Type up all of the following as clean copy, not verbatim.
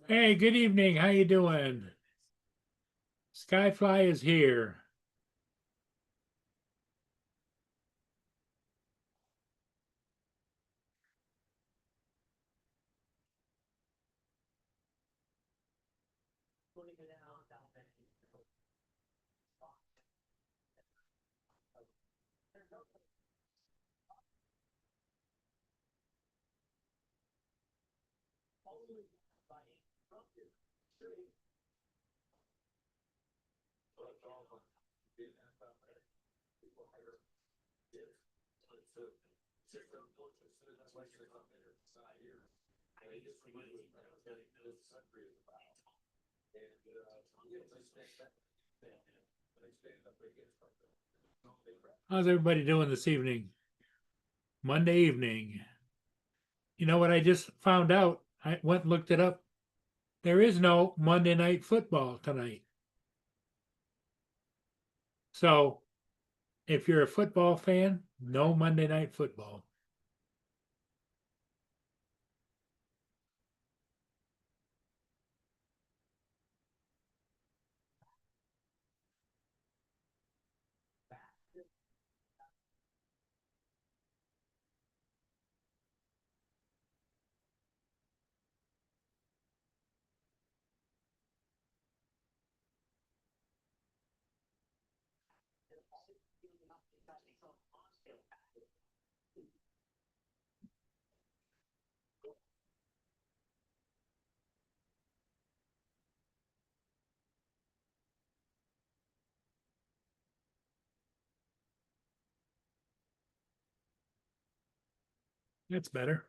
Hey, good evening. How you doing? Skyfly is here. How's everybody doing this evening? Monday evening. You know what I just found out? I went and looked it up. There is no Monday night football tonight. So if you're a football fan, no Monday night football. That's better.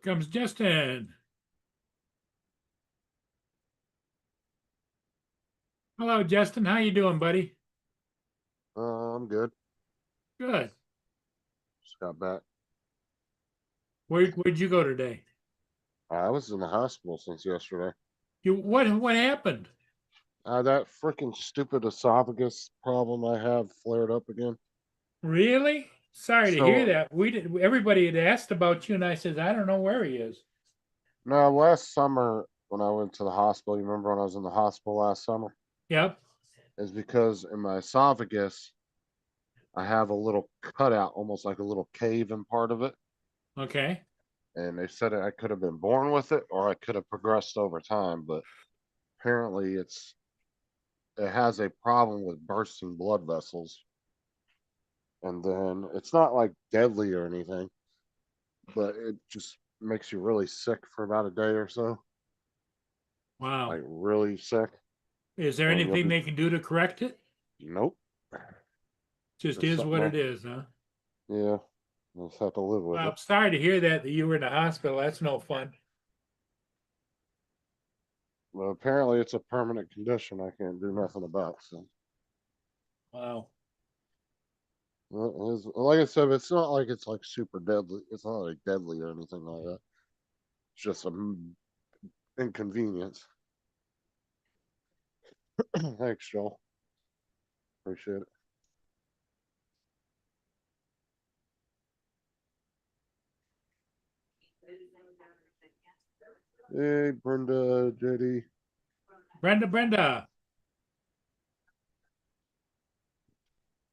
Comes Justin. Hello, Justin. How you doing, buddy? I'm good. Good. Just got back. Where'd you go today? I was in the hospital since yesterday. What happened? That freaking stupid esophagus problem I have flared up again. Really? Sorry to hear So, that. Everybody had asked about you, and I said, I don't know where he is. now last summer when I went to the hospital, you remember when I was in the hospital last summer? Yep. Is because in my esophagus, I have a little cutout, almost like a little cave in part of it. Okay. And they said I could have been born with it or I could have progressed over time, but apparently it has a problem with bursting blood vessels. And then it's not like deadly or anything, but it just makes you really sick for about a day or so, Wow. like really sick. Is there And you'll anything be, they can do to correct it? nope, Just just is something what else. it is, huh? Yeah, I just have to live with Well, it. I'm sorry to hear that you were in the hospital. That's no fun. Well, apparently it's a permanent condition I can't do nothing about. So, Wow. well, like I said, it's not like it's like super deadly. It's not like deadly or anything like that. It's just an inconvenience. Thanks, Joel. Appreciate it. Hey, Brenda, JD. Brenda.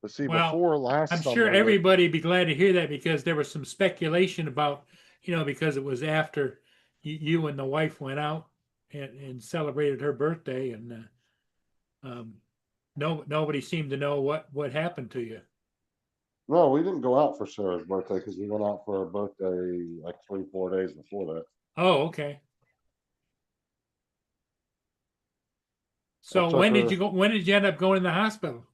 But see, Well, before last I'm sure summer, that everybody be glad to hear that because there was some speculation about, because it was after you and the wife went out and celebrated her birthday, and nobody seemed to know what happened to you. no, we didn't go out for Sarah's birthday because we went out for her birthday like 3, 4 days before that. Oh, okay. I So took when did you her go? When did you end up going to the hospital?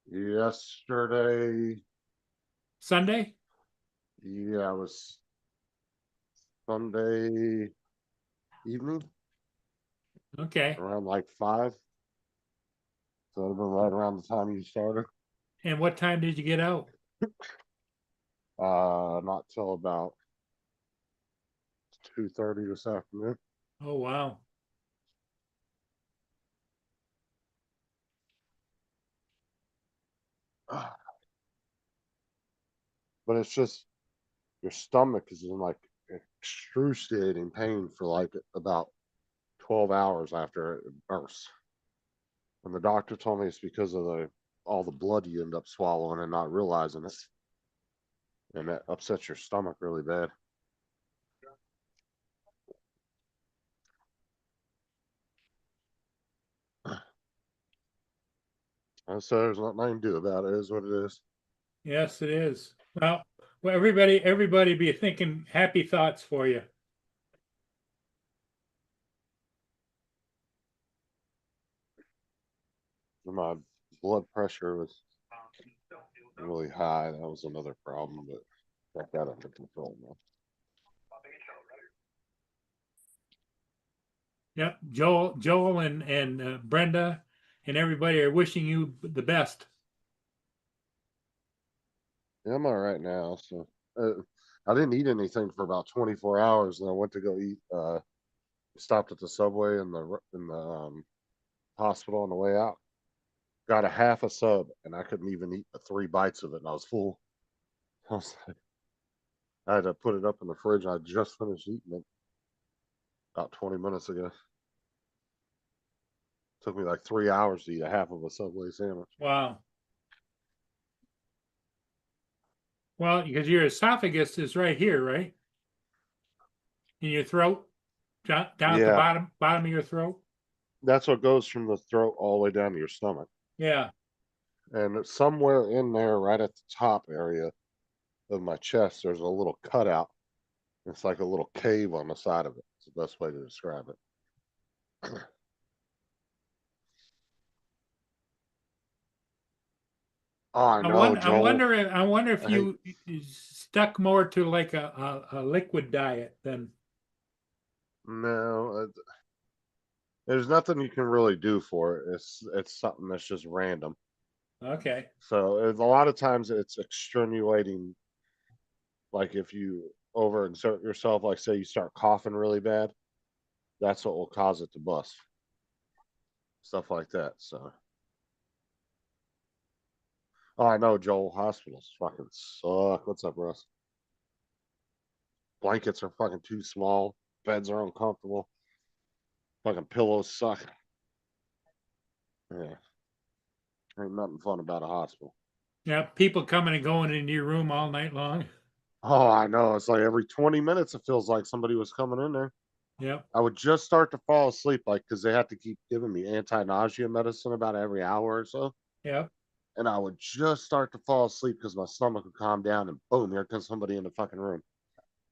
yesterday. Sunday? Yeah, it was Sunday evening Okay. around like 5. So it'd been right around the time you started. And what time did you get out? Not till about 2:30 this afternoon. Oh, wow. But it's just your stomach is in like excruciating pain for like about 12 hours after it bursts. And the doctor told me it's because of all the blood you end up swallowing and not realizing it. And that upsets your stomach really bad. And so there's nothing I can do about it. It is what it is. Yes, it is. Well, everybody be thinking happy thoughts for you. My blood pressure was really high. That was another problem, but got that under control now. Yep. Joel and Brenda and everybody are wishing you the best. Yeah, I'm all right now. So I didn't eat anything for about 24 hours, and I went to go eat. Stopped at the subway in the hospital on the way out. Got a half a sub, and I couldn't even eat the 3 bites of it, and I was full. I was like, I had to put it up in the fridge. I just finished eating it about 20 minutes ago. Took me like 3 hours to eat a half of a Subway sandwich. Wow. Well, because your esophagus is right here, right? In your throat, down at the Yeah, bottom of your throat. that's what goes from the throat all the way down to your stomach. Yeah. And it's somewhere in there, right at the top area of my chest, there's a little cutout. It's like a little cave on the side of it. It's the best way to describe it. Oh, I know, Joel. I wonder if I hate. you stuck more to like a liquid diet than. No, there's nothing you can really do for it. It's something that's just random. Okay. So a lot of times it's extenuating. Like if you overexert yourself, like say you start coughing really bad, that's what will cause it to bust. Stuff like that. So, oh, I know, Joel. Hospitals fucking suck. What's up, Russ? Blankets are fucking too small. Beds are uncomfortable. Fucking pillows suck. Yeah, ain't nothing fun about a hospital. Yeah, people coming and going into your room all night long. Oh, I know. It's like every 20 minutes, it feels like somebody was coming in there. Yep. I would just start to fall asleep, like, because they have to keep giving me anti-nausea medicine about every hour or so. Yep. And I would just start to fall asleep because my stomach would calm down, and boom, here comes somebody in the fucking room.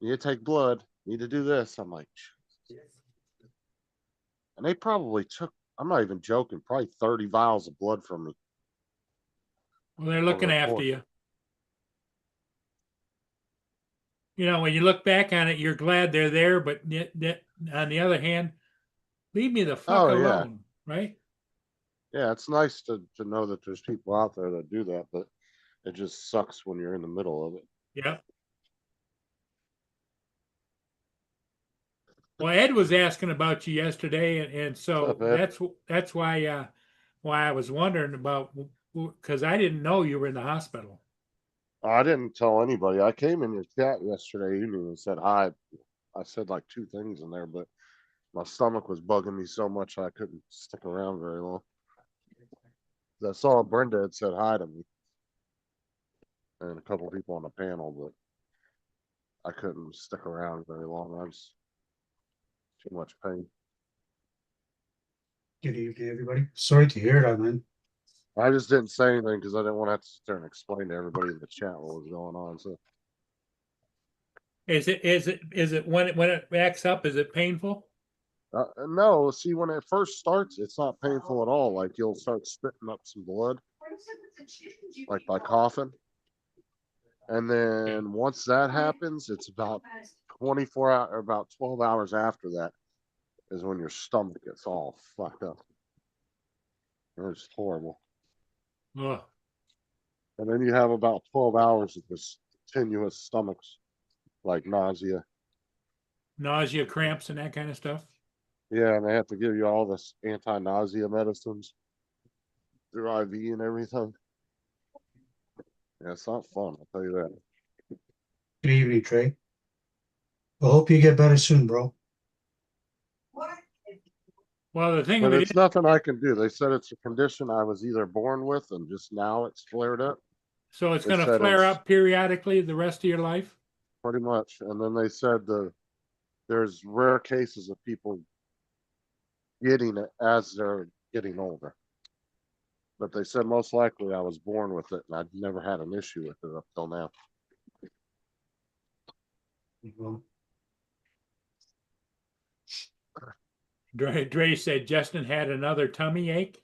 Need to take blood. Need to do this. I'm like, and they probably took, I'm not even joking, probably 30 vials of blood from me Well, they're over looking the after course. you. You know, when you look back on it, you're glad they're there, but on the other hand, leave me the fuck Oh, yeah. alone, right? Yeah, it's nice to know that there's people out there that do that, but it just sucks when you're in the middle of it. Yep. Well, Ed was asking about you yesterday, and What's so up, Ed? that's why I was wondering about, because I didn't know you were in the hospital. I didn't tell anybody. I came in your chat yesterday evening and said hi. I said like two things in there, but my stomach was bugging me so much I couldn't stick around very long. I saw Brenda had said hi to me and a couple people on the panel, but I couldn't stick around very long. I was too much pain. Good evening, everybody. Sorry to hear that, man. I just didn't say anything because I didn't want to have to sit there and explain to everybody in the chat what was going on. So Is it when it backs up? Is it painful? no, see, when it first starts, it's not painful at all. Like you'll start spitting up some blood, like by coughing. And then once that happens, it's about 24 hours, or about 12 hours after that is when your stomach gets all fucked up. It's horrible. Oh, And then you have about 12 hours of this continuous stomachs, like nausea. nausea, cramps, and that kind of stuff. Yeah, and they have to give you all this anti-nausea medicines through IV and everything. Yeah, it's not fun, I'll tell you that. Good evening, Trey. I hope you get better soon, bro. Well, the thing of But it is, it's nothing I can do. They said it's a condition I was either born with and just now it's flared up. so it's They going to said flare it's up periodically the rest of your life. pretty much. And then they said there's rare cases of people getting it as they're getting older. But they said most likely I was born with it and I've never had an issue with it up till now. Well, Dre said Justin had another tummy ache.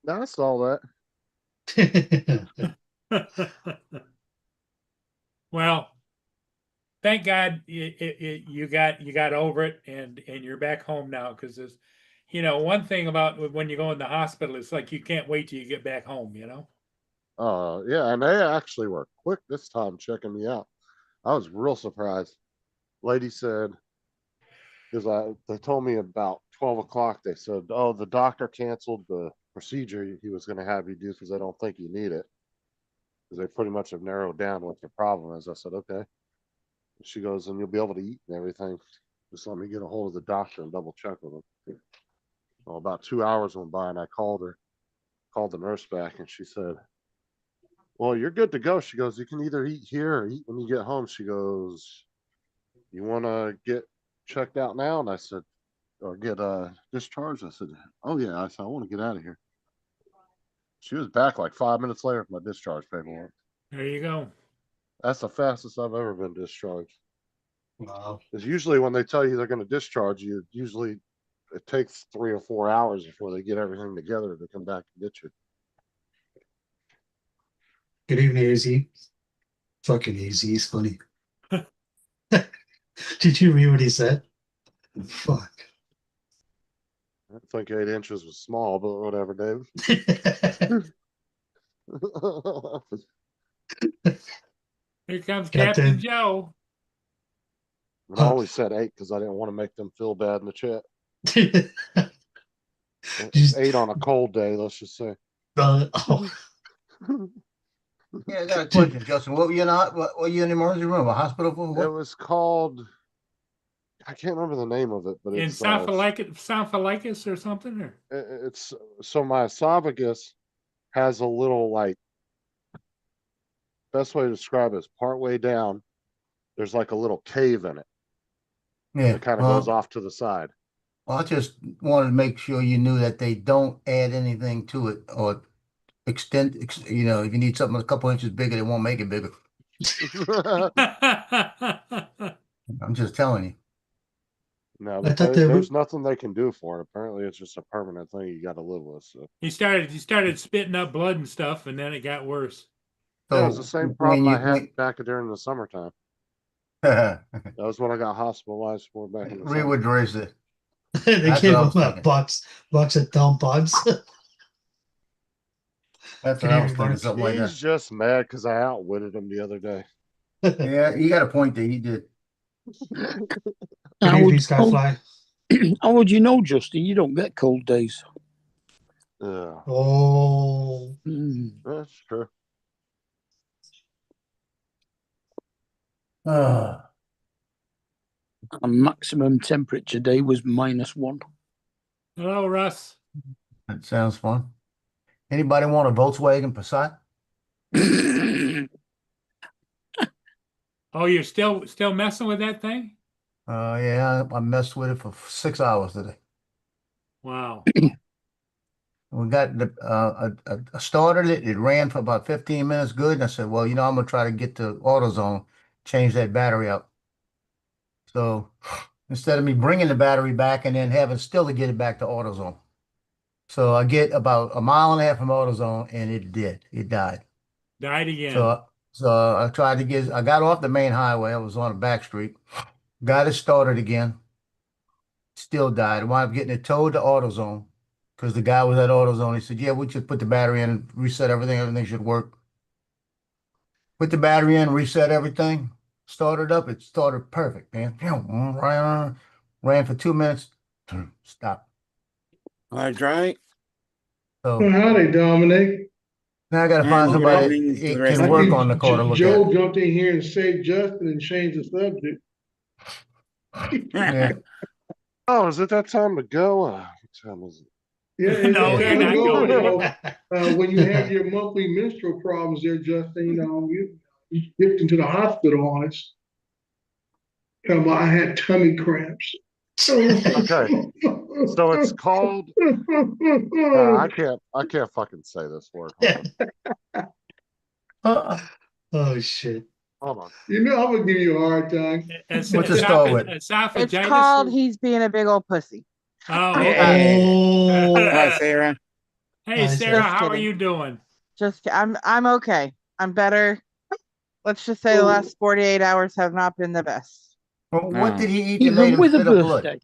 That's all that. Well, thank God you got over it and you're back home now, because there's, one thing about when you go in the hospital, it's like you can't wait till you get back home. Yeah, and they actually were quick this time checking me out. I was real surprised. Lady said, because they told me about 12 o'clock, they said, oh, the doctor canceled the procedure he was going to have you do because they don't think you need it. Because they pretty much have narrowed down what your problem is. I said, okay. She goes, and you'll be able to eat and everything. Just let me get a hold of the doctor and double check with him. Well, about 2 hours went by and I called the nurse back and she said, well, you're good to go. She goes, you can either eat here or eat when you get home. She goes, you want to get checked out now? And I said, or get discharged. I said, oh yeah. I said, I want to get out of here. She was back like 5 minutes later with my discharge paperwork. There you go. That's the fastest I've ever been discharged. Wow. Because usually when they tell you they're going to discharge you, usually it takes 3 or 4 hours before they get everything together to come back and get you. Good evening, AZ. Fucking AZ is funny. Did you read what he said? Fuck. I think 8 inches was small, but whatever, Dave. Here comes Captain. Captain Joe. I always said 8 because I didn't want to make them feel bad in the chat. Just- 8 on a cold day, let's just say. oh, Yeah, I got a question, Justin. What were you in? What were you in the emergency room? A hospital for? It What? was called, I can't remember the name of it, but In it's Somphalicus or something? Or it's so my esophagus has a little like, best way to describe it is partway down, there's like a little cave in it. Yeah, It kind of goes off to the side. well, I just wanted to make sure you knew that they don't add anything to it or extend. You know, if you need something a couple inches bigger, they won't make it bigger. I'm just telling you. No, I but thought they there's were- nothing they can do for it. Apparently, it's just a permanent thing you got to live with. So he started spitting up blood and stuff, and then it got worse. yeah, it was the So, same when problem I you- had back during the summertime. when- That was when I got hospitalized for back in the Read summer. what Dre said. they That's gave what I him was a thinking. box of tampons. That's Can what I you was thinking, remark? something like He's that. just mad because I outwitted him the other day. Yeah, you got a point there. He did. Good How evening, would, Skyfly. how would you know, Justin? You don't get cold days. Yeah, Oh, that's true. Ah, Our maximum temperature day was -1. Hello, Russ. that sounds fun. Anybody want a Volkswagen Passat? Oh, you're still messing with that thing? Yeah, I messed with it for 6 hours today. Wow. We got I started it. It ran for about 15 minutes good. And I said, well, you know, I'm gonna try to get to AutoZone, change that battery out. So instead of me bringing the battery back and then having still to get it back to AutoZone. So I get about a mile and a half from AutoZone and it died. Died again. So I tried to I got off the main highway. I was on a back street, got it started again, still died. I wound up getting it towed to AutoZone because the guy was at AutoZone. He said, yeah, we just put the battery in and reset everything. Everything should work. Put the battery in, reset everything, started up. It started perfect, man. Ran for 2 minutes, stopped. That's right. So Well, howdy, Dominic. now I got to Yeah, find good somebody evening, that the rest can of work you. on the car to look at Joe it. jumped in here and saved Justin and changed the subject. Yeah. Oh, is it that time to go? What time is it? Yeah, it's No, time you're to not go, going you know. When you have your monthly menstrual problems there, Justin, you know, you dipped into the hospital on us. I had tummy cramps. Okay. So it's called. I can't fucking say this word. oh shit. Hold on. You know, I'm gonna give you a hard time. What's it start with? Esophagitis. It's called or- he's being a big old pussy. Oh, Oh, Hi, Sarah. Hey, I Sarah, Just how are kidding. you doing? I'm okay. I'm better. Let's just say the last 48 hours have not been the best. Well, what did he eat that made Even him with a spit up blood? birthday.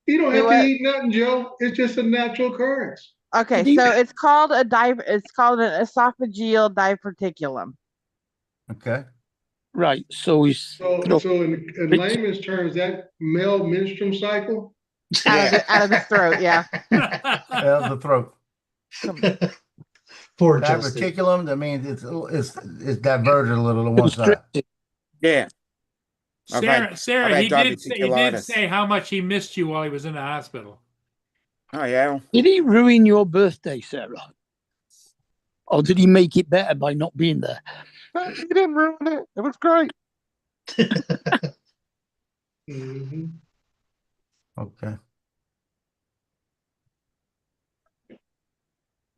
You don't Do have to what? eat nothing, Joe. It's just a natural occurrence. Okay, Did you- so it's called a it's called an esophageal diverticulum. Okay. Right, so he's So in layman's terms, that male menstruum cycle. Out of the throat, yeah. Out of the throat. Poor Justin. Diverticulum, that means it's diverted a little to one side. constricted. Yeah, I've had- Sarah, I've had he did diverticulitis. say how much he missed you while he was in the hospital. oh yeah. Did he ruin your birthday, Sarah? Or did he make it better by not being there? He didn't ruin it. It was great. Mhm. Okay.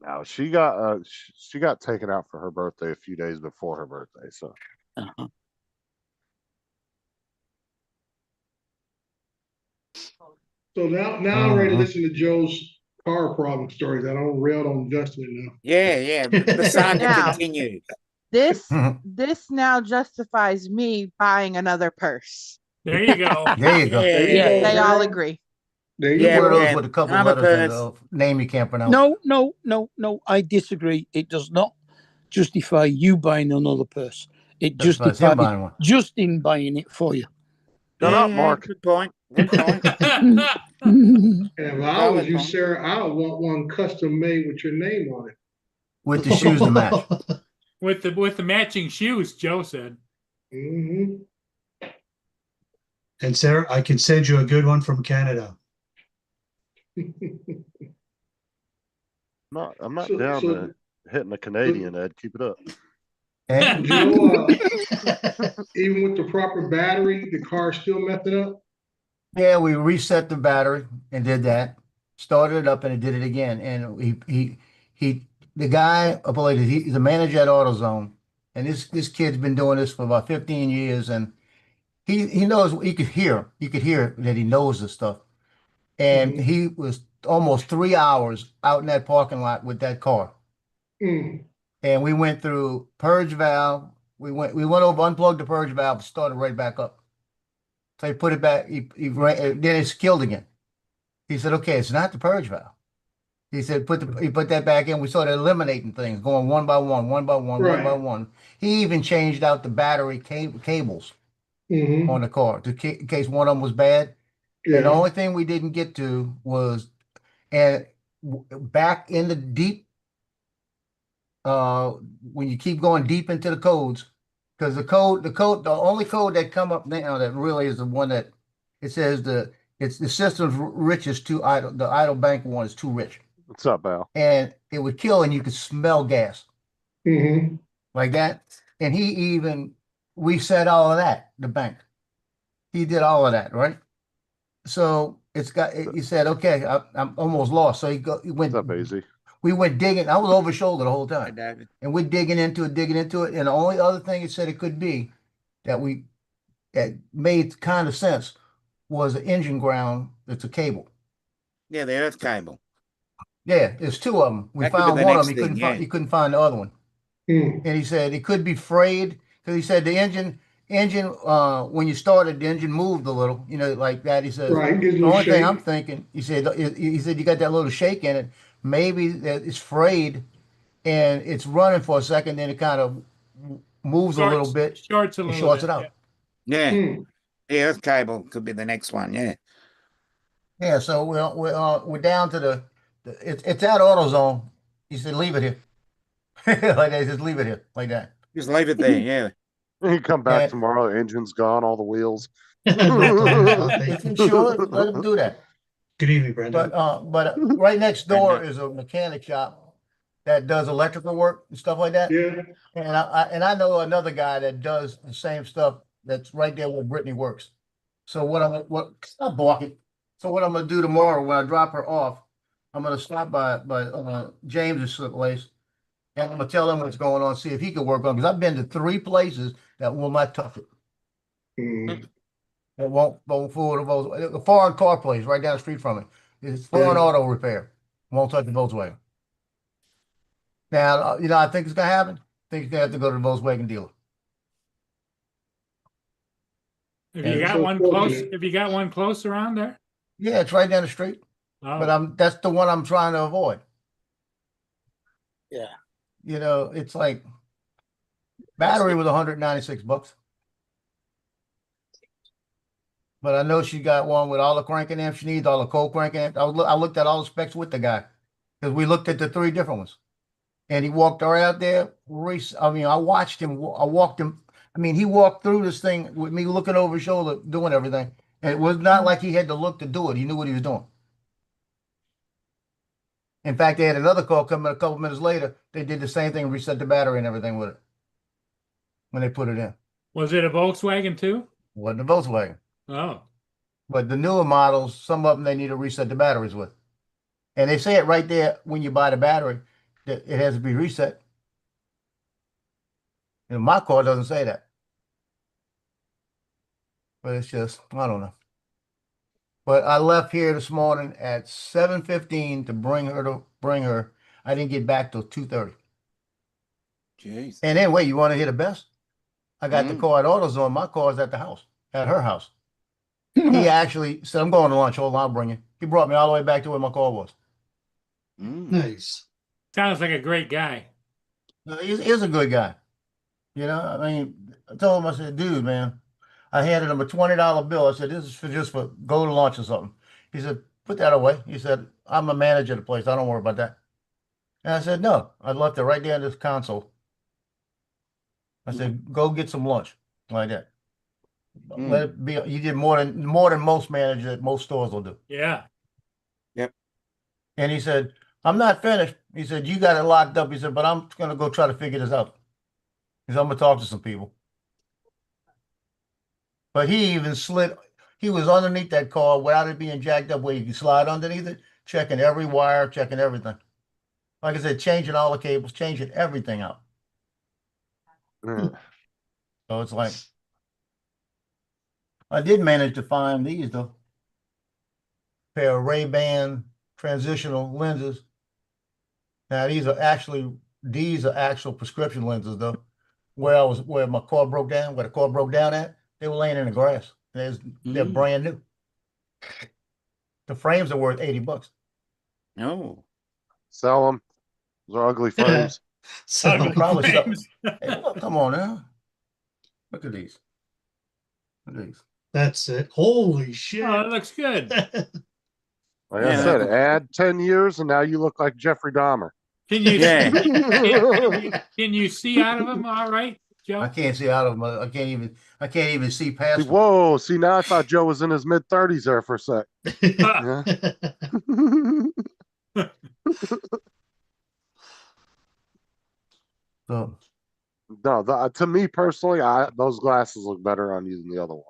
No, she got taken out for her birthday a few days before her birthday. So Uh-huh. So now I'm ready to Uh-huh. listen to Joe's car problem stories. I don't rail on Justin enough. Yeah, the saga Now. continues. This now justifies me buying another purse. There you go. There you go. There you Yeah. go, They all girl. agree. There you Get Yeah, one of go. those man. with a couple Have a letters and purse. a name you can't pronounce. No. I disagree. It does not justify you buying another purse. It Justifies him justifies buying one. Justin buying it for you. shut up, Mark. Good point. Good point. And if I was Valid you, point. Sarah, I would want one custom made with your name on it. With the shoes to match. with the matching shoes, Joe said. Hmm. And Sarah, I can send you a good one from Canada. I'm not So- down so- to hitting the Canadian, Ed. Keep it up. And Joe, even with the proper battery, the car's still messing up. yeah, we reset the battery and did that. Started it up and it did it again. And the guy, he's a manager at AutoZone, and this kid's been doing this for about 15 years, and he knows. You could hear that he knows this stuff. And Mhm. he was almost 3 hours out in that parking lot with that car. Mm. And we went through purge valve. We went over, unplugged the purge valve, started right back up. So he put it back. Then it's killed again. He said, "Okay, it's not the purge valve." He said, he put that back in. We started eliminating things, going one by one, one by one, one by Right. one. He even changed out the battery cables Hmm. on the car in case one of them was bad. And the Yeah. only thing we didn't get to was, back in the deep, when you keep going deep into the codes, because the only code that come up now that really is the one that it says it's the system's rich is too idle. The idle bank one is too rich, What's up, Val? and it would kill, and you could smell gas Hmm. like that. And he even reset all of that. The bank, he did all of that, right? So he said, okay, I'm almost lost. So he went. What's up, AZ? We went digging. I was over shoulder the whole Hi, time. David. And we're digging into it. And the only other thing it said it could be that made kind of sense was an engine ground. It's a cable. Yeah, the earth cable. Yeah, there's two of them. We That could be found the one of next them. thing, He couldn't find the other one. Mm. And he said it could be frayed because he said the engine when you started, the engine moved a little, like that. He says Right. Gives the you a only thing shake. I'm thinking, he said you got that little shake in it. Maybe that it's frayed and it's running for a second, then it kind of moves a little bit. Shorts a It little shorts bit. it out. Yeah, Mm. the earth cable could be the next one. Yeah. Yeah, so we're down to it's at AutoZone. He said leave it here, like that. Just leave it here, like that. Just leave it there. Yeah. You come back Yeah. tomorrow, the engine's gone, all the wheels. If you sure, let him do that. Good evening, Brandon. But right next door is a mechanic shop that does electrical work and stuff like that. Yeah. And I know another guy that does the same stuff that's right there where Brittany works. So stop balking. So what I'm gonna do tomorrow when I drop her off, I'm gonna stop by James's place, and I'm gonna tell him what's going on, see if he can work on, because I've been to 3 places that will not touch it. Mm. It won't fool the Volkswagen. A foreign car place right down the street from it. It's foreign Yeah. auto repair. Won't touch the Volkswagen. Now, I think it's gonna happen. I think he's gonna have to go to the Volkswagen dealer. Have you Yeah, got so one close? fortunate. Have you got one close around there? Yeah, it's right down the street. Oh, But that's the one I'm trying to avoid. Yeah. It's like battery was $196. But I know she got one with all the cranking amps she needs, all the cold cranking amps. I looked at all the specs with the guy because we looked at the 3 different ones, and he walked her out there. I watched him. I walked him. He walked through this thing with me looking over his shoulder, doing everything. And it was not like he had to look to do it. He knew what he was doing. In fact, they had another call come in a couple minutes later. They did the same thing, reset the battery and everything with it when they put it in. Was it a Volkswagen too? Wasn't a Volkswagen. Oh, But the newer models, some of them they need to reset the batteries with. And they say it right there when you buy the battery that it has to be reset. And my car doesn't say that. But it's just, I don't know. But I left here this morning at 7:15 to bring her. I didn't get back till 2:30. Jeez. And anyway, you want to hear the best? I got the Mm. car at AutoZone. My car's at the house, at her house. He actually said, I'm going to lunch. Hold on, I'll bring you. He brought me all the way back to where my car was. Mm. Nice. sounds like a great guy. He's a good guy. You know, I mean, I told him, I said, dude, man, I handed him a $20 bill. I said, this is for just for go to lunch or something. He said, put that away. He said, I'm a manager of the place. I don't worry about that. And I said, no, I left it right there in this console. I said, go get some lunch like that. Mm. Let it be. You did more than most managers at most stores will do. Yeah. And he said, I'm not finished. He said, you got it locked up. He said, but I'm going to go try to figure this out. He said, I'm going to talk to some people. But he even slid, he was underneath that car without it being jacked up where you can slide underneath it, checking every wire, checking everything. Like I said, changing all the cables, changing everything out. Yeah. So it's like, I did manage to find these though. Pair of Ray-Ban transitional lenses. Now these are actual prescription lenses though. Where my car broke down, where the car broke down at, they were laying in the grass. They're Mm. brand new. The frames are worth $80. Oh. Sell them. Those are ugly frames. So Ugly probably so. frames. Hey, look, come on now. Look at these. Look at these. that's it. Holy shit. Oh, it looks good. Like Yeah. I said, add 10 years and now you look like Jeffrey Dahmer. Can you Yeah. can you see out of them all right, Joe? I can't see out of them. I can't even see past See, them. whoa, see now I thought Joe was in his mid-30s there for a sec. Yeah. So No, to me personally, those glasses look better on you than the other one.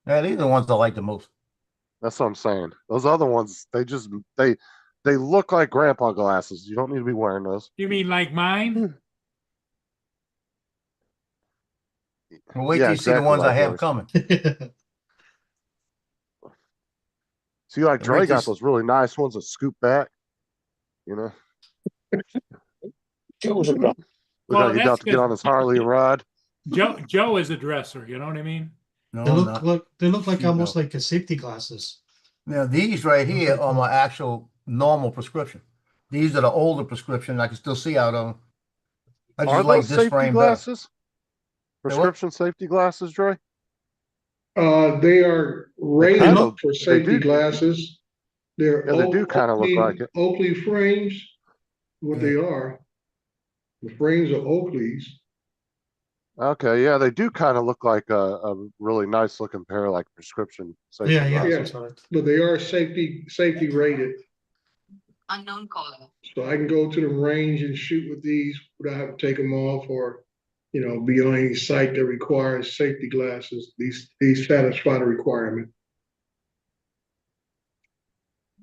yeah, these are the ones I like the most. That's what I'm saying. Those other ones, they look like grandpa glasses. You don't need to be wearing those. You mean like mine? Well, wait Yeah, till you see the exactly ones I like have yours. coming. See, like Wait Dre till got s- those really nice ones that scoop back. You know, Joe's a look Well, like he's that's about to get good. on his Harley and ride. Joe is a dresser, you know what I mean? No, They I'm look not. like You almost know. like a safety glasses. Now these right here are my actual normal prescription. These are the older prescription. I can still see out of them. I just Are like those this safety frame better. glasses? what? Prescription safety glasses, Dre? They are rated kinda- for they safety do- glasses. They're Yeah, they do kinda look like it. Oakley frames, what Yeah. they are. The frames are Oakleys. Okay, yeah, they do kind of look like a really nice looking pair of like prescription safety Yeah, yeah. glasses. Yeah. But they are safety rated. Unknown caller. So I can go to the range and shoot with these without having to take them off or, be on any site that requires safety glasses. These satisfy the requirement.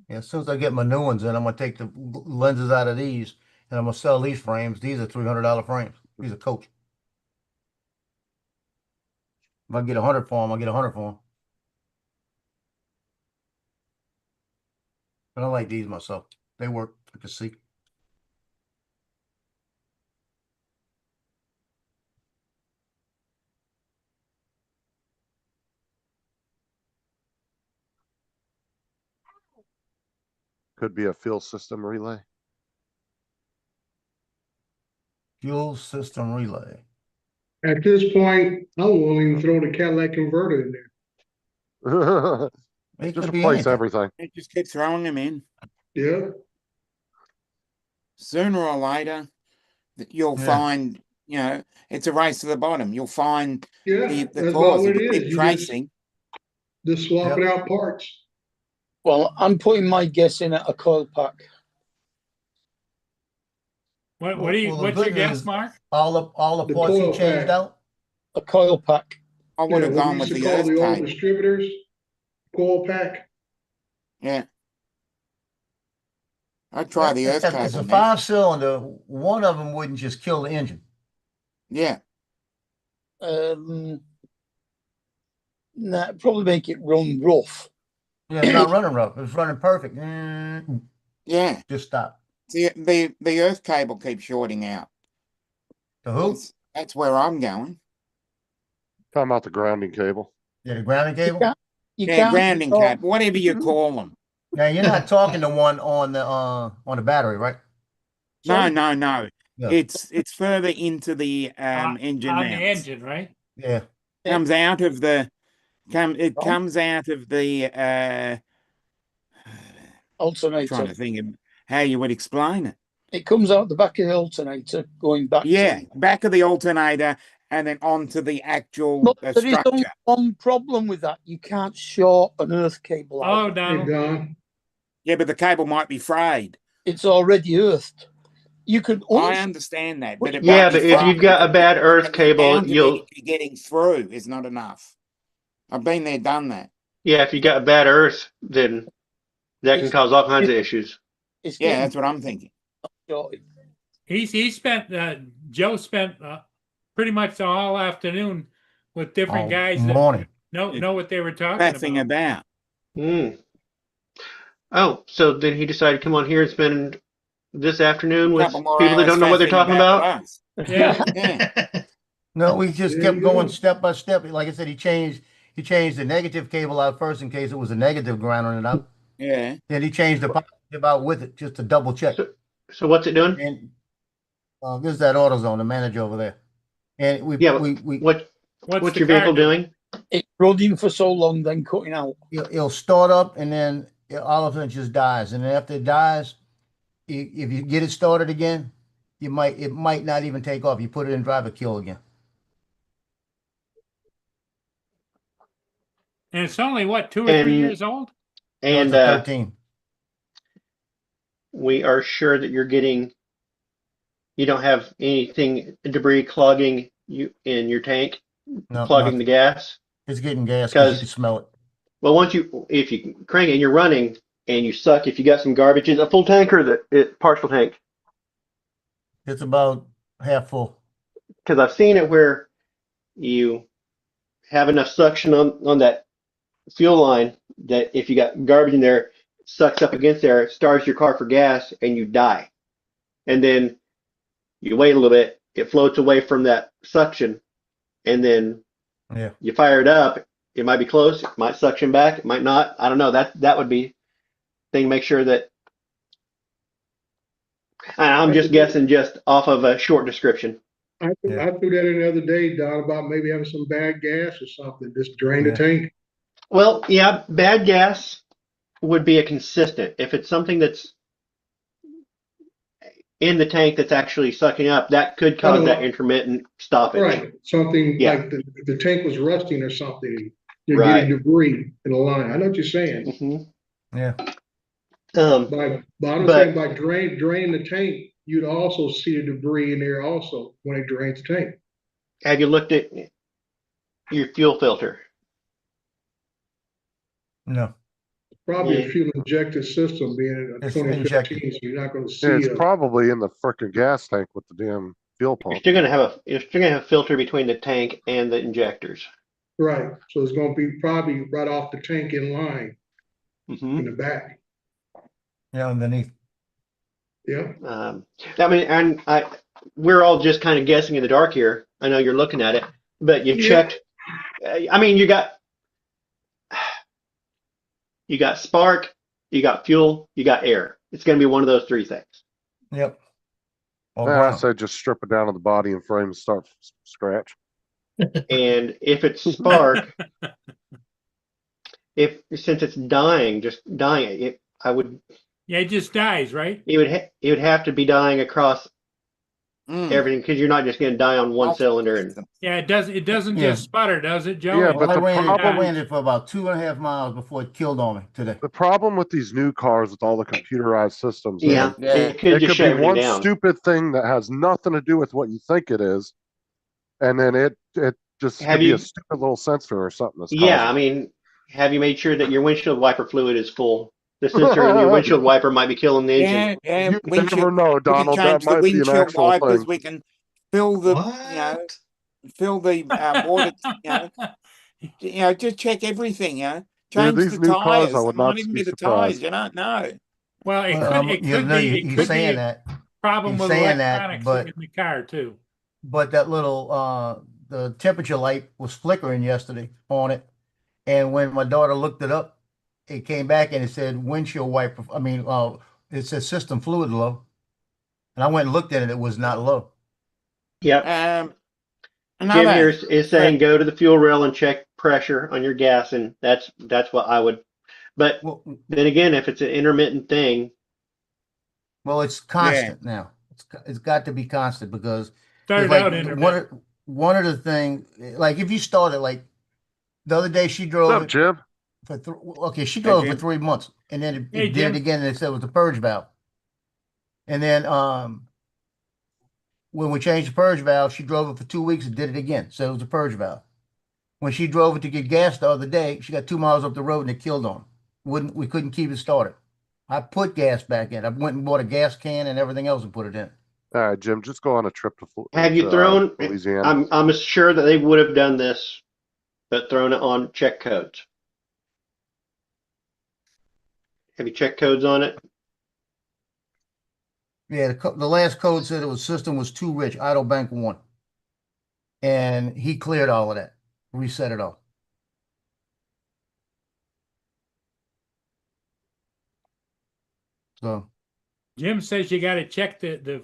Yeah, as soon as I get my new ones in, I'm gonna take the lenses out of these and I'm gonna sell these frames. These are $300 frames. These are Coach. If I get 100 for them, I'll get 100 for them. But I like these myself. They work. I can see. Could be a fuel system relay. Fuel system relay. At this point, I won't even throw the Cadillac converter in there. It Just could be replace anything. everything. They just keep throwing them in. Yeah, Sooner or later, you'll Yeah. find, it's a race to the bottom. You'll find yeah, the that's about cause. what If it you is. keep You tracing. just swap Yep. it out parts. Well, I'm putting my guess in at a coil pack. What do you, Well, the what's your good guess, news- Mark? All the The ports he coil changed pack. out? A coil pack. I would have what gone we with used to the call earth the old cable. distributors, coil pack. Yeah. I'd try the earth It's a cable. Nick. 5-cylinder. One of them wouldn't just kill the engine. Yeah. Nah, probably make it run rough. Yeah, it's not running rough. It's running perfect. Yeah. Just stop. The earth cable keeps shorting out. The who? That's where I'm going. Talking about the grounding cable. Yeah, the grounding You cable. can't, you Yeah, can't grounding stop- cable, whatever you call them. Now you're not talking the one on the battery, right? No, Sorry? no. Yeah. It's further into the engine On the mounts. engine, right? Yeah. Comes out of the comes out of the alternator. trying to think of how you would explain it. It comes out the back of the alternator, going back. Yeah, To... back of the alternator and then onto the actual But there is only structure. one problem with that. You can't short an earth cable out. Oh, Hey, Donald. Don, Yeah, but the cable might be frayed. It's already earthed. You can I understand that, but it Yeah, might be but if frayed. you've got a bad earth And the cable, amount of you'll energy getting through is not enough. I've been there, done that. yeah, if you got a bad earth, then that can It's- cause all kinds of issues. It's Yeah, getting that's what I'm thinking. shorted. He spent, Joe spent pretty much the whole afternoon with different All guys that morning. know what they were talking Faffing about. about. Hmm. Oh, so then he decided to come on here and spend this afternoon with Couple more people that hours don't know what they're faffing talking about? with us. Yeah. Yeah. No, we just There kept you going go. step by step. Like I said, he changed the negative cable out first in case it was a negative grounding it out. Yeah. Then he changed the positive out with it just to double check. So what's it doing? And this is that AutoZone, the manager over there. And Yeah, we what's the your vehicle car doing? It's running for so long, then cutting out. it'll start up and then all of a sudden it just dies. And then after it dies, if you get it started again, it might not even take off. You put it in driver kill again. And it's only what, 2 or 3 And- years old? No, And it's a 13. we are sure that you don't have anything debris clogging you in your tank, No, clogging nothing. the gas. It's getting gas because you 'Cause- can smell it. Well, if you crank it and you're running and you suck, if you got some garbage, is it a full tank or is it partial tank? It's about half full. Because I've seen it where you have enough suction on that fuel line that if you got garbage in there, it sucks up against there, starves your car for gas, and you die. And then you wait a little bit, it floats away from that suction, and then Yeah. you fire it up. It might be close, it might suction back, it might not. I don't know. That would be thing to make sure that. I'm just guessing just off of a short description. I threw that in the other day, Don, about maybe having some bad gas or something, just drain the Yeah. tank. Well, yeah, bad gas would be a consistent. If it's something that's in the tank that's actually sucking up, that could cause that intermittent stoppage. Right, something Yeah. like the tank was rusting or something, you're Right. getting debris in the line. I know what you're saying. Mhm. Yeah. But I'm saying by draining the tank, you'd also see the debris in there also when it drains the tank. Have you looked at your fuel filter? No. Probably Yeah. a fuel injected system being a It's 2015, injected. so you're not gonna see Yeah, it's a, probably in the frickin' gas tank with the damn fuel You're pump. still gonna have a filter between the tank and the injectors. right, so it's gonna be probably right off the tank in line Mhm. in the back. Yeah, underneath. Yeah, I mean, and we're all just kind of guessing in the dark here. I know you're looking at it, but you've Yeah. checked. I mean, you got spark, you got fuel, you got air. It's going to be one of those three things. Yep. All Yeah, I ground. say just strip it down to the body and frame and start from scratch. And if it's spark, since it's dying, I would. Yeah, it just dies, right? It would have to be dying across everything, because you're not just going to die on one cylinder. And Yeah, it doesn't Yeah. just sputter, does it, Joe? Yeah, It- but I the ran problem- it for about 2.5 miles before it killed on me today. The problem with these new cars with all the computerized systems, yeah, is Yeah. it could it just could shut be everything one down. stupid thing that has nothing to do with what you think it is, and then it just Have could be you- a stupid little sensor or something that's Yeah, causing I it. mean, have you made sure that your windshield wiper fluid is full? The sensor in your windshield wiper might be killing the engine. Yeah, You windshield- never know, we can Donald. That change the might be an windshield actual wipers. thing. We can fill the, What? fill the water. Just check everything. Change these the new cars, tires. I It would might not even be be the tires. surprised. You don't know. Well, it Well, could, it you could know, be, it you're could be saying a that, problem you're with saying that, electronics but- in the car too. but that little the temperature light was flickering yesterday on it, and when my daughter looked it up, it came back and it said windshield wiper. I mean, it said system fluid low, and I went and looked at it. It was not low. Yep. Jim Jim here is saying go to the fuel rail and check pressure on your gas, and that's what I would. But Well, then again, if it's an intermittent thing, it's constant now. It's got to be constant because Started it's like out intermittent. one of the things, like if you started like the other day, she drove What's up, it Jim? for she drove it Jim. for 3 months, and then it Hey, did Jim. it again, and it said it was the purge valve. And then when we changed the purge valve, she drove it for 2 weeks and did it again, so it was the purge valve. When she drove it to get gas the other day, she got 2 miles up the road and it killed on her. We couldn't keep it started. I put gas back in. I went and bought a gas can and everything else and put it in. All right, Jim, just go on a trip to have you thrown? Louisiana. I'm sure that they would have done this, but thrown it on check codes. Have you checked codes on it? Yeah, the last code said it was system was too rich, idle bank 1. And he cleared all of that, reset it all. So Jim says you got to check the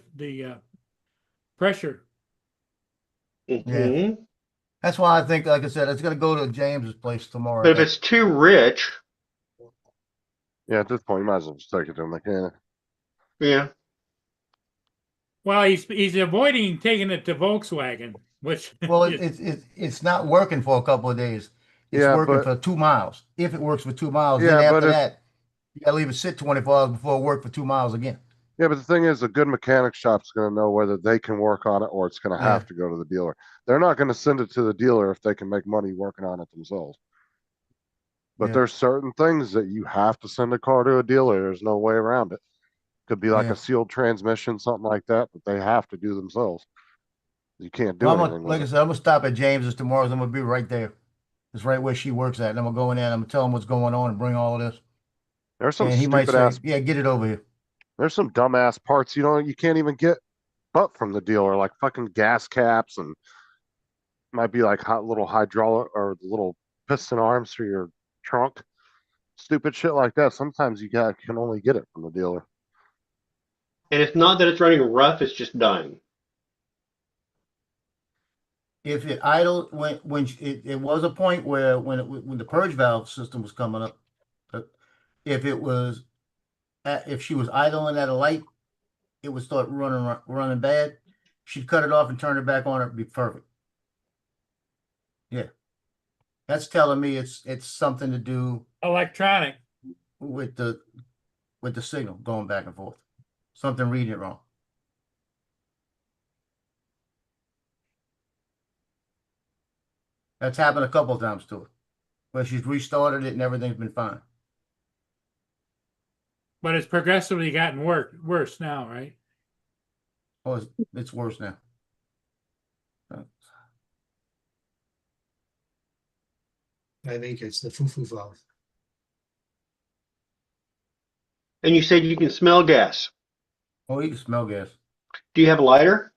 pressure. Mhm. that's why I think, like I said, it's gonna go to James's place tomorrow. But if it's too rich, Yeah, at this point, you might as well just take it to him. Like, yeah. Well, he's avoiding taking it to Volkswagen, which Well, it's not working for a couple of days. It's Yeah, working but- for 2 miles. If it works for 2 miles, Yeah, then but after if- that, you gotta leave it sit 24 hours before it work for 2 miles again. yeah, but the thing is, a good mechanic shop's going to know whether they can work on it or it's going to have Yeah. to go to the dealer. They're not going to send it to the dealer if they can make money working on it themselves. But Yeah. there's certain things that you have to send a car to a dealer. There's no way around it. Could be like Yeah. a sealed transmission, something like that they have to do themselves. You can't do Well, anything like I with said, I'm gonna stop at James's tomorrow. I'm gonna be right there. It's right where she works at. And I'm gonna go in there and I'm gonna tell him what's going on and bring all of this. There's some And he might stupid say, ass. yeah, get it over here. There's some dumbass parts you can't even get but from the dealer, like fucking gas caps and might be like hot little hydraulic or the little piston arms for your trunk. Stupid shit like that. Sometimes you can only get it from the dealer. And it's not that it's running rough; it's just dying. If it idle it was a point where when the purge valve system was coming up, if it was if she was idling at a light, it would start running bad. She'd cut it off and turn it back on. It'd be perfect. Yeah, that's telling me it's something to do electronic. with the signal going back and forth. Something reading it wrong. That's happened a couple of times to her, where she's restarted it and everything's been fine. But it's progressively gotten worse now, right? Oh, it's worse now. I think it's the foo-foo valve. And you said you can smell gas. Oh, you can smell gas. Do you have a lighter?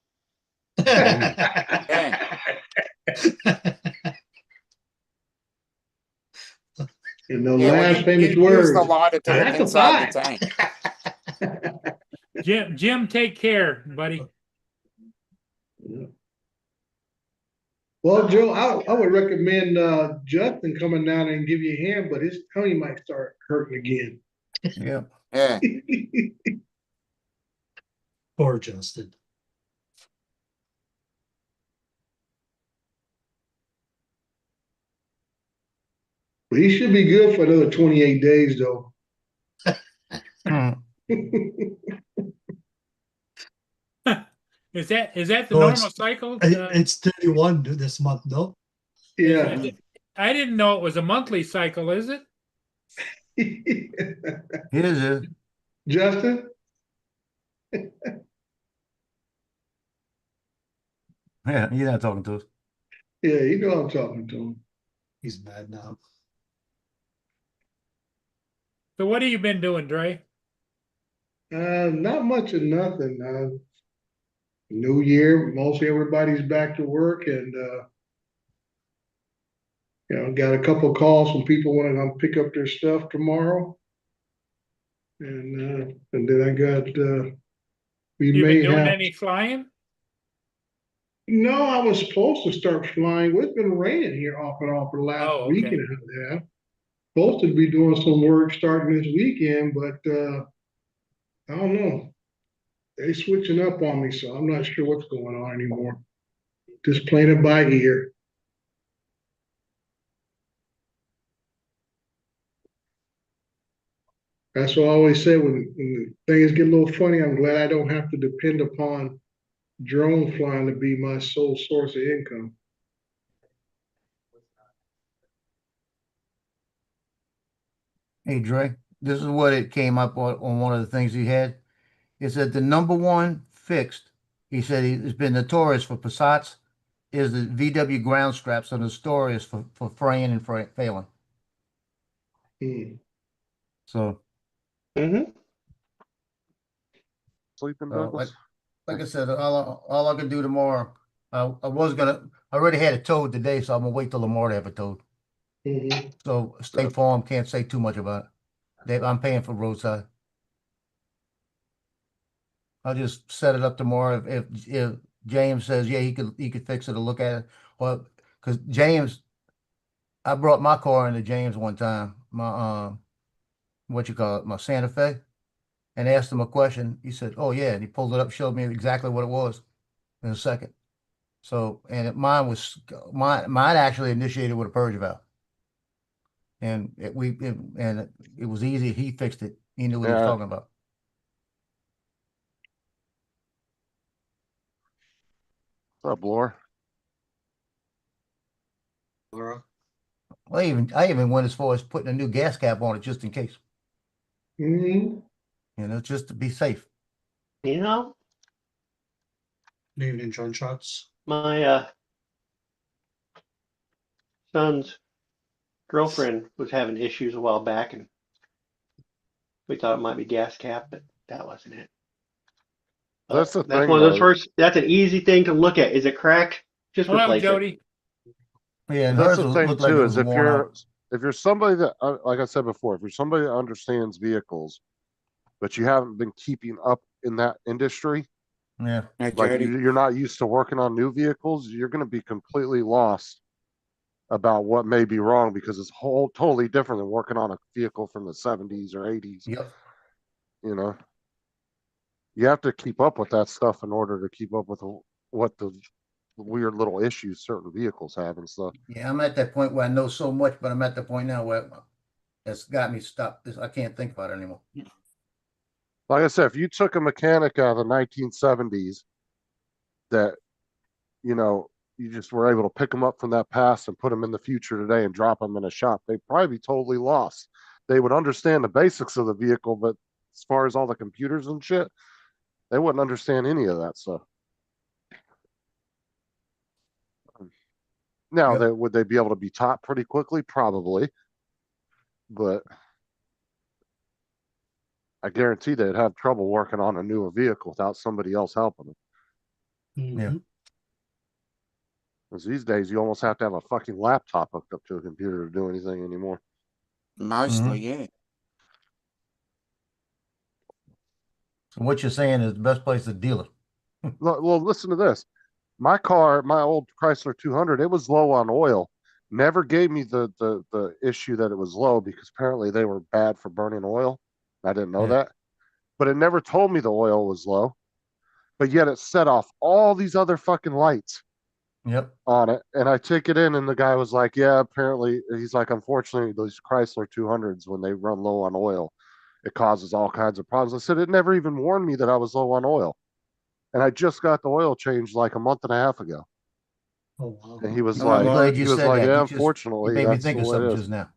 In the Yeah, well, last famous use words. the lighter to look That's a inside the fact. tank. Jim, take care, buddy. Well, Joe, I would recommend Justin coming down and give you a hand, but his tummy might start hurting again. Yeah. Yeah. Poor Justin. But he should be good for another 28 days though. Hmm. Is that the No, normal cycle? It's 31 this month, no? Yeah. I didn't know it was a monthly cycle, is it? It is. Justin? Yeah, you're not talking to us. Yeah, you know I'm talking to him. He's mad now. So what have you been doing, Dre? Not much of nothing. New year, mostly everybody's back to work and, got a couple of calls from people wanting to come pick up their stuff tomorrow. And then I got, we You may been doing have, any flying? no, I was supposed to start flying. It's been raining here off and on for the last Oh, week okay. and a half. Supposed to be doing some work starting this weekend, but, I don't know. They switching up on me, so I'm not sure what's going on anymore. Just playing it by ear. That's what I always say when things get a little funny, I'm glad I don't have to depend upon drone flying to be my sole source of income. Hey, Dre, this is what it came up on one of the things he had. It said the number one fixed, he said it's been notorious for Passats, is the VW ground straps are notorious for fraying and failing. Hmm. So, Mm-hmm. Sleeping like, Douglas? like I said, all I can do tomorrow, I already had it towed today, so I'm gonna wait till tomorrow to have it towed. Mhm. So State Farm can't say too much about it. I'm paying for roadside. I'll just set it up tomorrow if James says, yeah, he could fix it or look at it. Or because James, I brought my car into James one time, my what you call it, my Santa Fe, and asked him a question. He said, "Oh yeah," and he pulled it up, showed me exactly what it was in a second. So, and mine actually initiated with a purge valve, and it was easy. He fixed it. He knew what he was Yeah. talking about. What's up, Laura? Laura. I even went as far as putting a new gas cap on it just in case, Mhm. just to be safe. You know, Good evening, John Shots. my son's girlfriend was having issues a while back, and we thought it might be gas cap, but that wasn't it. That's the That's thing, one of those though. first. That's an easy thing to look at. Is it cracked? Just Hello, replace it. Jody. Yeah, and That's hers the thing looked like it too, was is worn out. if you're somebody that, like I said before, if you're somebody that understands vehicles, but you haven't been keeping up in that industry, Yeah, Hey, like Jody. you're not used to working on new vehicles, you're going to be completely lost about what may be wrong because it's totally different than working on a vehicle from the 70s or 80s. yep. You know, you have to keep up with that stuff in order to keep up with what the weird little issues certain vehicles have and stuff. Yeah, I'm at that point where I know so much, but I'm at the point now where it's got me stopped. I can't think about it anymore. Like I said, if you took a mechanic out of the 1970s that, you just were able to pick them up from that past and put them in the future today and drop them in a shop, they'd probably be totally lost. They would understand the basics of the vehicle, but as far as all the computers and shit, they wouldn't understand any of that stuff. Now, Yep. would they be able to be taught pretty quickly? Probably. But I guarantee they'd have trouble working on a newer vehicle without somebody else helping them. Yeah. Mhm. Because these days, you almost have to have a fucking laptop hooked up to a computer to do anything anymore. Mostly, yeah. So what you're saying is the best place to deal it. Well, listen to this. My car, my old Chrysler 200, it was low on oil. Never gave me the issue that it was low because apparently they were bad for burning oil. I didn't know Yeah. that. But it never told me the oil was low. But yet it set off all these other fucking lights. Yep. on it, and I take it in, and the guy was like, "Yeah, apparently," he's like, "Unfortunately, those Chrysler 200s, when they run low on oil, it causes all kinds of problems." I said, "It never even warned me that I was low on oil, and I just got the oil changed like a month and a half ago." Oh, wow. And he was I'm like, glad "He you was said like, that. yeah, You unfortunately, made me that's think the of way it something is." just now.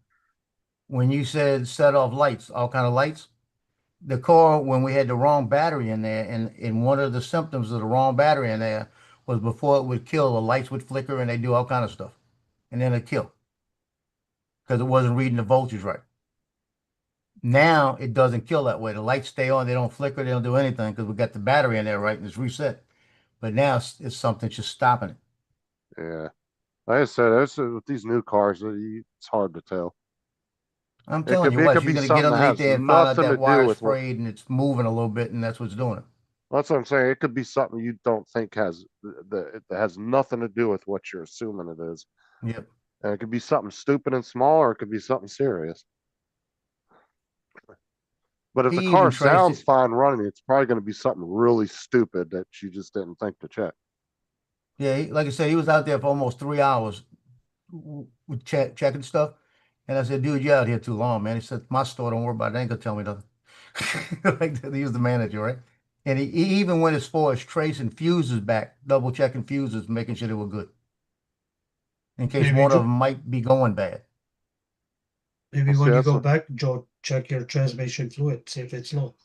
When you said set off lights, all kind of lights, the car, when we had the wrong battery in there, and one of the symptoms of the wrong battery in there was before it would kill, the lights would flicker and they do all kind of stuff. And then it'd kill because it wasn't reading the voltage right. Now it doesn't kill that way. The lights stay on, they don't flicker, they don't do anything because we got the battery in there right and it's reset. But now it's something just stopping it. Yeah, like I said, with these new cars, it's hard to tell. I'm telling you It what, could you're be gonna get something that underneath has there and find out nothing to that do wire's with what. frayed and it's moving a little bit and that's what's doing it. That's what I'm saying. It could be something you don't think that has nothing to do with what you're assuming it is, Yep. and it could be something stupid and small, or it could be something serious. But if the He even car traced sounds it. fine running, it's probably going to be something really stupid that you just didn't think to check. Yeah, like I said, he was out there for almost 3 hours with checking stuff. And I said, dude, you're out here too long, man. He said, my store, don't worry about it. They ain't gonna tell me nothing. Like he was the manager, right? And he even went as far as tracing fuses back, double checking fuses, making sure they were good. In case Maybe, one of them might be going bad. maybe Well, see, when you that's go back, Joe, check your transmission fluid, see if it's low.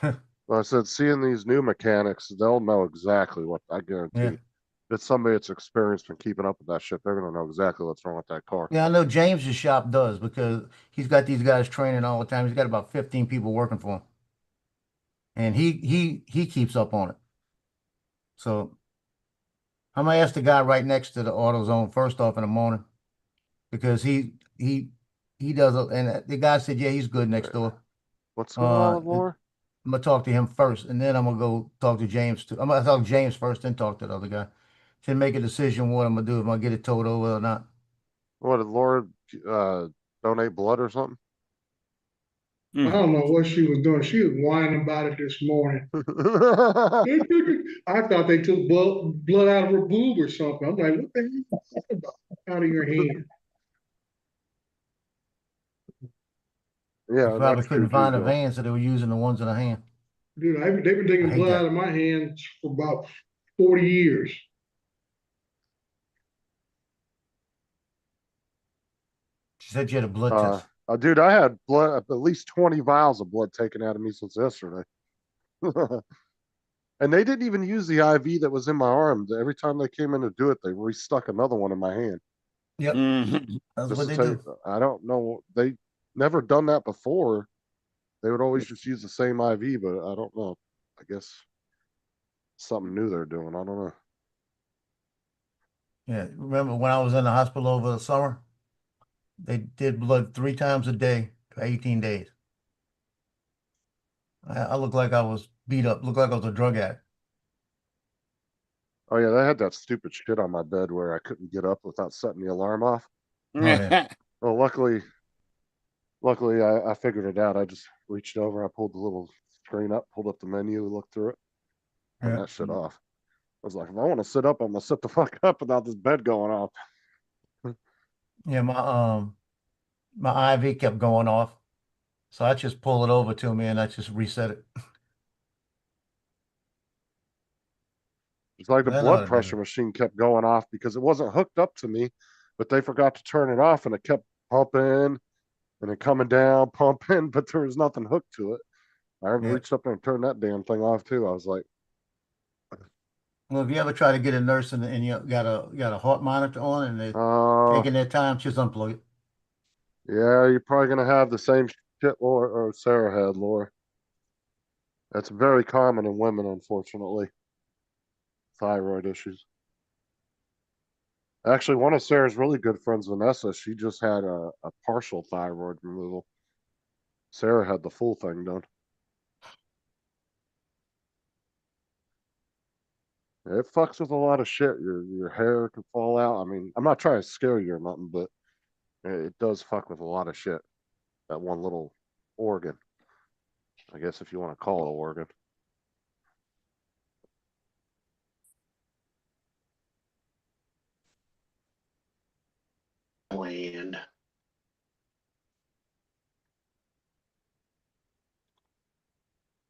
I said. Seeing these new mechanics, they'll know exactly what, I guarantee. Yeah. If it's somebody that's experienced and keeping up with that shit, they're going to know exactly what's wrong with that car. Yeah, I know James's shop does because he's got these guys training all the time. He's got about 15 people working for him. And he keeps up on it. So I'm gonna ask the guy right next to the AutoZone first off in the morning because he does it, and the guy said, yeah, he's good next door. What's going on with I'm Laura? gonna talk to him first, and then I'm gonna go talk to James too. I'm gonna talk to James first, then talk to the other guy to make a decision what I'm gonna do if I'm gonna get it towed over or not. What did Laura donate blood or something? I don't know what she was doing. She was whining about it this morning. I thought they took blood out of her boob or something. I'm like, what the hell are you talking about? Out of your hand. They Yeah, probably next couldn't to find a Juju. van, so they were using the ones in the hand. Dude, they've been I taking hate blood that. out of my hands for about 40 years. She said you had a blood test. Dude, I had blood, at least 20 vials of blood taken out of me since yesterday. And they didn't even use the IV that was in my arm. Every time they came in to do it, they restuck another one in my hand. Yep, Mhm. that's Just what to they tell do. you, I don't know. They never done that before. They would always just use the same IV, but I don't know. I guess something new they're doing. I don't know. Yeah, remember when I was in the hospital over the summer? They did blood 3 times a day for 18 days. I looked like I was beat up, looked like I was a drug addict. Oh yeah, they had that stupid shit on my bed where I couldn't get up without setting the alarm off. Oh, yeah. Well, luckily I figured it out. I just reached over, I pulled the little screen up, pulled up the menu, looked through it, turned Yeah. that shit off. I was like, if I want to sit up, I'm gonna sit the fuck up without this bed going off. Yeah, my IV kept going off. So I just pull it over to me and I just reset it. It's like the I know how blood to do pressure it. machine kept going off because it wasn't hooked up to me, but they forgot to turn it off and it kept pumping and then coming down, pumping, but there was nothing hooked to it. I Yeah. reached up there and turned that damn thing off too. I was like, Well, if you ever try to get a nurse and you got a heart monitor on and they're oh, taking their time, just unplug it. yeah, you're probably gonna have the same shit Laura or Sarah had, Laura. That's very common in women, unfortunately. Thyroid issues. Actually, one of Sarah's really good friends, Vanessa, she just had a partial thyroid removal. Sarah had the full thing done. It fucks with a lot of shit. Your hair can fall out. I mean, I'm not trying to scare you or nothing, but it does fuck with a lot of shit. That one little organ, I guess if you want to call it an organ. gland.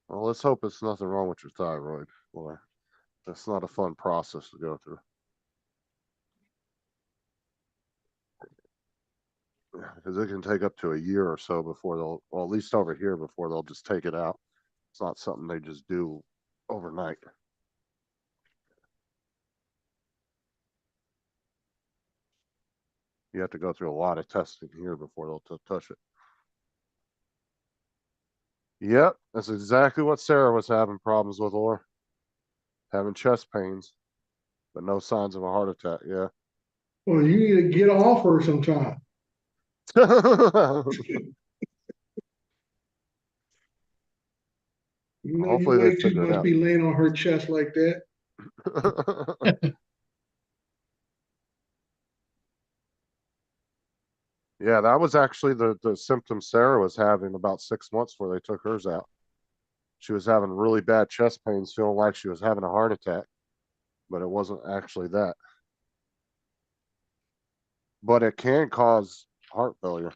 Well, let's hope it's nothing wrong with your thyroid, or that's not a fun process to go through. Because it can take up to a year or so before they'll, well, at least over here, before they'll just take it out. It's not something they just do overnight. You have to go through a lot of testing here before they'll touch it. Yep, that's exactly what Sarah was having problems with, or having chest pains, but no signs of a heart attack. Yeah. Well, you need to get off her sometime. You know, Hopefully you they way too figure it much out. be laying on her chest like that. Yeah, that was actually the symptoms Sarah was having about 6 months before they took hers out. She was having really bad chest pains, feeling like she was having a heart attack, but it wasn't actually that. But it can cause heart failure.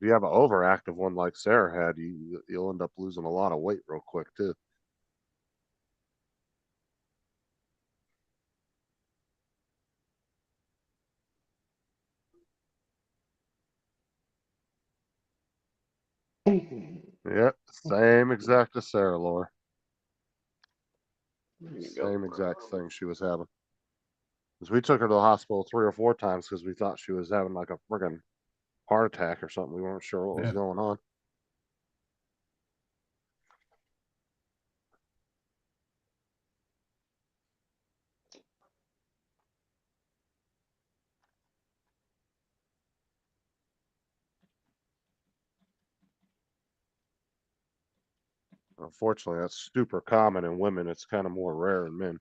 If you have an overactive one like Sarah had, you'll end up losing a lot of weight real quick too. Yep, same exact as Sarah, Laura. Same exact thing she was having. Because we took her to the hospital 3 or 4 times because we thought she was having like a friggin' heart attack or something. We weren't sure what was Yeah. going on. Unfortunately, that's super common in women. It's kind of more rare in men.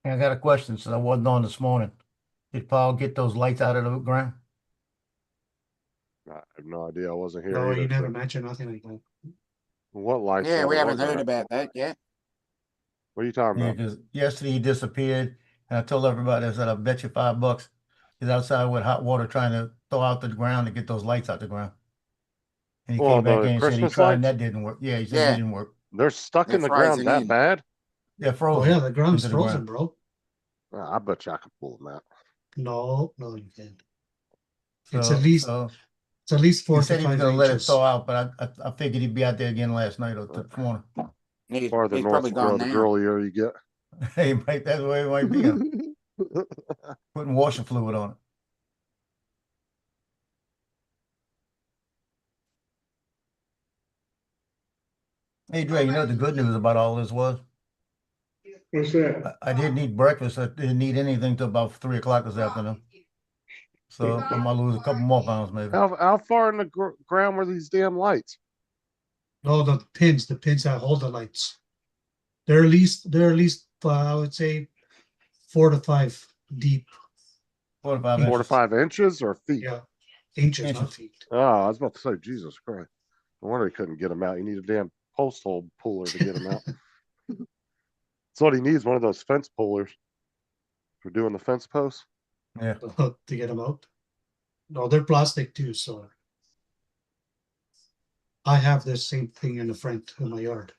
I got a question since I wasn't on this morning. Did Paul get those lights out of the ground? I have no idea. I wasn't here No, either. you never So. mentioned nothing like that. What lights? Yeah, out we of haven't what heard ground? about that yet. What are you talking Yeah, about? because yesterday he disappeared, and I told everybody, I said, I bet you $5 he's outside with hot water trying to thaw out the ground to get those lights out the ground. And he Well, came back the in and said he Christmas tried and lights? that didn't work. Yeah, he said Yeah. it didn't work. They're stuck They're in the ground frozen that in. bad? Yeah, Oh frozen yeah, the ground's into the frozen, ground. bro. I bet you I could pull them out. No, you can't. It's So, at least so it's at least he 4 said to he was 5 going to let it inches. thaw out, but I figured he'd be out there again last night or this morning. He's Farther north probably you gone go, the now. girlier you get. Hey, Mike, that's the way it might be. Putting washing fluid on it. Hey, Dre, you know what the good news about all this was? What's that? I didn't eat breakfast. I didn't eat anything till about 3 o'clock this afternoon. So I'm gonna lose a couple more pounds, maybe. How far in the ground were these damn lights? No, the pins that hold the lights. They're at least I would say 4 to 5 deep. 4 to 5 Inches. 4 to inches. 5 inches or feet? Yeah, inches, not Inches. feet. Oh, I was about to say, Jesus Christ. No wonder he couldn't get them out. You need a damn post hole puller to get them out. That's what he needs, one of those fence pullers for doing the fence posts. Yeah. To get them out. No, they're plastic too, so I have the same thing in the front of my yard.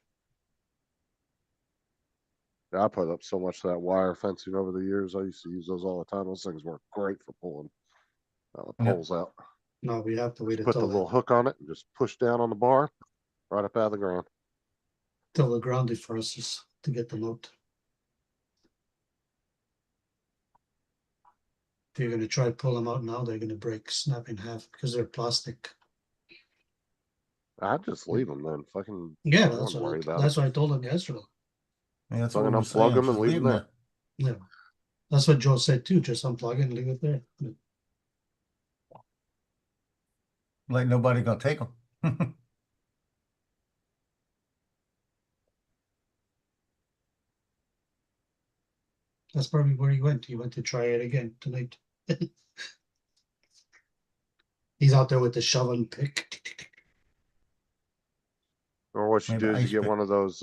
Yeah, I put up so much of that wire fencing over the years. I used to use those all the time. Those things work great for pulling Yeah. poles out. No, we have to wait Just put the until little hook on it and just push down on the bar right up out of the ground. till the ground defrosts to get them out. If you're gonna try to pull them out now, they're gonna break, snap in half because they're plastic. I'd just leave them then. Fucking, Yeah, I wouldn't worry about that's it. what I told him yesterday. Yeah, that's Fucking what we're unplug saying. them and Just leave leave them them there. Yeah, that's what Joe said too. Just unplug it and leave it there. Like nobody gonna take them. That's probably where he went. He went to try it again tonight. He's out there with the shovel and pick. Or what you Maybe do is you ice get pick. one of those,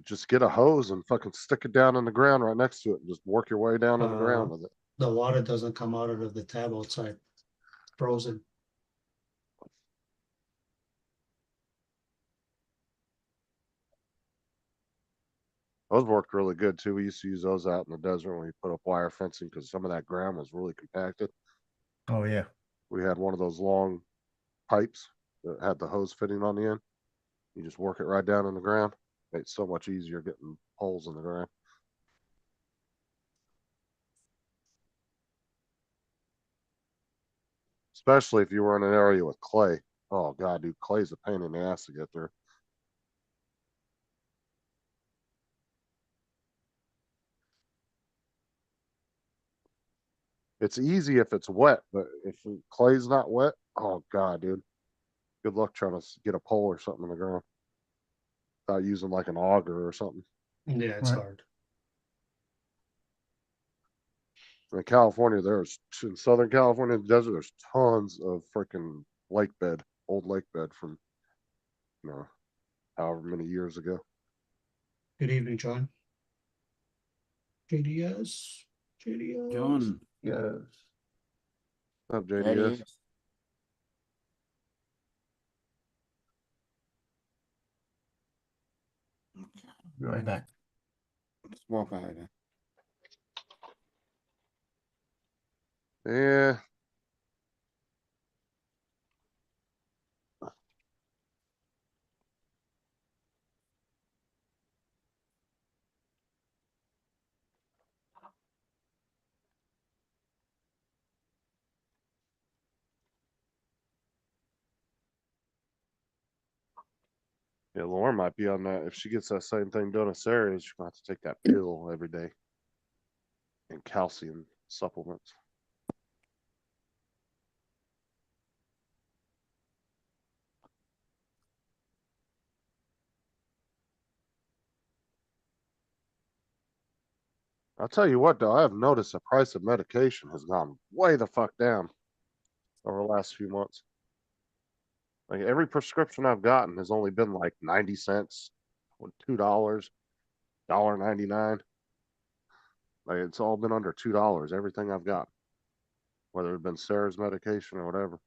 just get a hose and fucking stick it down in the ground right next to it and just work your way down in the ground with it. The water doesn't come out of the tab outside. It's frozen. Those worked really good too. We used to use those out in the desert when we put up wire fencing because some of that ground was really compacted. Oh yeah. We had one of those long pipes that had the hose fitting on the end. You just work it right down in the ground. It's so much easier getting holes in the ground. Especially if you were in an area with clay. Oh god, dude, clay's a pain in the ass to get through. It's easy if it's wet, but if clay's not wet, oh god, dude. Good luck trying to get a pole or something in the ground without using like an auger or something. Yeah, it's Right. hard. In California, in Southern California, the desert, there's tons of freaking lake bed, old lake bed from, however many years ago. Good evening, John. JDS. John. Yes. What's up, There he JDS? is. Be right back. Let's walk over. Yeah. Yeah, Lauren might be on that. If she gets that same thing done as Sarah, she's gonna have to take that pill every day. And calcium supplements. I'll tell you what though, I have noticed the price of medication has gone way the fuck down over the last few months. Like every prescription I've gotten has only been like 90 cents, $2, $1.99. Like it's all been under $2, everything I've got. Whether it's been Sarah's medication or whatever.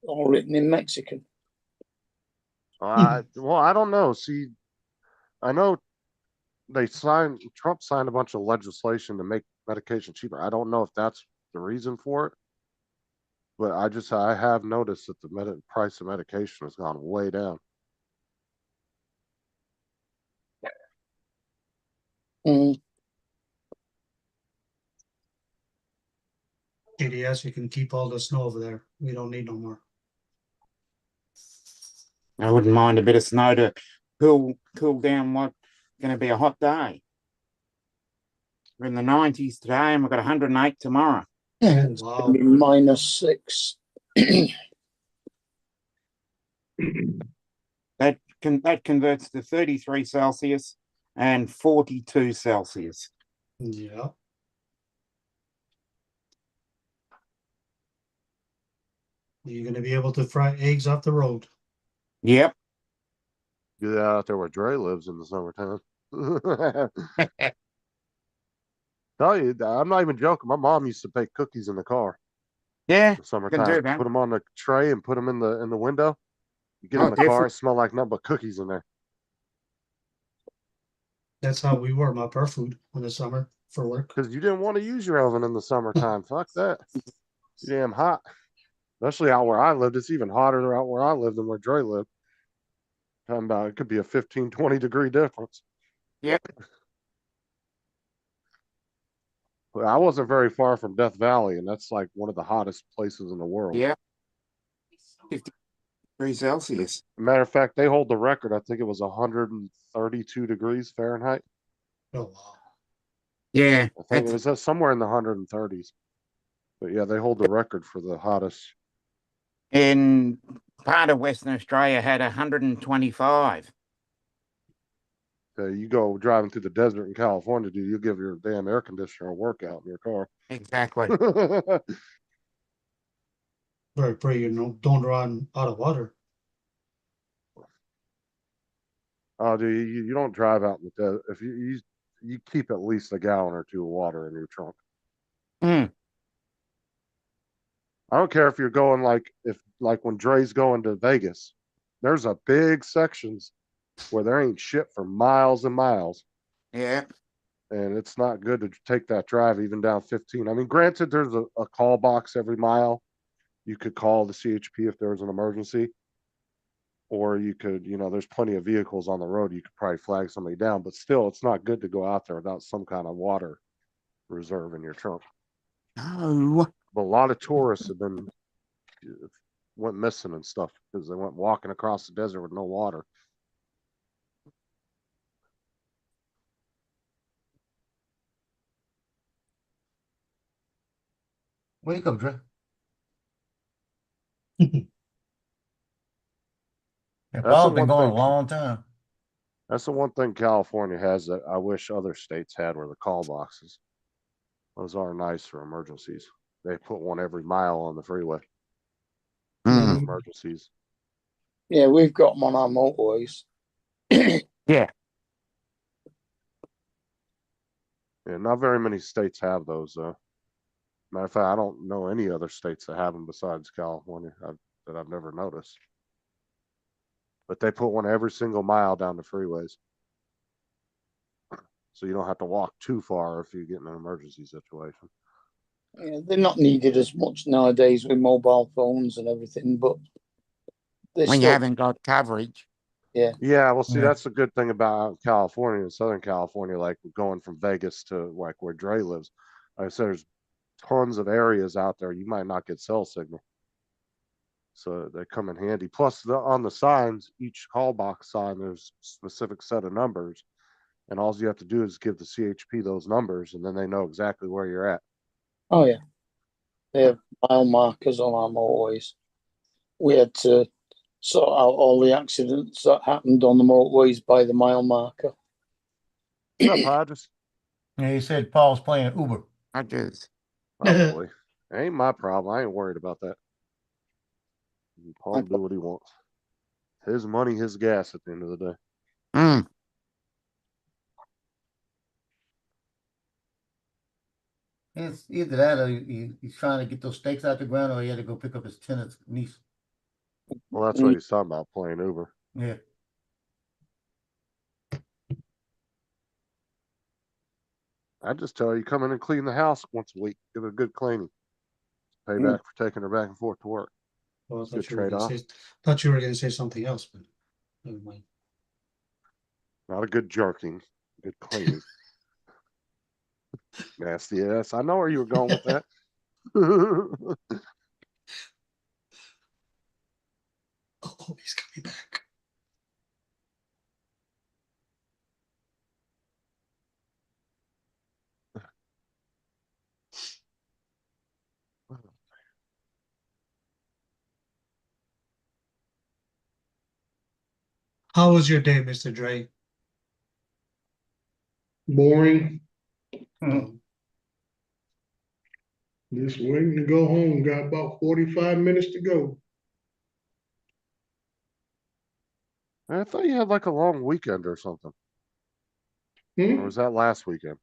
All written in Mexican. I don't know. See, I know Trump signed a bunch of legislation to make medication cheaper. I don't know if that's the reason for it, but I have noticed that the price of medication has gone way down. Mm. JDS, you can keep all the snow over there. We don't need no more. I wouldn't mind a bit of snow to cool down what's going to be a hot day. We're in the 90s today and we've got 108 tomorrow. It's Wow. gonna be -6. That converts to 33 Celsius and 42 Celsius. Yeah. You're gonna be able to fry eggs off the road. Yep. Do that out there where Dre lives in the summertime. Tell you, I'm not even joking. My mom used to bake cookies in the car Yeah, in the can summertime. do that. Put them on the tray and put them in the window. You get Oh, in the car, definitely. it smell like nothing but cookies in there. That's how we warm up our food in the summer. for work. Cause you didn't want to use your oven in the summertime. Fuck that. It's damn hot. Especially out where I lived. It's even hotter out where I lived than where Dre lived. Talking about it could be a 15, 20 degree difference. Yep. Well, I wasn't very far from Death Valley, and that's like one of the hottest places in the world. Yeah. 50 degrees Celsius. Matter of fact, they hold the record. I think it was 132 degrees Fahrenheit. Oh, wow. Yeah. I think it That's, was somewhere in the 130s. But yeah, they hold the record for the hottest. in part of Western Australia had 125. You go driving through the desert in California, dude, you give your damn air conditioner a workout in your car. Exactly. Pray you don't run out of water. Oh, dude, you don't drive out in the desert. If you keep at least a gallon or two of water in your trunk. Mm. I don't care if you're going like when Dre's going to Vegas, there's a big sections where there ain't shit for miles and miles. Yeah. And it's not good to take that drive even down 15. I mean, granted, there's a call box every mile. You could call the CHP if there was an emergency. Or you could, there's plenty of vehicles on the road. You could probably flag somebody down, but still, it's not good to go out there without some kind of water reserve in your trunk. No. But a lot of tourists went missing and stuff because they went walking across the desert with no water. Wake up, Dre. That That's the ball's been one going a thing- long time. That's the one thing California has that I wish other states had were the call boxes. Those are nice for emergencies. They put one every mile on the freeway. Mm. Emergencies. Yeah, we've got them on our motorways. Yeah. Yeah, not very many states have those though. Matter of fact, I don't know any other states that have them besides California that I've never noticed. But they put one every single mile down the freeways. So you don't have to walk too far if you get in an emergency situation. Yeah, they're not needed as much nowadays with mobile phones and everything, but they're When you still, haven't got coverage. Yeah, well, see, Yeah. that's the good thing about California and Southern California, like going from Vegas to like where Dre lives. Like I said, there's tons of areas out there you might not get cell signal. So they come in handy. Plus, on the signs, each call box sign, there's a specific set of numbers. And all you have to do is give the CHP those numbers, and then they know exactly where you're at. oh yeah, they have mile markers on our motorways. We had to sort out all the accidents that happened on the motorways by the mile marker. What's up, Hodges? Yeah, he said Paul's playing Uber. I just. Probably. Ain't my problem. I ain't worried about that. Paul can do what he wants. His money, his gas at the end of the day. Mm. It's either that or he's trying to get those stakes out the ground, or he had to go pick up his tenant's niece. Well, that's what he's talking about, playing Uber. Yeah. I just tell you, come in and clean the house once a week. Give it a good cleaning. Pay back for taking her back and forth to work. Well, I Good thought you were gonna trade-off. thought you were gonna say something else, but never mind. Not a good jerking, good cleaning. Nasty ass. I know where you were going with that. Oh, he's coming back. How was your day, Mr. Dre? Boring. Um, Just waiting to go home. Got about 45 minutes to go. I thought you had like a long weekend or something. Or was that last weekend?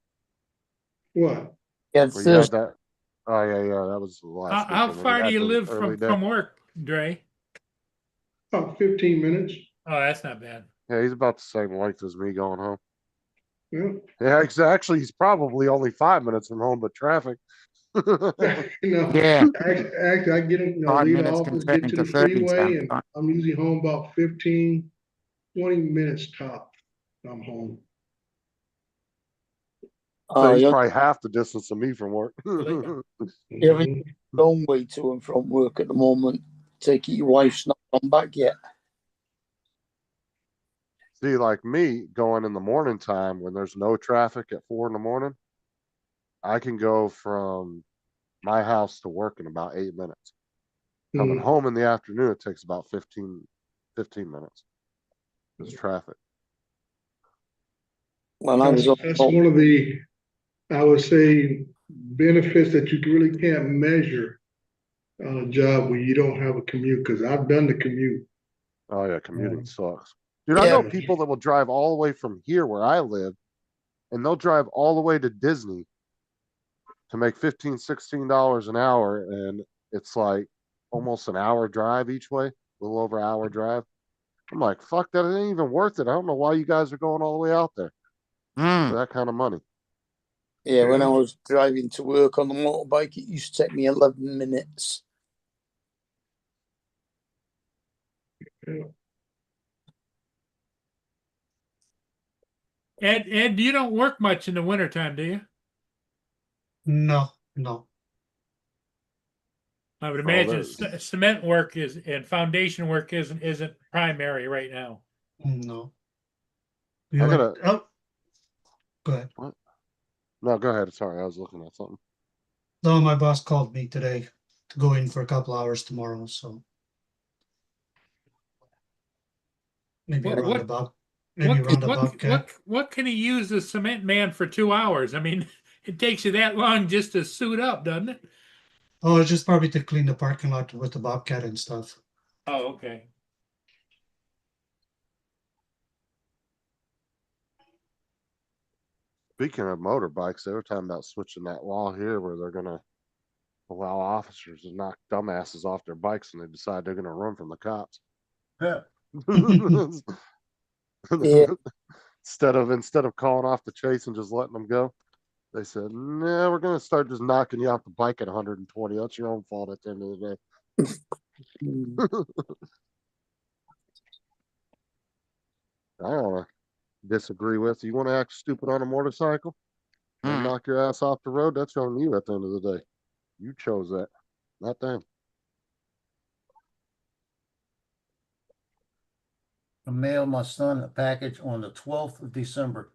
What? Yeah, Where you had Thursday. that? Oh yeah, that was the last How weekend. far do you live from work, Dre? About 15 minutes. Oh, that's not bad. Yeah, he's about the same length as me going home. Yeah, Yeah, actually, he's probably only 5 minutes from home, but traffic. Yeah. Actually, I get in, leave 5 the minutes can office, turn get to into the 30 freeway, and sometimes. I'm usually home about 15, 20 minutes top. I'm home. So he's you probably half the distance of me from work. have a long way to and from work at the moment. Take it your wife's not come back yet. See, like me going in the morning time when there's no traffic at 4 in the morning, I can go from my house to work in about 8 minutes. Coming Mm. home in the afternoon, it takes about 15 minutes. There's traffic. When I was That's on, one of the, I would say, benefits that you really can't measure on a job where you don't have a commute, because I've done the commute. Oh yeah, commuting sucks. Dude, I Yeah. know people that will drive all the way from here where I live, and they'll drive all the way to Disney to make $15, $16 an hour, and it's like almost an hour drive each way, a little over an hour drive. I'm like, fuck, that ain't even worth it. I don't know why you guys are going all the way out there for that kind of money. yeah, when I was driving to work on the motorbike, it used to take me 11 minutes. Ed, you don't work much in the wintertime, do you? No. I would Oh, imagine there's- cement work is and foundation work isn't primary right now. No. I You like, gotta- oh, go ahead. No, go ahead. Sorry, I was looking at something. No, my boss called me today to go in for a couple hours tomorrow, so maybe What- around what- about, maybe around about. What can he use the cement man for 2 hours? I mean, it takes you that long just to suit up, doesn't it? Oh, it's just probably to clean the parking lot with the Bobcat and stuff. Oh, okay. Speaking of motorbikes, they were talking about switching that law here where they're gonna allow officers to knock dumbasses off their bikes and they decide they're gonna run from the cops. Yeah. Yeah. Instead of calling off the chase and just letting them go, they said, "Nah, we're gonna start just knocking you off the bike at 120. That's your own fault at the end of the day." I don't wanna disagree with you. You want to act stupid on a motorcycle and knock your ass off the road? That's on you at the end of the day. You chose that, not them. I mailed my son a package on the 12th of December.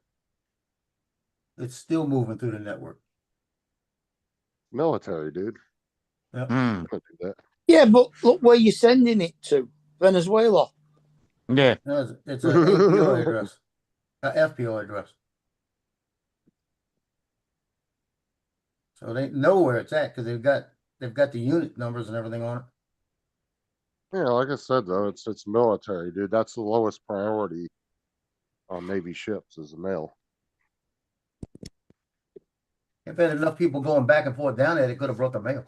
It's still moving through the network. Military, dude. Yep. Don't do that. Yeah, but look where you're sending it to. Venezuela. Yeah. No, it's an APO address, a FPO address. So they know where it's at because they've got the unit numbers and everything on it. Yeah, like I said though, it's military, dude. That's the lowest priority on Navy ships is the mail. If there had enough people going back and forth down there, they could have brought the mail.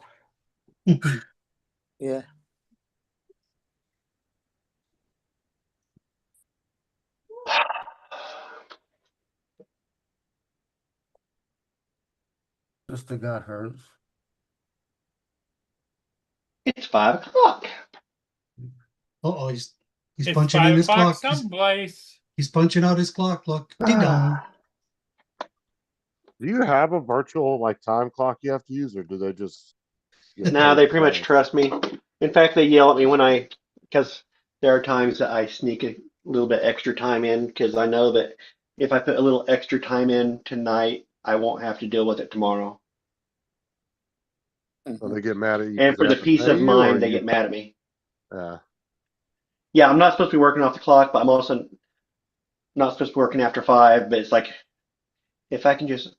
Yeah. Sister got hers. It's 5 o'clock. Oh, he's It's punching in 5 his o'clock clock. someplace. He's punching out his clock. Look, ding dong. Do you have a virtual like time clock you have to use, or do they just get Now paid they pretty much regardless? trust me. In fact, they yell at me because there are times that I sneak a little bit extra time in because I know that if I put a little extra time in tonight, I won't have to deal with it tomorrow. So they get mad at you And 'cause for they the have to peace pay of you, or mind, they you? get mad at me. Yeah. Yeah, I'm not supposed to be working off the clock, but I'm also not supposed to be working after 5. But it's like if I can just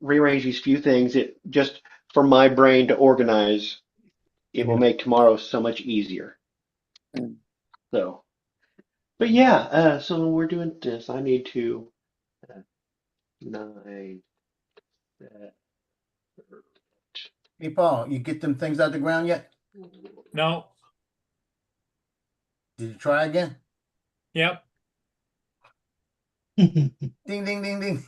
rearrange these few things, it just for my brain to organize, it will make tomorrow so much easier. So, but yeah, so we're doing this. I need to 9. Hey, Paul, you get them things out the ground yet? No. Did you try again? Yep. Ding, ding, ding, ding.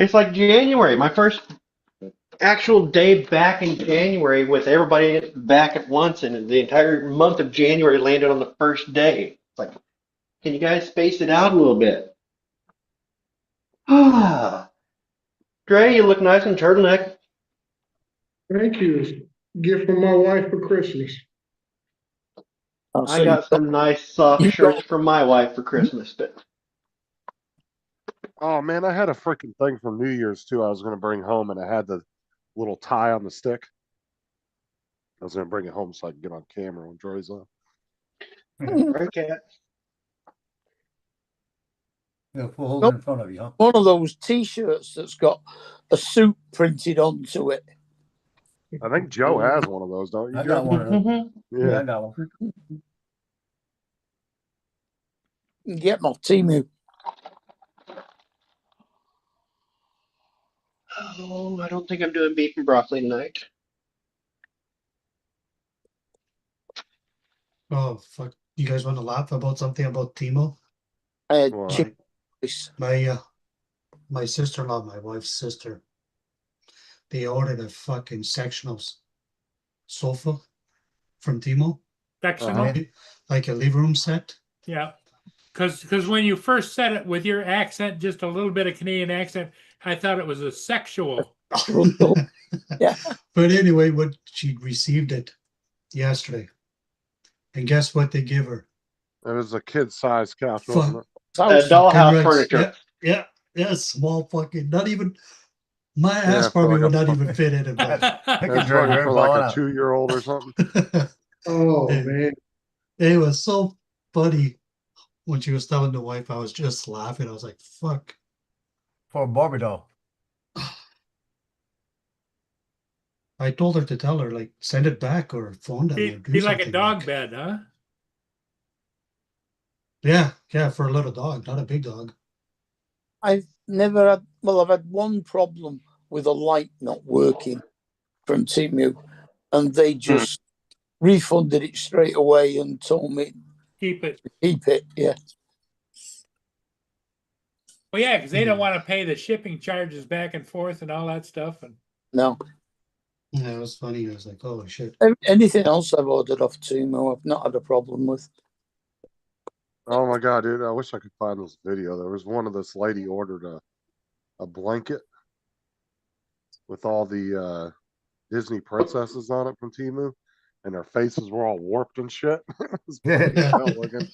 It's like January, my first actual day back in January with everybody back at once, and the entire month of January landed on the first day. It's like, can you guys space it out a little bit? Dre, you look nice in turtleneck. Thank you. Gift from my wife for Christmas. I got some nice soft you shirts from my wife for Christmas, but Oh man, I had a freaking thing from New Year's too. I was gonna bring home, and I had the little tie on the stick. I was gonna bring it home so I can get on camera when Droy's on. okay. Yeah, hold it in front of you, huh? one of those T-shirts that's got a suit printed onto it. I think Joe has one of those, don't you, I Joe? got one of those. Mm-hmm. Yeah, Yeah. I got one. You can get my Timu. Oh, I don't think I'm doing beef and broccoli tonight. Oh, fuck. You guys want to laugh about something about Timo? I had Why? chicken rice. My sister-in-law, my wife's sister, they ordered a fucking sectional sofa from Timo, Sectional, like a living room set. yeah. Because when you first said it with your accent, just a little bit of Canadian accent, I thought it was a sexual. Yeah. But anyway, what she received it yesterday, and guess what they give her? It was a kid-sized couch, Fuck. wasn't it? Dollhouse Congrats. furniture. Yeah, small fucking, not even, my ass for probably like would a not fucking- even fit in it. But It's Drag probably her for ball like a out. 2-year-old or something. Oh, Yeah. man. It was so funny when she was telling the wife. I was just laughing. I was like, fuck. For a Barbie doll. I told her to tell her, like, send it back or phone them or do Be like a something. dog bed, huh? Yeah, for a little dog, not a big dog. I've never had, well, I've had one problem with a light not working from Timu, and they just refunded it straight away and told me Keep it. to keep it. Yeah. Well, yeah, because they don't want to pay the shipping charges back and forth and all that stuff. And No. Yeah, it was funny. I was like, oh shit. Anything else I've ordered off Timu, I've not had a problem with. Oh my god, dude! I wish I could find this video. There was one of this lady ordered a blanket with all the Disney princesses on it from Temu, and their faces were all warped and shit. It was funny as hell looking.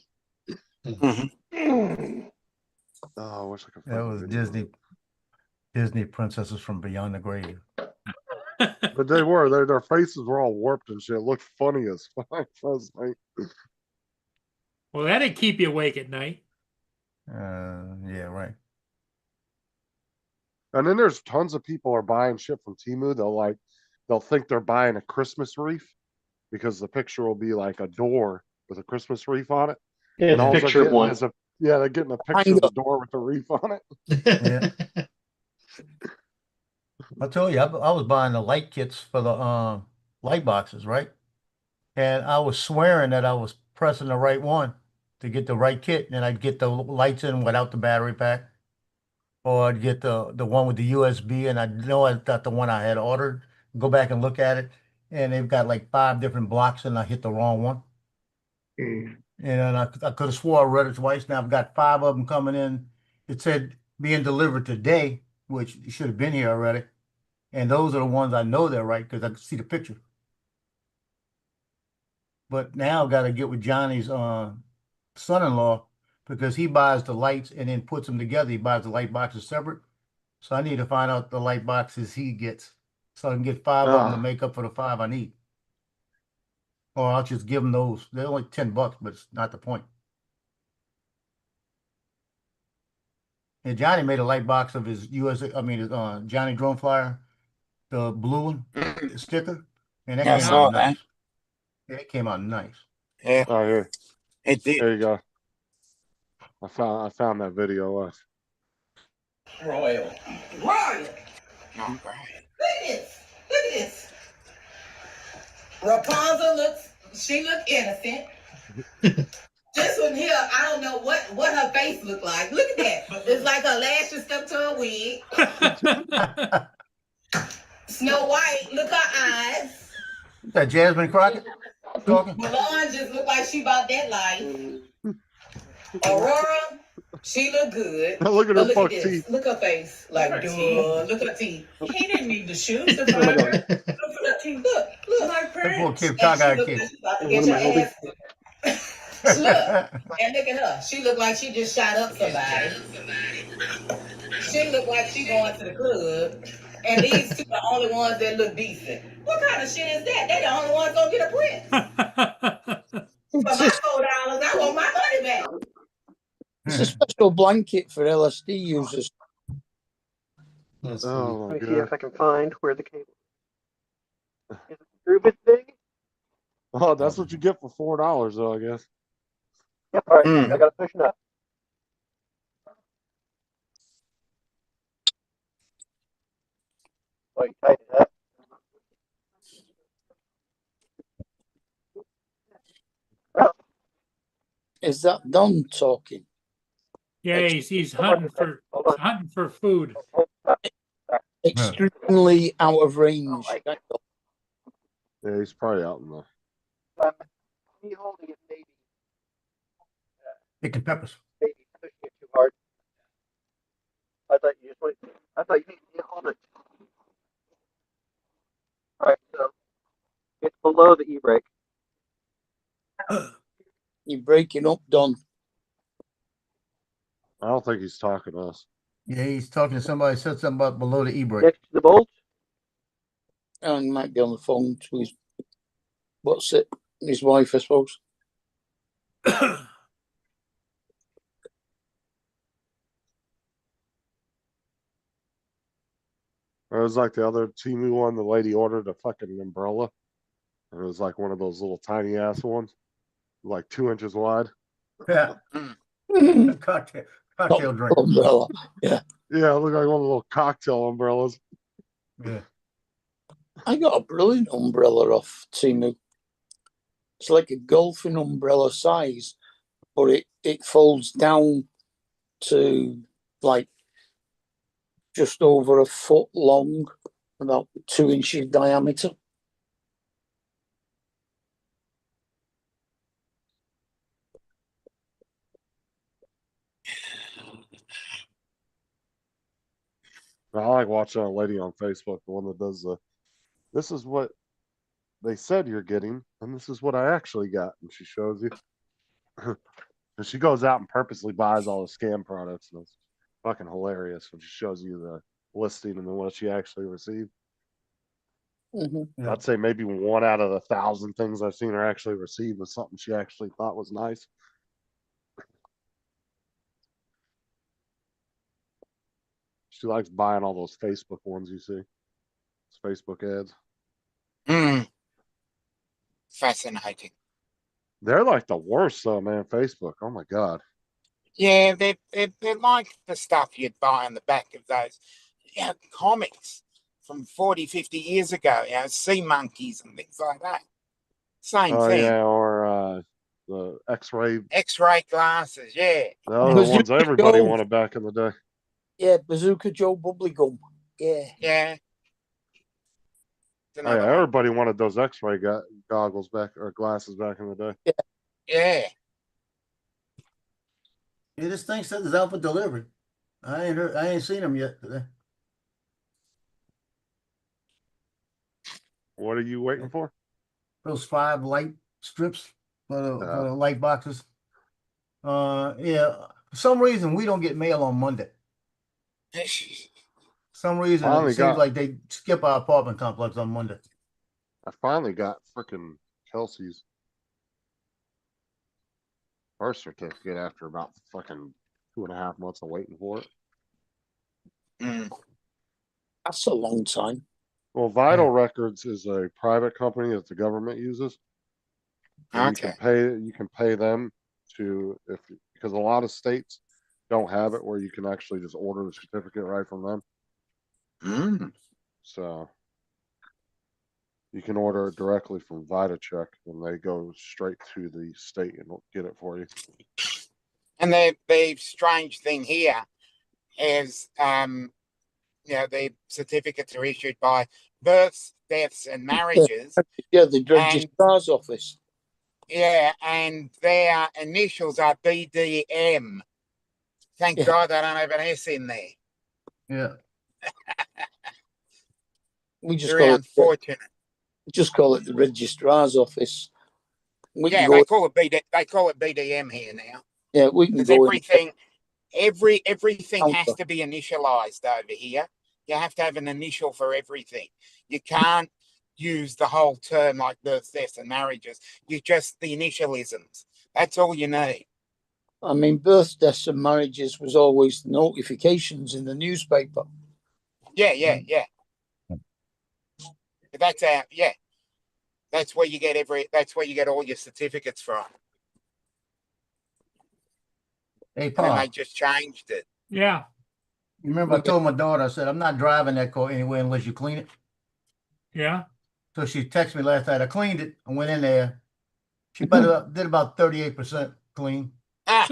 Oh, I wish I could find That the was video. Disney princesses from beyond the grave. But they were their faces were all warped and shit. It looked funny as fuck. I was like, well, that'd keep you awake at night. Yeah, right. and then there's tons of people are buying shit from Temu. They'll think they're buying a Christmas wreath because the picture will be like a door with a Christmas wreath on it. Yeah, And the all they're picture of getting one. is they're getting a picture of the door with the wreath on it. Yeah. I told you, I was buying the light kits for the light boxes, right? And I was swearing that I was pressing the right one to get the right kit, and I'd get the lights in without the battery pack, or I'd get the one with the USB, and I know I got the one I had ordered. Go back and look at it, and they've got like 5 different blocks, and I hit the wrong one. Mm. And then I could have swore I read it twice. Now I've got 5 of them coming in. It said being delivered today, which should have been here already. And those are the ones I know they're right because I can see the picture. But now I've got to get with Johnny's son-in-law because he buys the lights and then puts them together. He buys the light boxes separate. So I need to find out the light boxes he gets so I can get 5 of them to make up for the 5 I need. Or I'll just give them those. They're only $10, but it's not the point. And Johnny made a light box of his Johnny Drone Flyer, the blue one, the sticker, and that Yeah, I came saw out that. nice. Yeah, it came out nice. Yeah, Oh, here, it did. there you go. I found that video. Royal. Royal. All right. Look at this. Look at this. Rapunzel she look innocent. Just couldn't hear. I don't know what her face looked like. Look at that. It's like her lashes stuck to her wig. Snow White, look her eyes. That Jasmine Crockett talking? Milan just looked like she about that life. Aurora, she look good. Look at But her look fuck at this. teeth. Look her face. Like, Look at duh. her teeth. Look at her teeth. He didn't need the shoes to What am I find doing? her. Look at her teeth. Look. Like That poor Prince. kid, And she cockeyed look kid. like she about to What get am your I holding? ass. Look. And look at her. She look like she just shot up somebody. She look like she going to the club. And these two are the only ones that look decent. What kind of shit is that? They the only ones gonna get a print. For my $4, I want my money back. It's a special blanket for LSD users. That's funny. Oh my Let me see god. if I can find where the cable is. Is it Rubik thing? Oh, that's what you get for $4 though, I guess. Yep. All right. I got to push it up. Oh, you tighten it up. Is that Don talking? Yeah, he's Hold on. hunting for food. Extremely out of range. Yeah, he's probably out in the. Me holding it maybe Picking peppers. pushing it too hard. I thought you just went. I thought you needed to hold it. All right, so it's below the e-brake. You're breaking up, Don. I don't think he's talking to us. Yeah, he's talking to somebody, said something about below the e-brake. Next to the bolt. And he might be on the phone to his his wife, I suppose. It was like the other Temu one, the lady ordered a fucking umbrella. And it was like one of those little tiny ass ones, like 2 inches wide. Yeah. Cocktail drink. Umbrella. Yeah, it looked like one of the little cocktail umbrellas. Yeah. I got a brilliant umbrella off Timu. It's like a golfing umbrella size, but it folds down to like just over a foot long, about 2 inches diameter. I like watching a lady on Facebook, the one that does this is what they said you're getting, and this is what I actually got. And she shows you. And she goes out and purposely buys all the scam products, and it's fucking hilarious when she shows you the listing and then what she actually received. Mm-hmm. I'd say maybe 1 out of 1,000 things I've seen her actually receive was something she actually thought was nice. She likes buying all those Facebook ones you see. It's Facebook ads. Fascinating. They're like the worst though, man. Facebook. Oh my god. Yeah, they're like the stuff you'd buy on the back of those comics from 40, 50 years ago, sea monkeys and things like that. Same Oh thing. yeah, or the X-ray. X-ray glasses, yeah. Those are the ones everybody wanted back in the day. Yeah, Bazooka Joe Bubblegum. Yeah. Yeah. Oh, yeah, everybody wanted those X-ray goggles back or glasses back in the day. Yeah. Yeah, this thing says it's out for delivery. I ain't seen them yet today. What are you waiting for? Those 5 light strips for the light boxes. Yeah. For some reason we don't get mail on Monday. Some reason it seems like they skip our apartment complex on Monday. I finally got freaking Kelsey's birth certificate after about fucking 2.5 months of waiting for it. That's a long time. Well, Vital Records is a private company that the government uses. And you can pay them because a lot of states don't have it where you can actually just order the certificate right from them. So You can order it directly from VitaCheck and they go straight to the state and get it for you. And the strange thing here is, the certificates are issued by births, deaths, and marriages. Yeah, the registrar's office. Yeah, and their initials are BDM. Thank Yeah. God I don't have an S in there. Yeah. We just Very call unfortunate. it the registrar's office. We Yeah, can go, they call it BDM here now. yeah, we can Because go in. everything has Counter. to be initialized over here. You have to have an initial for everything. You can't use the whole term like births, deaths, and marriages. You just the initialisms. That's all you need. I mean, birth, deaths, and marriages was always notifications in the newspaper. Yeah. That's That's where you get all your certificates from. Hey, And Paul, they just changed it. Yeah, you remember I told my daughter, I said, I'm not driving that car anywhere unless you clean it. yeah. So she texted me last night. I cleaned it. I went in there. She did about 38% clean. Ah,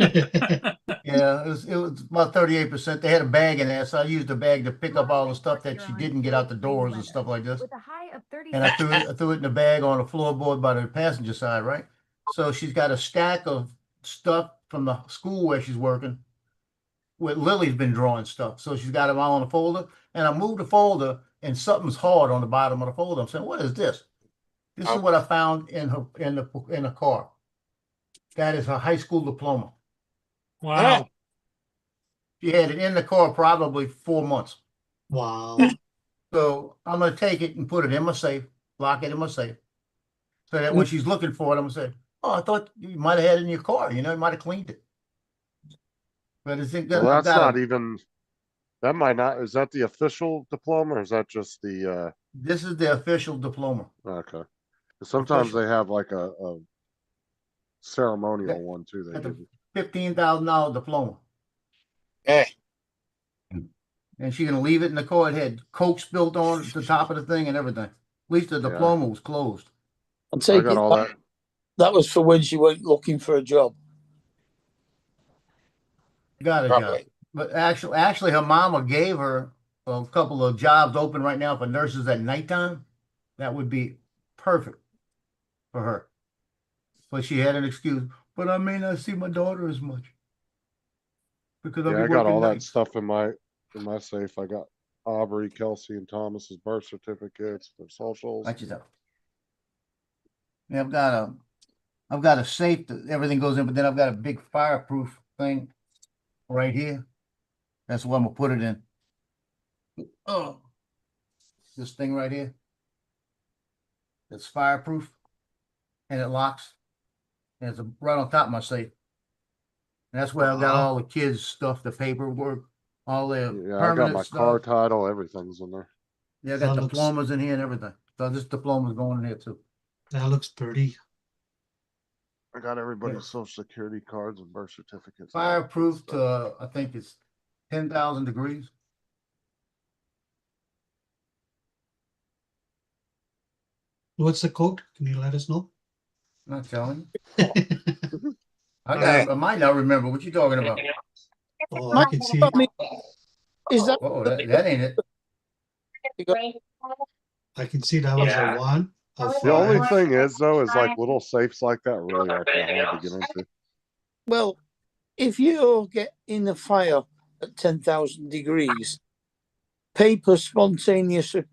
Yeah, it was about 38%. They had a bag in there, so I used the bag to pick up all the stuff that she didn't get out the doors and stuff like this. And I threw it in the bag on the floorboard by the passenger side, right? So she's got a stack of stuff from the school where she's working. Where Lily's been drawing stuff, so she's got them all in a folder. And I moved the folder, and something's hard on the bottom of the folder. I'm saying, "What is this?" This is what I found in the car. That is her high school diploma. Wow. She had it in the car probably 4 months. Wow. So I'm gonna take it and put it in my safe, lock it in my safe, so that when she's looking for it, I'm gonna say, "Oh, I thought you might have had it in your car. You might have cleaned it." But is it Well, gonna? that's not even, that might not, is that the official diploma or is that just the, This is the official diploma. okay. 'Cause sometimes Official. they have like a ceremonial one too. They Got give the you. $15,000 diploma, yeah. and she's gonna leave it in the car. It had Coke spilled on the top of the thing and everything. At least the Yeah. diploma was closed. I'm I taking got all that. that was for when she went looking for a job. Got a job. Probably. But actually, her mama gave her a couple of jobs open right now for nurses at nighttime. That would be perfect for her. But she had an excuse. But I may not see my daughter as much because I'll Yeah, be I got working all that nights. stuff in my safe. I got Aubrey, Kelsey, and Thomas's birth certificates, their socials. Watch yourself. Yeah, I've got a safe that everything goes in, but then I've got a big fireproof thing right here. That's what I'm gonna put it in. Oh, this thing right here. It's fireproof, and it locks. And it's right on top of my safe. And that's where I've got all the kids' stuff, the paperwork, all their Yeah, I got permanent my stuff. car title, everything's in there. Yeah, I got That looks- diplomas in here and everything. So this diploma's going in here too. That looks pretty. I got everybody's social security cards and birth certificates. Fireproof to, I think it's 10,000 degrees. What's the code? Can you let us know? I'm not telling you. I might not remember what you talking about. Oh, I can see. I mean, is that Oh, that ain't it. I can see that was a 1, a The only 5. thing is though, is like little safes like that really aren't that hard to get into. well? If you get in a fire at 10,000 degrees, paper spontaneously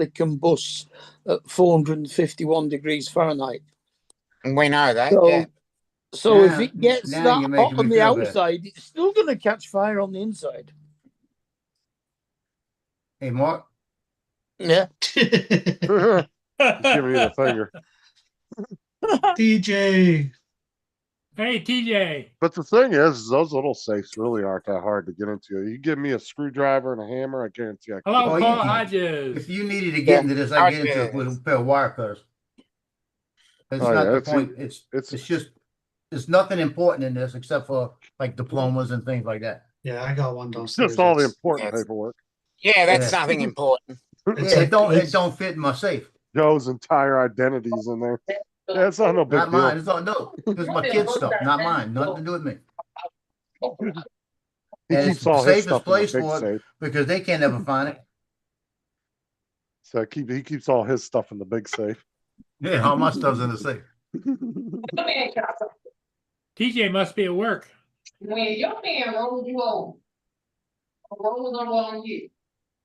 combusts at 451 degrees Fahrenheit. And we know that. So, Yeah. so if Now- it gets now that you're making hot on me the feel bad. outside, it's still going to catch fire on the inside. Hey, Mark, Yeah. He's giving you the finger. DJ. Hey, TJ. But the thing is, those little safes really aren't that hard to get into. You give me a screwdriver and a hammer, I guarantee I can. Hello, Oh, you Paul can- Hodges. if you needed to get into this, I get into it with a pair of wire cutters. It's Oh, not yeah, the it's- point. It's just, there's nothing important in this except for like diplomas and things like that. Yeah, I got one It's downstairs. just all the that's- important Yes. paperwork. Yeah, that's Yeah. nothing important. It's Yeah, like, it it's- don't fit in my safe. Joe's entire identity's in there. Yeah, it's not no big Not mine. deal. It's all no. It's my kids' stuff, not mine. Nothing to do with me. He And keeps it's the all his safest stuff in the place big for it safe. because they can't ever find it. So he keeps all his stuff in the big safe. Yeah, all my stuff's in the safe. TJ must be at work. When your man rolls you over, rolls over on you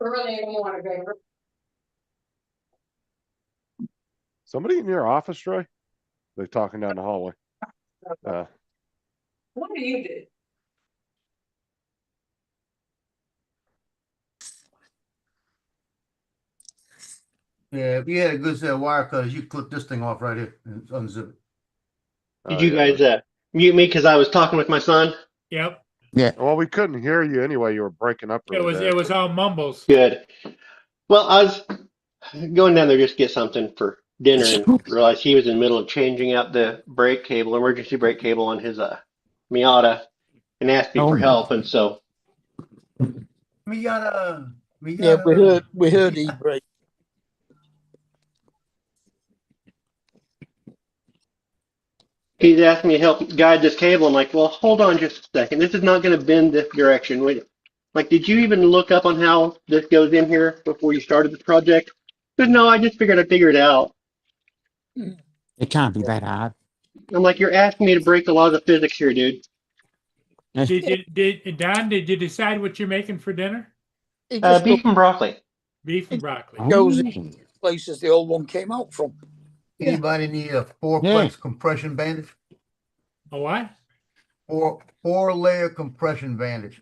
early in the morning, baby. Somebody in your office, Troy? They're talking down the hallway. What do you do? Yeah, if you had a good set of wire cutters, you clip this thing off right here and unzip it. Did you guys mute me because I was talking with my son? Yep. Well, we couldn't hear you anyway. You were breaking up. It was all mumbles. Good. Well, I was going down there just to get something for dinner and realized he was in the middle of changing out the brake cable, emergency brake cable on his Miata, and asked me for help. And so Miata. Yeah, we heard e-brake. he's asked me to help guide this cable. I'm like, well, hold on just a second. This is not going to bend this direction. Wait. Like, did you even look up on how this goes in here before you started the project? But no, I just figured I'd figure it out. It can't be that hard. I'm like, you're asking me to break the laws of physics here, dude. Don, did you decide what you're making for dinner? It just Beef and broccoli. Beef and broccoli. goes in places the old one came out from. Anybody need a four-place compression bandage? A what? Four-layer compression bandage.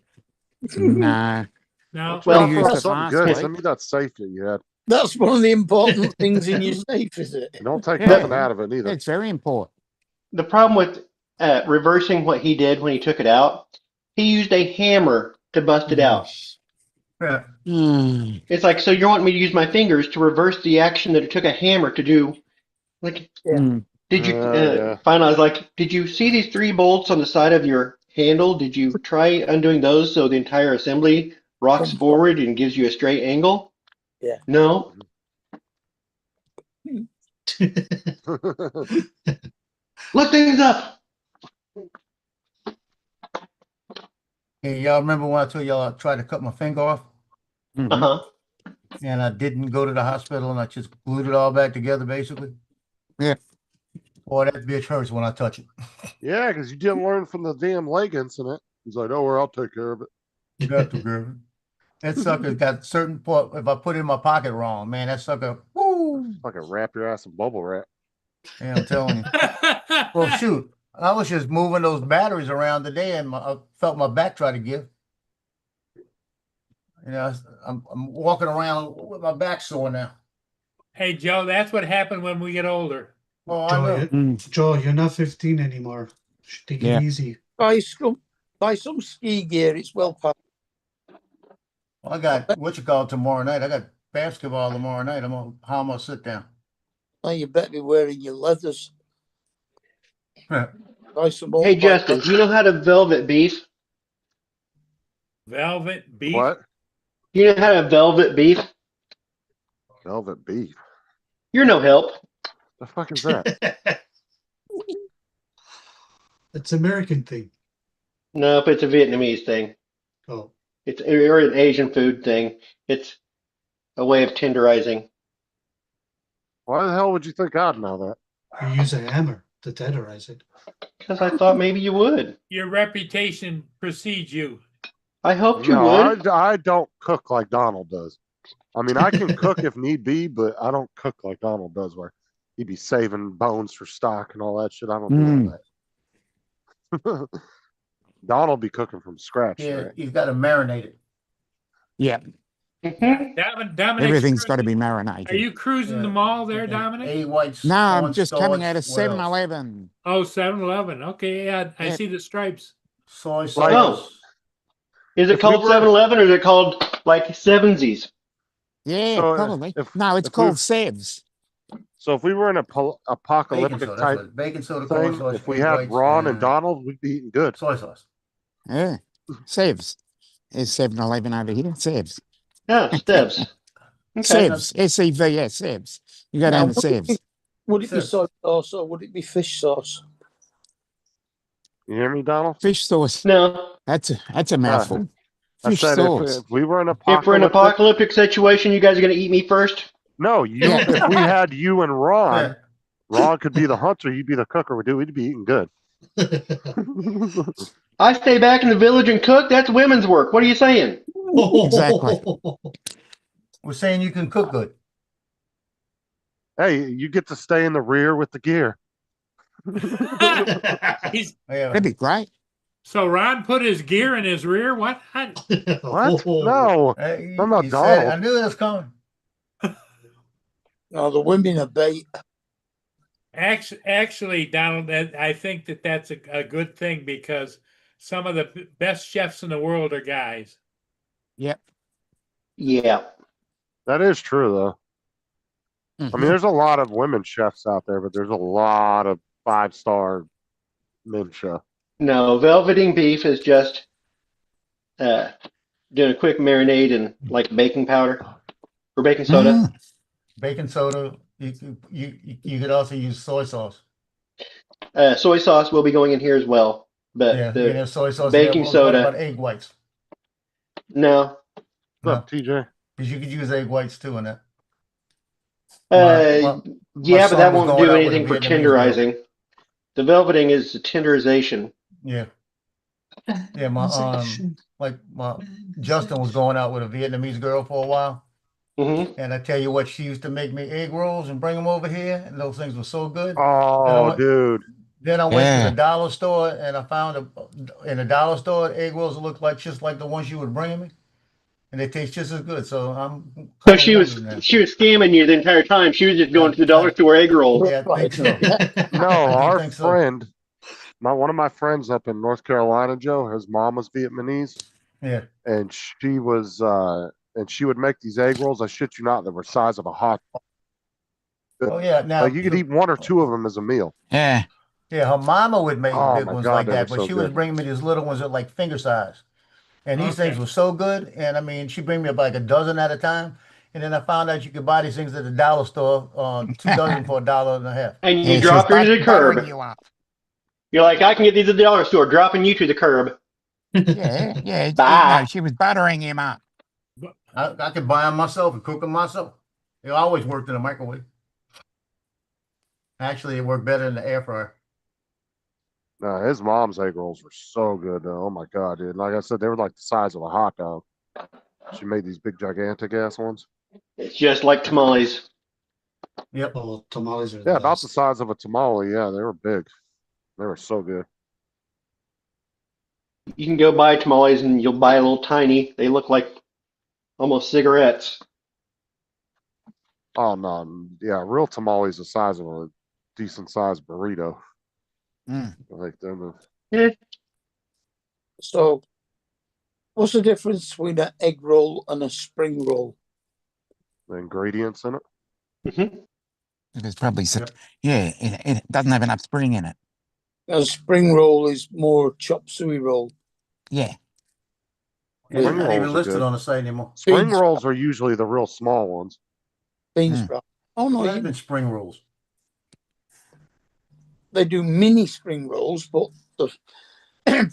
Nah. No. Well, use the something fast good. way. Send me that safe that you had. That's one of the important things in your safe, is it? You don't take Yeah. nothing out of it either. It's very important. The problem with reversing what he did when he took it out, he used a hammer to bust it out. Yeah. It's like, so you want me to use my fingers to reverse the action that it took a hammer to do? Like, did you Yeah. finally? I was like, did you see these 3 bolts on the side of your handle? Did you try undoing those so the entire assembly rocks forward and gives you a straight angle? Yeah. No. Look things up. Hey, y'all remember when I told y'all I tried to cut my finger off Uh-huh. and I didn't go to the hospital and I just glued it all back together basically? Yeah. Boy, that bitch hurts when I touch it. Yeah, because you didn't learn from the damn leg incident. He's like, "Oh, well, I'll take care of it." You got to, girl. That sucker's got certain part. If I put it in my pocket wrong, man, that sucker. Woo! Fucking wrap your ass in bubble wrap. Yeah, I'm telling you. Well, shoot, I was just moving those batteries around today, and I felt my back try to give. You know, I'm walking around with my back sore now. Hey, Joe, that's what happened when we get older. Oh, I know. Joe, you're not 15 anymore. Take Yeah. it easy. Buy some ski gear. It's well packed. Well, I got what you call tomorrow night. I got basketball tomorrow night. How am I sit down? Well, you better be wearing your leathers. Buy some old Hey, Justin, do you know how to velvet beef? Velvet beef. What? You know how to velvet beef? Velvet beef. You're no help. The fuck is that? It's American thing. Nope, it's a Vietnamese thing. Oh, Or an Asian food thing. It's a way of tenderizing. Why the hell would you think I'd know that? you use a hammer to tenderize it. Because I thought maybe you would. Your reputation precedes you. I hoped you No, would. I don't cook like Donald does. I mean, I can cook if need be, but I don't cook like Donald does, where he'd be saving bones for stock and all that shit. I don't do all that. Donald be cooking from scratch. Yeah, Right? you've got to marinate it. Yeah. Dominic, Everything's got to be marinated. are you cruising the mall there, Dominic? A white. No, I'm just coming out of What else? 7-Eleven. Oh, 7-Eleven. Okay, yeah, I Yeah. see the stripes. Soy Oh. sauce. Is it If we called were- 7-Eleven or is it called like Sevensies? Yeah, So, probably. if- No, it's if we- called Sevs. So if we were in a Bacon apocalyptic soda. That's type what bacon soda, corn thing, sauce, if we egg had whites, Ron and Donald, we'd be eating good. soy sauce. Yeah. Sevs. There's 7-Eleven over here. Sevs. Yeah, Steps. Okay. Sevs, S-E-V-S, Sevs. You go Now, down to Sevs. would it be Sir. soy sauce or would it be fish sauce? You hear me, Donald? Fish sauce. No. That's a mouthful. I Fish said sauce. if we were in If we're in an apocalyptic situation, you guys are gonna eat me first? No, you. Yeah. If we had you and Ron, Yeah. Ron could be the hunter, you'd be the cooker. We'd be eating good. I stay back in the village and cook. That's women's work. What are you saying? Exactly. We're saying you can cook good. Hey, you get to stay in the rear with the gear. He's, Yeah. That'd be great. so Ron put his gear in his rear? What? What? No. Hey, I'm not you said it. I Donald. knew it was coming. No, the women are bait. Actually, Donald, I think that's a good thing because some of the best chefs in the world are guys. Yep. Yeah. That is true, though. I mean, there's a lot of women chefs out there, but there's a lot of 5-star men chefs. No, velveting beef is just doing a quick marinade in like baking powder or baking soda. Mm. Baking soda. You could also use soy sauce. Soy sauce will be going in here as well, but Yeah, you the can have soy sauce. baking What soda. about egg whites? No. What's up, TJ? Because you could use egg whites too in that. Uh, yeah, but son that was won't going do out with a anything for Vietnamese girl. tenderizing. The velveting is the tenderization. Yeah. Yeah, my Justin was going out with a Vietnamese girl for a while. Mm-hmm. And I tell you what, she used to make me egg rolls and bring them over here, and those things were so good. Oh, dude. Then I went to Yeah. the dollar store and I found in the dollar store egg rolls that look like just like the ones you were bringing me, and they taste just as good. So I'm So kind she of was wondering now. scamming you the entire time. She was just going to the dollar store egg rolls. Yeah, I think so. No, I our think so. friend, one of my friends up in North Carolina, Joe, his mom was Vietnamese, Yeah. and she was, and she would make these egg rolls. I shit you not, that were size of a hot. Oh yeah. Now Like you could eat 1 or 2 of them as a meal. Yeah. yeah, her mama would make Oh big my ones God, like they that, were but so she was good. bringing me these little ones that like finger size. And these things Okay. were so good. And I mean, she bring me up like a dozen at a time. And then I found out you could buy these things at the dollar store, 2 dozen for $1.50. And you Yeah, she drop was her to the buttering curb. you up. You're like, I can get these at the dollar store, dropping you to the curb. Yeah, yeah. Bye. No, she was buttering him up. I could buy them myself and cook them myself. It always worked in a microwave. Actually, it worked better in the air fryer. No, his mom's egg rolls were so good, though. Oh my God, dude. Like I said, they were like the size of a hot dog. She made these big, gigantic ass ones. It's just like tamales. Yep. Oh, tamales are Yeah, the about the best. size of a tamale. Yeah, they were big. They were so good. You can go buy tamales and you'll buy a little tiny. They look like almost cigarettes. Oh no, yeah, real tamales the size of a decent sized burrito. Mm. Like them. So, what's the difference between an egg roll and a spring roll? The ingredients in it. Mm-hmm. There's probably some, yeah, it doesn't have enough spring in it. A spring roll is more chop suey roll. Yeah. Yeah, they're Spring not even rolls are listed good. on the site anymore. Spring Beans rolls are usually the real small ones. Bean Mm. sprout. Oh no, Not even spring rolls. they do mini spring rolls, but the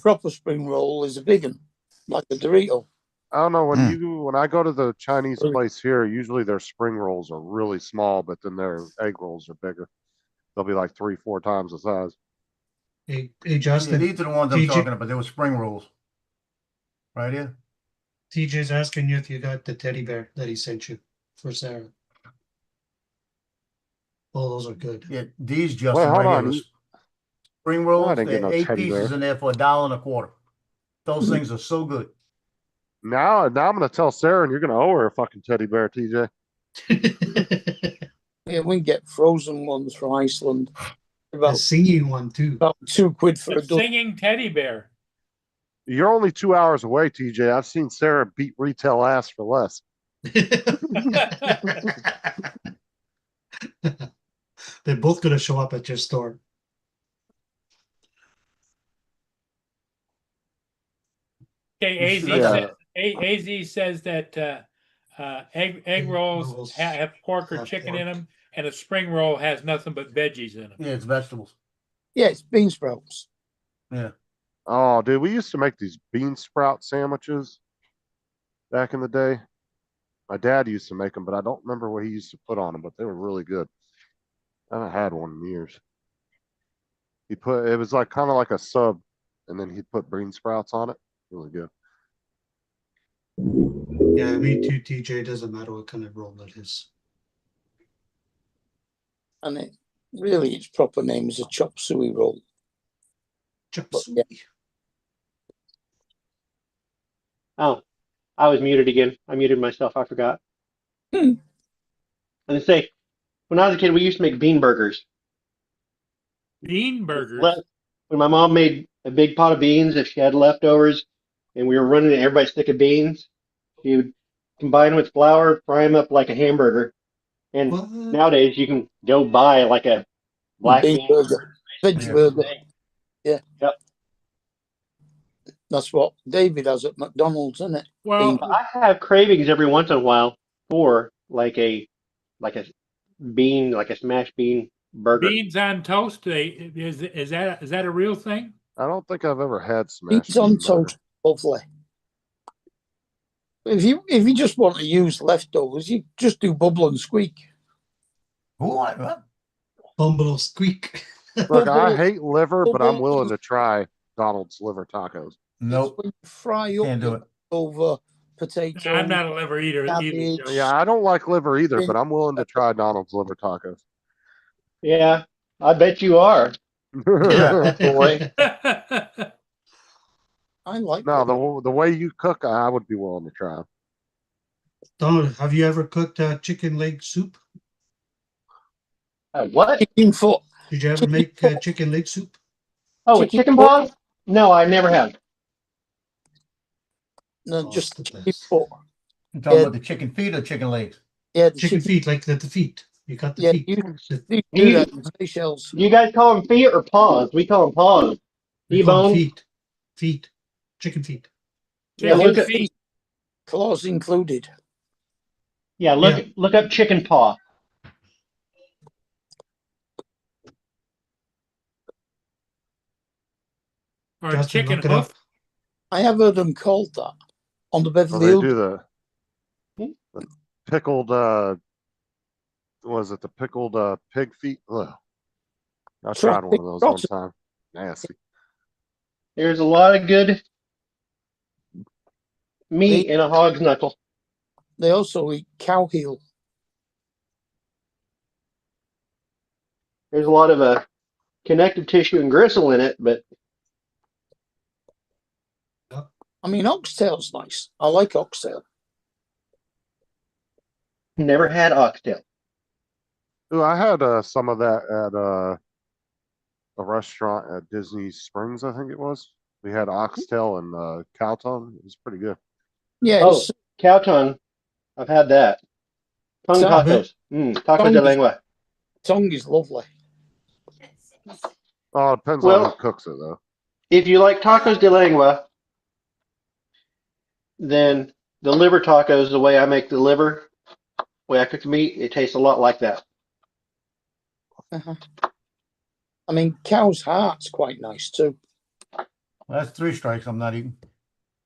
proper spring roll is a big one, like a Dorito. I don't know Mm. when I go to the Chinese place here, usually their spring rolls are really small, but then their egg rolls are bigger. They'll be like 3-4 times the size. Hey, Yeah, Justin, these are the ones I'm TJ talking about. They were spring rolls. Right here. TJ's asking you if you got the teddy bear that he sent you for Sarah. Oh, those are good. Yeah, these Wait, Justin hold right here on. was spring No, I rolls. didn't They get had no 8 teddy pieces bear. in there for $1.25. Those things are so good. Now I'm gonna tell Sarah, and you're gonna owe her a fucking teddy bear, TJ. Yeah, we can get frozen ones from Iceland. A About singing one too. £2 for The a dozen. singing teddy bear. You're only 2 hours away, TJ. I've seen Sarah beat retail ass for less. They're both gonna show up at your store. Okay, Yeah. AZ says that egg rolls rolls, have pork or have chicken in pork. them, and a spring roll has nothing but veggies in them. Yeah, it's vegetables. Yeah, it's bean sprouts. Yeah. Oh, dude, we used to make these bean sprout sandwiches back in the day. My dad used to make them, but I don't remember what he used to put on them, but they were really good. I haven't had one in years. It was like kind of like a sub, and then he put bean sprouts on it. Really good. Yeah, me too, TJ. Doesn't matter what kind of roll it is. And it really, its proper name is a chop suey roll. Chop But, suey. yeah. Oh, I was muted again. I muted myself. I forgot. And they say, when I was a kid, we used to make bean burgers. Bean burgers. When my mom made a big pot of beans, if she had leftovers, and we were running everybody's stick of beans, she would combine with flour, fry them up like a hamburger. And What? nowadays, you can go buy like a black Bean bean burger. Veg Yeah. burger. Yeah. Yep. That's what David has at McDonald's, isn't it? Well, Bean- I have cravings every once in a while for like a bean, like a smashed bean burger. beans on toast. Is that a real thing? I don't think I've ever had smashed Beans on bean burger. toast, lovely. If you just want to use leftovers, you just do bubble and squeak. What? Bumble squeak. Look, I Bubble- hate liver, but I'm bubble- willing to try Donald's liver tacos. Nope. When you fry up Can't do the it. over potato. I'm not a liver eater either. cabbage. Joey. Yeah, I don't like liver either, Bean- but I'm willing to try Donald's liver tacos. Yeah, I bet you are. Yeah. Boy. I like No, the way you cook, I would be willing to try. Donald, have you ever cooked chicken leg soup? What? chicken foot. Did you ever Chicken make foot. chicken leg soup? Oh, with chicken foot. paws? No, I never have. No, Oh, just the chicken best. foot. You talking Yeah. about the chicken feet or chicken legs? Yeah, the Chicken feet, like the feet. You got the Yeah, feet. you- The- You You- do that in Seychelles. You guys call them feet or paws? We call them paws. we call them T-bone? feet. Feet. Chicken feet. Yeah, Chicken look at- feet. Claws included. Yeah, look up chicken paw. Or Justin, chicken look it up. hoof. I have heard them called that on the Well, Beverly they Hills. do the pickled, was it the pickled pig feet? Ugh. I tried one of those one time. Nasty. There's a lot of good meat in a hog's knuckle. They also eat cow heel. There's a lot of connective tissue and gristle in it, but I mean, oxtail's nice. I like oxtail. never had oxtail. Ooh, I had some of that at a restaurant at Disney Springs, I think it was. We had oxtail and cow tongue. It was pretty good. Yeah, Oh, it's- cow tongue. I've had that. Tongue Tongue. tacos. Tacos de lengua. tongue is lovely. Oh, it depends Well- on who cooks it though. If you like tacos de lengua, then the liver tacos, the way I make the liver, the way I cook the meat, it tastes a lot like that. I mean, cow's heart's quite nice too. Well, that's 3 strikes. I'm not eating.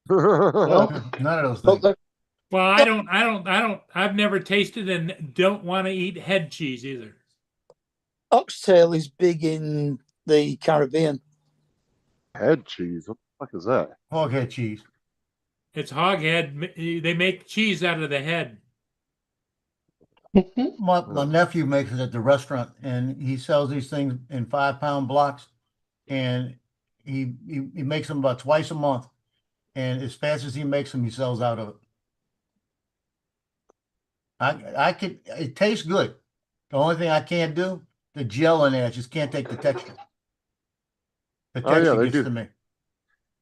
Well, None of those But things. the, Well, I've never tasted and don't want to eat head cheese either. oxtail is big in the Caribbean. Head cheese. What the fuck is that? Hoghead cheese. It's hog head. They make cheese out of the head. My nephew makes it at the restaurant, and he sells these things in 5-pound blocks, and he makes them about twice a month, and as fast as he makes them, he sells out of it. It tastes good. The only thing I can't do, the gel in there, I just can't take the texture. The Oh, yeah, texture they gets do. to me.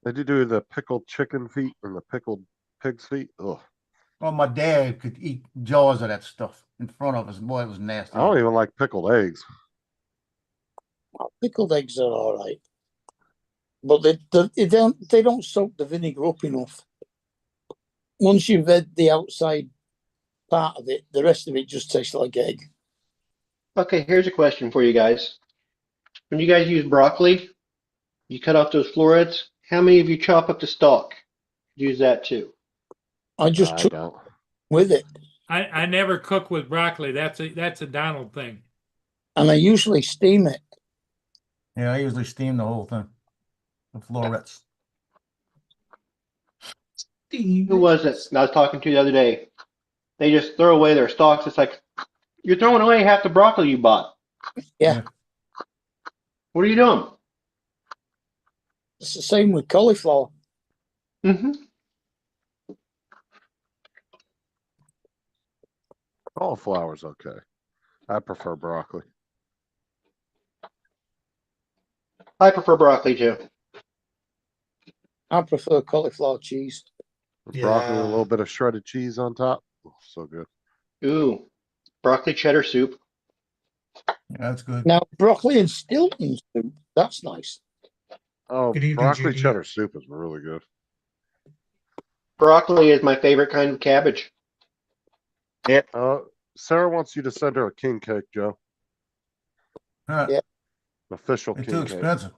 They do the pickled chicken feet and the pickled pig's feet. Ugh. Well, my dad could eat jaws of that stuff in front of us. Boy, it was nasty. I don't even like pickled eggs. Pickled eggs are all right, but they don't soak the vinegar up enough. Once you've had the outside part of it. The rest of it just tastes like egg. Okay, here's a question for you guys. When you guys use broccoli, you cut off those florets. How many of you chop up the stalk? Use that too. I just I took don't. with it, I never cook with broccoli. That's a Donald thing. and I usually steam it. Yeah, I usually steam the whole thing. The florets. Who was it I was talking to the other day? They just throw away their stalks. It's like, you're throwing away half the broccoli you bought. Yeah. What are you doing? It's the same with cauliflower. Mm-hmm. Cauliflower's okay. I prefer broccoli. I prefer broccoli too. I prefer cauliflower cheese. With broccoli, a little bit of shredded cheese on top. Oh, so good. Ooh, broccoli cheddar soup. Yeah, that's good. Now, broccoli and Stilton soup, that's nice. Oh, Good evening, broccoli JD. cheddar soup is really good. Broccoli is my favorite kind of cabbage. Sarah wants you to send her a king cake, Joe. Huh. Yeah. Official They're king too cake. expensive.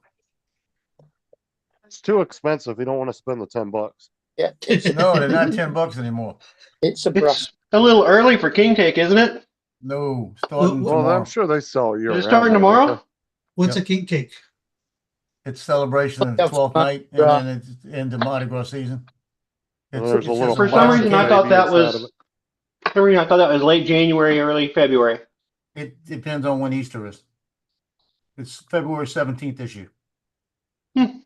It's too expensive. You don't want to spend the $10. Yeah. No, they're not $10 anymore. It's a brass. It's a little early for king cake, isn't it? No, starting Well, Well, tomorrow. I'm sure they sell it year Is it round, starting though, don't tomorrow? What's Yep. a king cake? It's celebration of That's 12th not night, and right. then it's into Mardi Gras season. And there's a it's little just For some plastic reason, I baby thought that inside of was. it. For some reason, I thought that was late January, early February. It depends on when Easter is. It's February 17th this year. Hmm.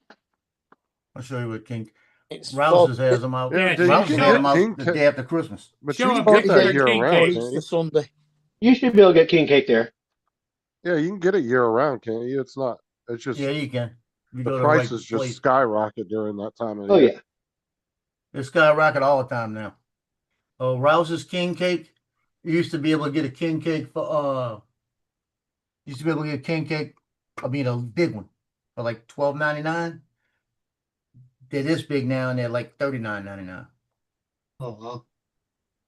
I'll show you what King It's Rouse's has them out. Yeah, Yeah, dude, you Rouse's can has get them out king the cake, day after Christmas. but Show you a can get picture that of year king round, cake. can't you? Easter Sunday. You should be able to get king cake there. Yeah, you can get it year round, can't you? It's not. It's just Yeah, you can. If you go the to the right prices just place. skyrocket during that time of Oh year. yeah. They skyrocket all the time now. Oh, Rouse's King Cake. You used to be able to get a king cake for used to be able to get a king cake, I mean a big one, for like $12.99. They're this big now and they're like $39.99. Oh, wow.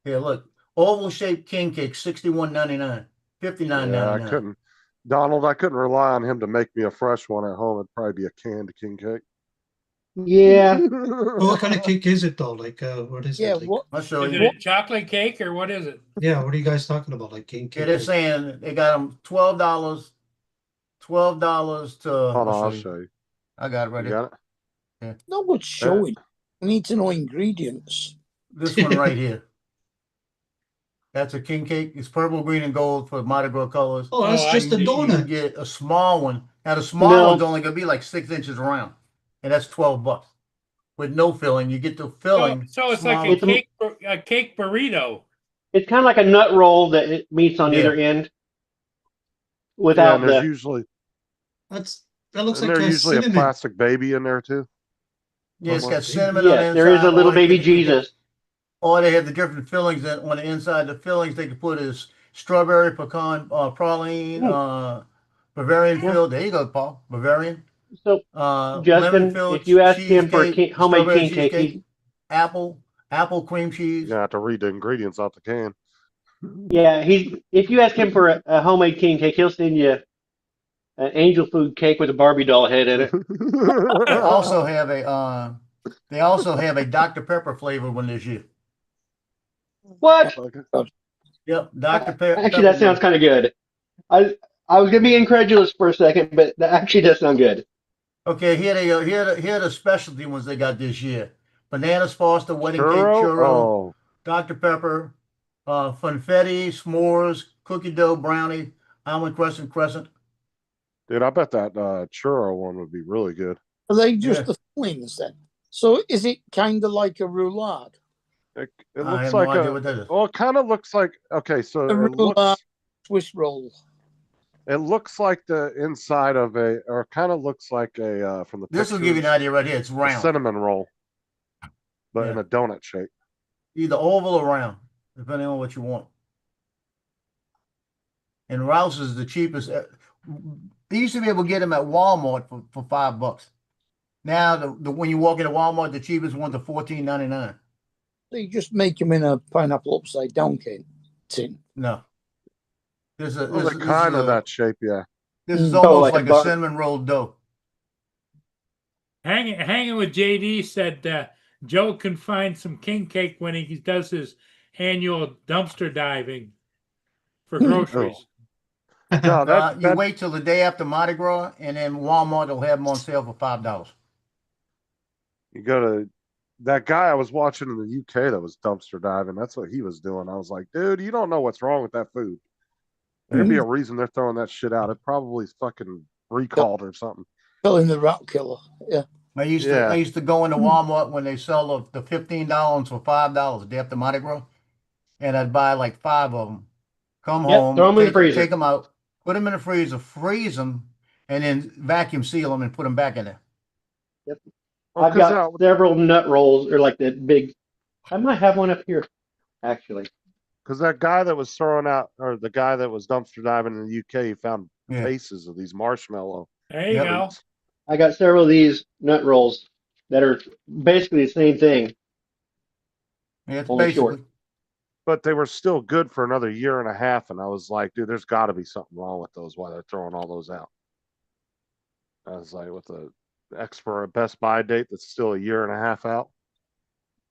Here, look. Oval shaped king cake, $61.99. $59.99. Yeah, I couldn't. Donald, I couldn't rely on him to make me a fresh one at home. It'd probably be a canned king cake. Yeah. Well, what kind of cake is it though? Like, what is Yeah, it? Like, what? I'll show Is you. it a chocolate cake or what is it? yeah, what are you guys talking about? Like king Yeah, cake? they're Like, saying they got them $12 to. Hold on, I'll show you. I got it right You here. got it? Not what's showing. We need to know ingredients. This one right here. That's a king cake. It's purple, green, and gold for Mardi Gras colors. oh, that's I just a see. You can donut. get a small one. Now the small No. one's only gonna be like 6 inches around, and that's $12 with no filling. You get the filling. So it's smaller. like a cake burrito. It's kind of like a nut roll that it meets on Yeah. either end. Yeah, Without and there's the. usually That looks and like there's a usually a cinnamon. plastic baby in there too. Yeah, it's got Almost. cinnamon on the Yes, inside. there is a little or they baby could- they could- Jesus. Or they have the different fillings that on the inside. The fillings they could put is strawberry, pecan, praline, Bavarian Yeah. filled. There you go, Paul. Bavarian. So Lemon Justin, filled if you ask him for cheesecake, homemade strawberry king cake, cheesecake, apple cream cheese. You're gonna have to read the ingredients off the can. if you ask him for a homemade king cake, he'll send you an angel food cake with a Barbie doll head in it. They also have a Dr. Pepper flavor one this year. What? Yep, Dr. Pepper. Actually, that sounds kind of good. I was gonna be incredulous for a second, but that actually does sound good. Okay, here they go. Here are the specialty ones they got this year: Bananas Foster, wedding cake, Churro? churro, Oh, Dr. Pepper, funfetti, s'mores, cookie dough, brownie, almond crescent. dude, I bet that churro one would be really good. Are they just Yeah. the fillings then? So is it kind of like a roulade? It I looks have like no idea what that is. well, it kind of looks like so A it roulade looks Swiss roll. like the inside of or kind of looks like a from the This will give you an pictures, idea right here. It's a round, cinnamon roll, but in Yeah. a donut shape. either oval or round, depending on what you want. And Rouse is the cheapest. They used to be able to get them at Walmart for $5. Now, the when you walk into Walmart, the cheapest ones are $14.99. They just make them in a pineapple upside down tin. No. This is Well, they're kind of that shape, yeah. This is Mm. Oh, almost like a like a bar- cinnamon rolled dough. Hanging with JD said Joe can find some king cake when he does his annual dumpster diving for groceries. No, You wait till the day after Mardi Gras, and then Walmart will have them on sale for $5. you go to that guy I was watching in the UK that was dumpster diving. That's what he was doing. I was like, dude, you don't know what's wrong with that food. There'd be a reason they're throwing that shit out. It probably is fucking recalled or something. Killing the rat killer. Yeah. I used to go into Walmart when they sell the $15 for $5 day after Mardi Gras, and I'd buy like 5 of them. Come home, throw 'em in the freezer. take them out, put them in the freezer, freeze them, and then vacuum seal them and put them back in there. Yep. Well, I've got several nut rolls, or like the big. I might have one up here, actually. Because that guy that was throwing out, or the guy that was dumpster diving in the UK, he found cases of these marshmallow. There you go. I got several of these nut rolls that are basically the same thing. Yeah, it's Only basically. short. But they were still good for another year and a half, and I was like, dude, there's got to be something wrong with those. Why they're throwing all those out? I was like, with the expert Best Buy date that's still a year and a half out.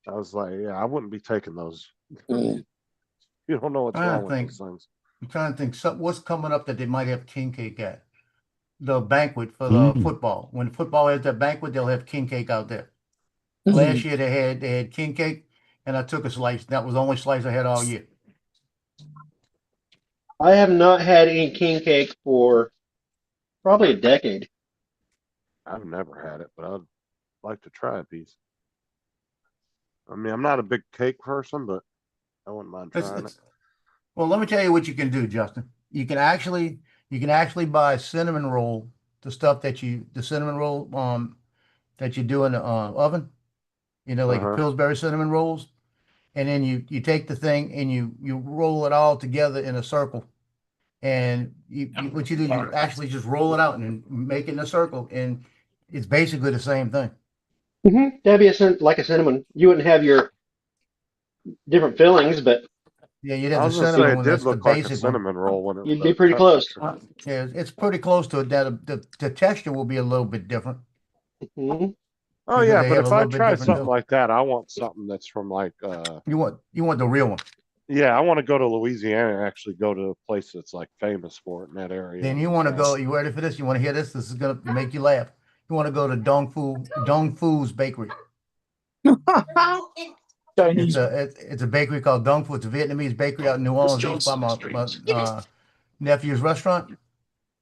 I was like, yeah, I wouldn't be taking those. You don't know what's wrong with those things. I'm trying to think. What's coming up that they might have king cake at? The banquet for the football. When football has that banquet, they'll have king cake out there. Last year they had king cake, and I took a slice. That was the only slice I had all year. I have not had any king cake for probably a decade. I've never had it, but I'd like to try a piece. I mean, I'm not a big cake person, but I wouldn't mind trying it. Well, let me tell you what you can do, Justin. You can actually buy cinnamon roll, the cinnamon roll that you do in the oven, like the Pillsbury cinnamon rolls, and then you take the thing and you roll it all together in a circle, and what you do, you actually just roll it out and make it in a circle, and it's basically the same thing. That'd be like a cinnamon. You wouldn't have your different fillings, but yeah, you'd have the cinnamon one. It did That's look the like a basic cinnamon roll when it. You'd be pretty close. Yeah, it's pretty close to it. That the texture will be a little bit different. Oh yeah, but if I try something like that, I want something that's from like. You want the real one. Yeah, I want to go to Louisiana and actually go to a place that's like famous for it in that area. Then you want to go. You ready for this? You want to hear this? This is gonna make you laugh. You want to go to Dong Fu's bakery. It's a bakery called Dong Fu. It's a Vietnamese bakery out in New Orleans. It's by my nephew's restaurant,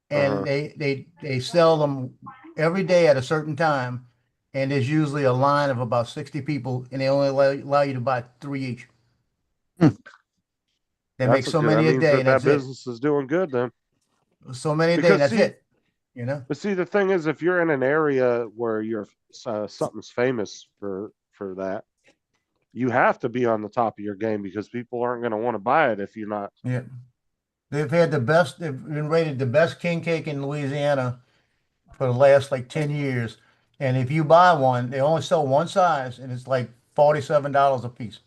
and they sell them every day at a certain time, and there's usually a line of about 60 people, and they only allow you to buy 3 each. They make so many a day, and that business is doing good then. So many a day, and that's it. But see, the thing is, if you're in an area where you're something's famous for that, you have to be on the top of your game because people aren't going to want to buy it if you're not. Yeah, they've been rated the best king cake in Louisiana for the last like 10 years. And if you buy one, they only sell one size, and it's like $47 a piece.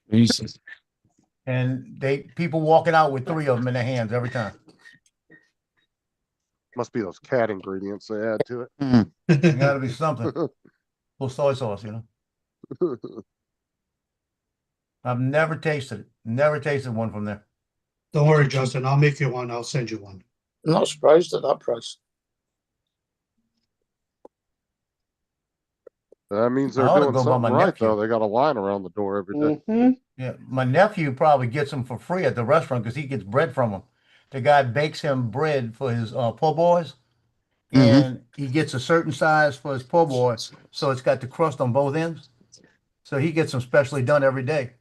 Jesus. And people walking out with 3 of them in their hands every time. Must be those cat ingredients they add to it. It got to be something. A little soy sauce, I've never tasted it. Never tasted one from there. Don't worry, Justin. I'll make you one. I'll send you one. I'm not surprised at that price. That means they're doing something right, though. They got a line around the door every day. Yeah, my nephew probably gets them for free at the restaurant because he gets bread from them. The guy bakes him bread for his po' boys, and he gets a certain size for his po' boy, so it's got the crust on both ends. So he gets them specially done every day,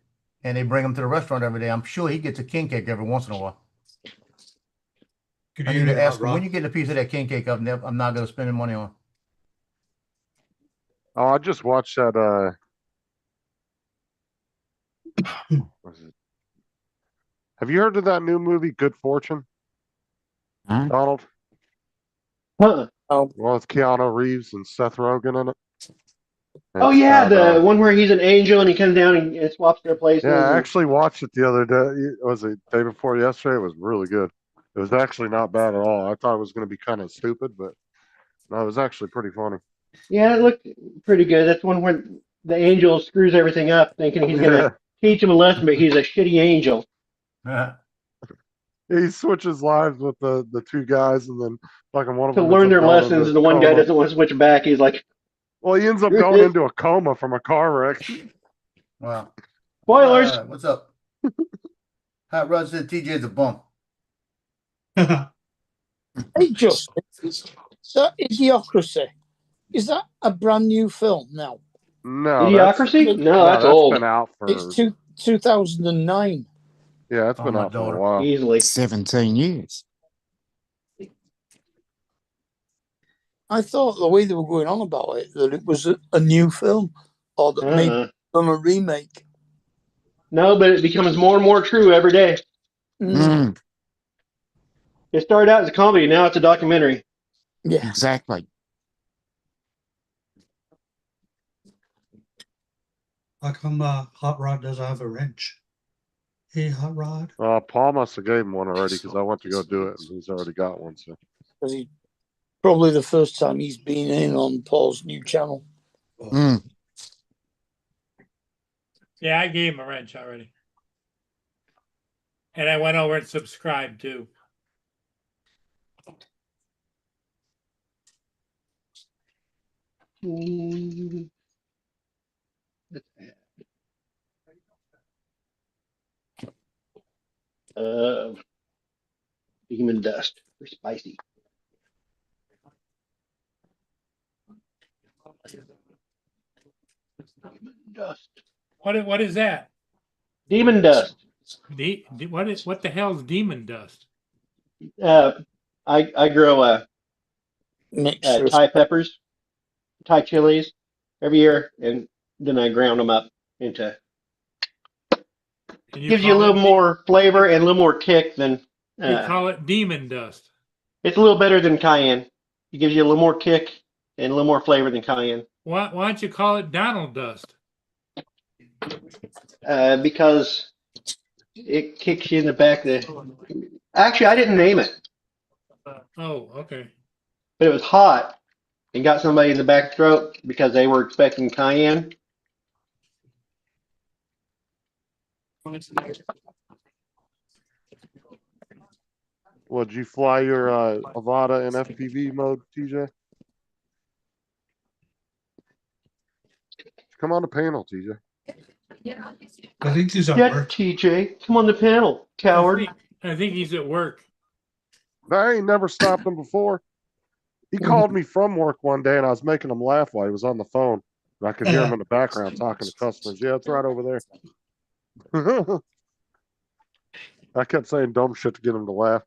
and they bring them to the restaurant every day. I'm sure he gets a king cake every once in a while. I need to ask him, when you get a piece of that king cake I'm not going to spend any money on. Oh, I just watched that. Have you heard of that new movie, Good Fortune? Donald? Oh. Well, with Keanu Reeves and Seth Rogen in it. Oh It's yeah, got, the one where he's an angel and he comes down and swaps their places. yeah, I and- actually watched it the other day. Was it day before yesterday? It was really good. It was actually not bad at all. I thought it was going to be kind of stupid, but no, it was actually pretty funny. Yeah, it looked pretty good. That's one where the angel screws everything up, thinking he's gonna teach him a lesson, but he's a shitty angel. He switches lives with the two guys, and then fucking one of To them learn ends their up going lessons, into the one guy coma. doesn't want to switch back. He's like, Well, he ends up Screw going this. into a coma from a car wreck. Wow. spoilers. What's up? Hot Rod said TJ's a bum. Hey, Justin, that Idiocracy, is that a brand new film now? No, Idiocracy? No, that's old. been out for It's 2009. yeah, it's Oh, been my out for daughter. a while. Easily. 17 years. I thought the way they were going on about it, that it was a new film or that maybe Uh-uh. from a remake. No, but it becomes more and more true every day. Mm, It started out as a comedy, now it's a documentary. Yeah. exactly. How come Hot Rod doesn't have a wrench? Hey, Hot Rod. Paul must have gave him one already because I went to go do it, and he's already got one. So Because he probably the first time he's been in on Paul's new channel. Mm. Yeah, I gave him a wrench already. And I went over and subscribed too. Demon dust for spicy. Demon dust. What is that? Demon dust. What the hell's demon dust? I grow Mixture. Thai peppers, Thai chilies every year, and then I ground them up into. And Gives you a little more flavor and a little more kick than. You call it demon dust. It's a little better than cayenne. It gives you a little more kick and a little more flavor than cayenne. Why don't you call it Donald dust? Because it kicks you in the back. Actually, I didn't name it, Oh, okay. but it was hot and got somebody in the back throat because they were expecting cayenne. would you fly your Avata in FPV mode, TJ? Come on the panel, TJ. I think he's at Yeah, work. TJ, come on the panel, coward. I think he's at work. I ain't never stopped him before. He called me from work one day, and I was making him laugh while he was on the phone. And I could hear him in the background talking to customers. Yeah, it's right over there. I kept saying dumb shit to get him to laugh.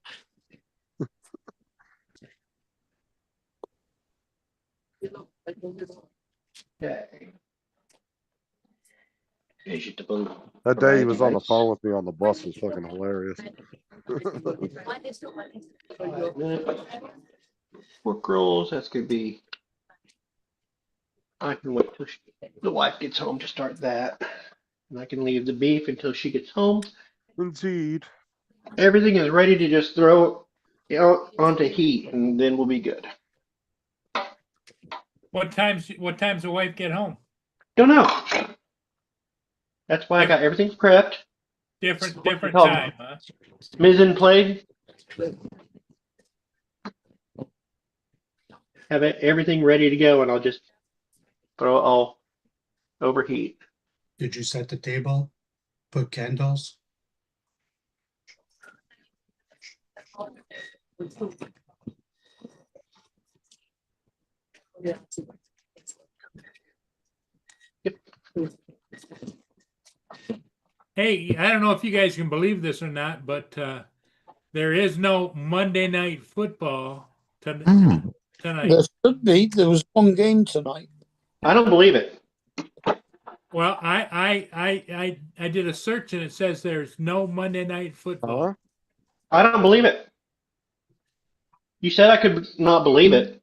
Okay. That day he was on the phone with me on the bus was fucking hilarious. Pork rolls, that's gonna be. I can wait till the wife gets home to start that. And I can leave the beef until she gets home. Indeed. Everything is ready to just throw onto heat, and then we'll be good. What time's the wife get home? Don't know. That's why I got everything prepped. Different called? time, huh? Mise en place. Have everything ready to go, and I'll just throw it all overheat. Did you set the table? Put candles? Hey, I don't know if you guys can believe this or not, but there is no Monday Night Football tonight. There should be. There was one game tonight. I don't believe it. Well, I did a search and it says there's no Monday Night Football. I don't believe it. You said I could not believe it.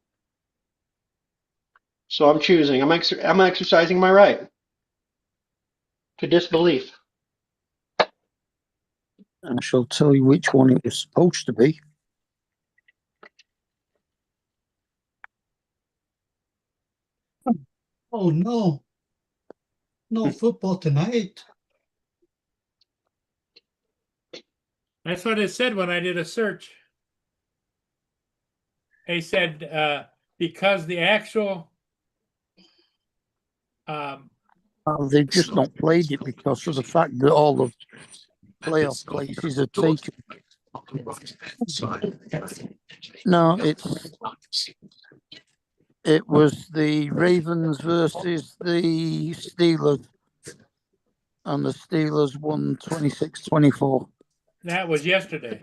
So I'm choosing. I'm exercising my right to disbelief. I shall tell you which one it was supposed to be. Oh, no. No football tonight. That's what it said when I did a search. They said, because the actual, They've just not played it because of the fact that all the playoff places are taken. No, it was the Ravens versus the Steelers, and the Steelers won 26-24. that was yesterday.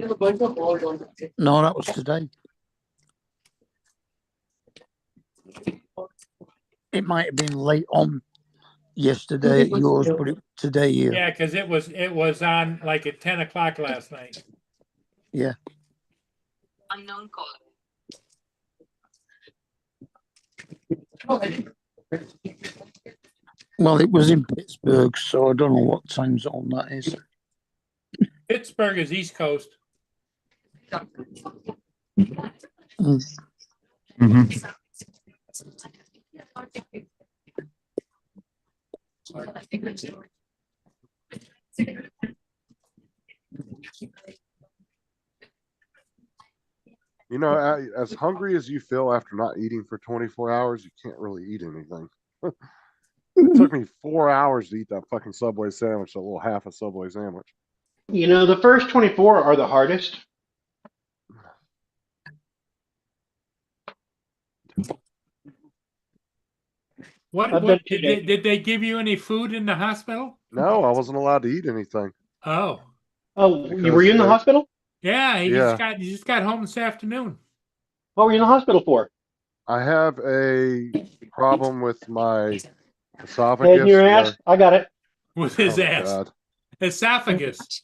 No, that was today. It might have been late on yesterday at yours, but today here. Yeah, because it was on like at 10 o'clock last night. Yeah. Unknown caller. Well, it was in Pittsburgh, so I don't know what time zone that is. Pittsburgh is East Coast. Mhm. You know, as hungry as you feel after not eating for 24 hours, you can't really eat anything. It took me 4 hours to eat that fucking Subway sandwich, a little half a Subway sandwich. You know, the first 24 are the hardest. What I've done 2 days. did they give you any food in the hospital? No, I wasn't allowed to eat anything. Oh, Oh, Because were you in the they- hospital? yeah, he Yeah. just got home this afternoon What were you in the hospital for? I have a problem with my Head esophagus. in your ass? I got it. with his Oh my ass. God. Esophagus.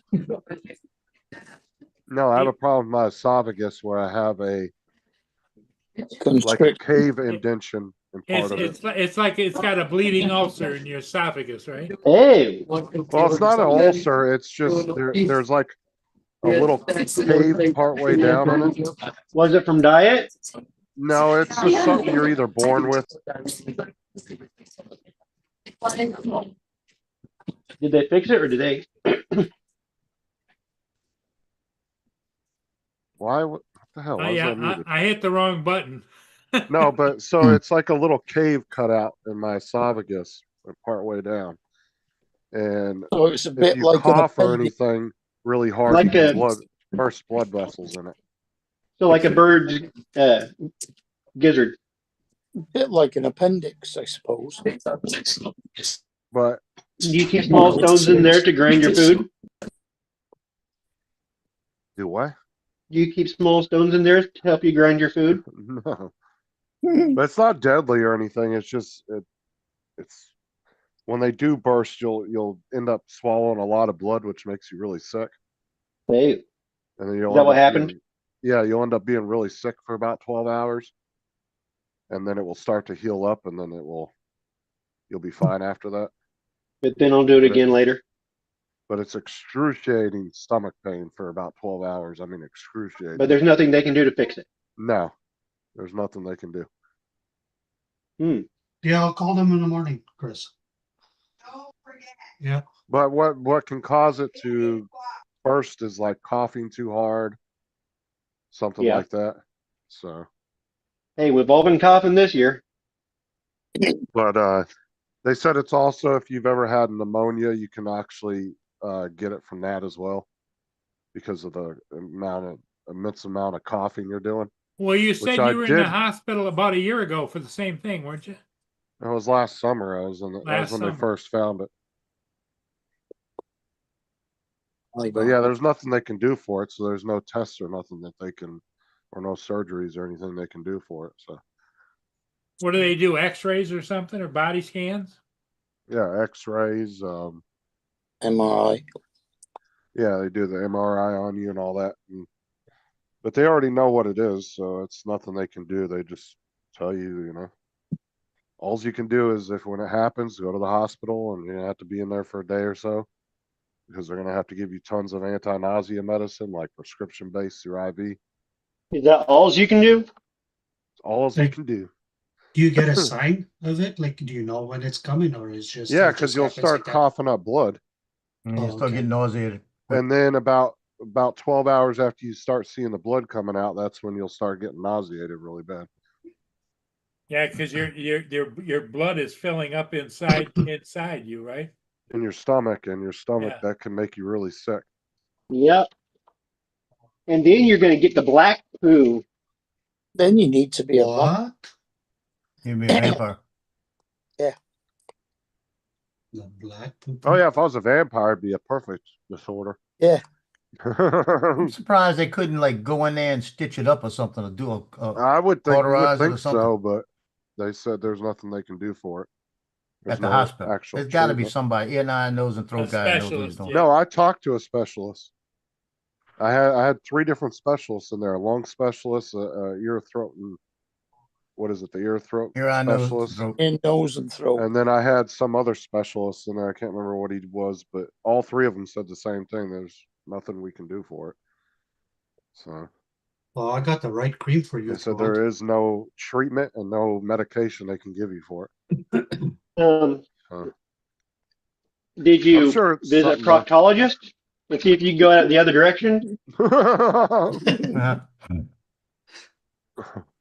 No, I have a problem with my esophagus where I have a like a cave indention in part of it. It's like it's got a bleeding ulcer in your esophagus, right? Hey. Well, it's not an ulcer. It's just there's like a little cave partway down in it. Was it from diet? No, it's just something you're either born with. Did they fix it or did they? Why? What the hell? Why was Yeah, that muted? I hit the wrong button. No, but so it's like a little cave cut out in my esophagus, partway down. And So it's a if bit you like an cough or appendix. anything really hard, Like you get a- burst blood vessels in it. So like a bird's gizzard. Bit like an appendix, I suppose. But Do you keep small stones in there to grind your food? do what? Do you keep small stones in there to help you grind your food? No. But it's not deadly or anything. It's just it's when they do burst, you'll end up swallowing a lot of blood, which makes you really sick. Hey, And then you'll Is that end what up happened? yeah, you'll end up being really sick for about 12 hours. And then it will start to heal up and then you'll be fine after that. but then I'll do it again later. But it's excruciating stomach pain for about 12 hours. I mean, excruciating. But there's nothing they can do to fix it. No, there's nothing they can do. Yeah, I'll call them in the morning, Chris. Yeah. But what can cause it to burst is like coughing too hard, something Yeah. like that. So, Hey, we've all been coughing this year. but they said it's also if you've ever had pneumonia, you can actually get it from that as well because of the immense amount of coughing you're doing. Well, you said I you were in did. the hospital about a year ago for the same thing, weren't you? It was last summer. That was when Last they summer. first found it. But yeah, there's nothing they can do for it. So there's no tests or nothing that they can, or no surgeries or anything they can do for it. So What do they do? X-rays or something, or body scans? yeah, X-rays. MRI. Yeah, they do the MRI on you and all that. But they already know what it is, so it's nothing they can do. They just tell you, Alls you can do is if when it happens, go to the hospital and you're gonna have to be in there for a day or so. Because they're gonna have to give you tons of anti-nausea medicine, like prescription based through IV. Is that all you can do? Alls you Like- can do. Do you get a sign of it? Like, do you know when it's coming, or is just Yeah, it because just you'll happens start like that? coughing up blood. And you Oh, still okay. get nauseated. And then about 12 hours after you start seeing the blood coming out, that's when you'll start getting nauseated really bad. Yeah, because your blood is filling up inside you, right? In your stomach, Yeah. that can make you really sick. Yep. And then you're going to get the black poo. Then you need to be a vampire. What? You'd be a vampire. The black poop. Oh yeah, if I was a vampire, it'd be a perfect disorder. Yeah. I'm surprised they couldn't like go in there and stitch it up or something to do a I would think, Cauterize it or something? so, but they said there's nothing they can do for it. There's at the no hospital. actual There's got to be treatment. somebody, ear, nine, nose, and throat guy that knows what he's specialist, doing. yeah. No, I talked to a specialist. I had 3 different specialists in there: a lung specialist, a ear, throat, and what is it? The ear, throat Ear, eye, nose, specialist. throat. In nose and throat. And then I had some other specialists in there. I can't remember what he was, but all 3 of them said the same thing. There's nothing we can do for it. So Well, I got the right cream for you. they if said you want. there is no treatment and no medication they can give you for it. So, Did you I'm sure it's visit a something like- proctologist and see if you can go out the other direction? Uh-huh.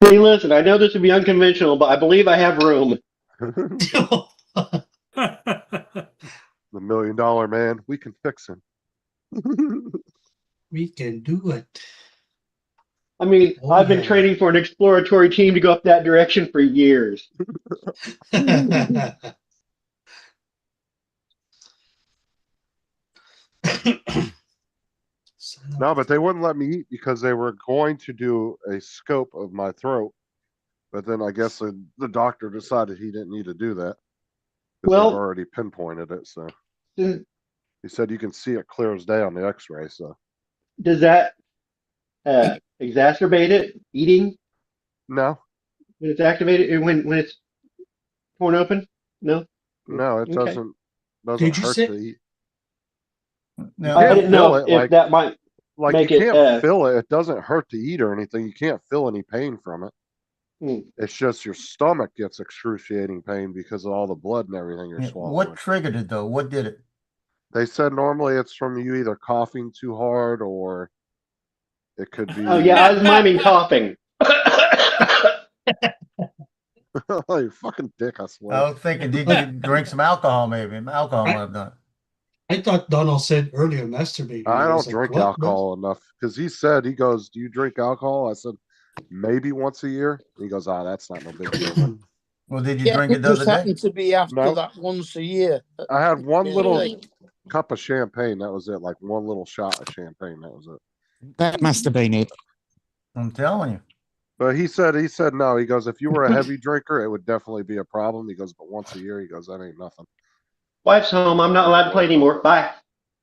Hey, listen, I know this would be unconventional, but I believe I have room. The $1 million man, we can fix him. We can do it. I mean, Oh, I've been yeah. training for an exploratory team to go up that direction for years. No, but they wouldn't let me eat because they were going to do a scope of my throat. But then I guess the doctor decided he didn't need to do that. 'Cause Well- they've already pinpointed it. So Does he said you can see it clear as day on the x-ray. So that exacerbate it, eating, no, when it's activated, and when it's torn open? No? no, it Okay. doesn't Did you hurt say- to eat. Now, I can't didn't know feel it, if like- that might Like make you it, can't feel it. It doesn't hurt to eat or anything. You can't feel any pain from it. Hmm. It's just your stomach gets excruciating pain because of all the blood and everything you're yeah, swallowing. what triggered it though? What did it? They said normally it's from you either coughing too hard or it could be. Oh, yeah, I was miming coughing. You fucking dick, I swear. I was thinking, did you drink some alcohol? Maybe alcohol might have done it. I thought Donald said earlier masturbating. I was don't like, drink what? alcohol enough because he goes, do you drink alcohol? I said, maybe once a year. He goes, that's not no big deal. then." Well, did you Yeah, drink it it the other just day? happened to be after No. that once a year. I had one Yeah, little like- cup of champagne. That was it. Like one little shot of champagne. That was it. That must have been it. I'm telling you. But he said no. He goes, if you were a heavy drinker, it would definitely be a problem. He goes, but once a year, he goes, that ain't nothing. Wife's home. I'm not allowed to play anymore. Bye.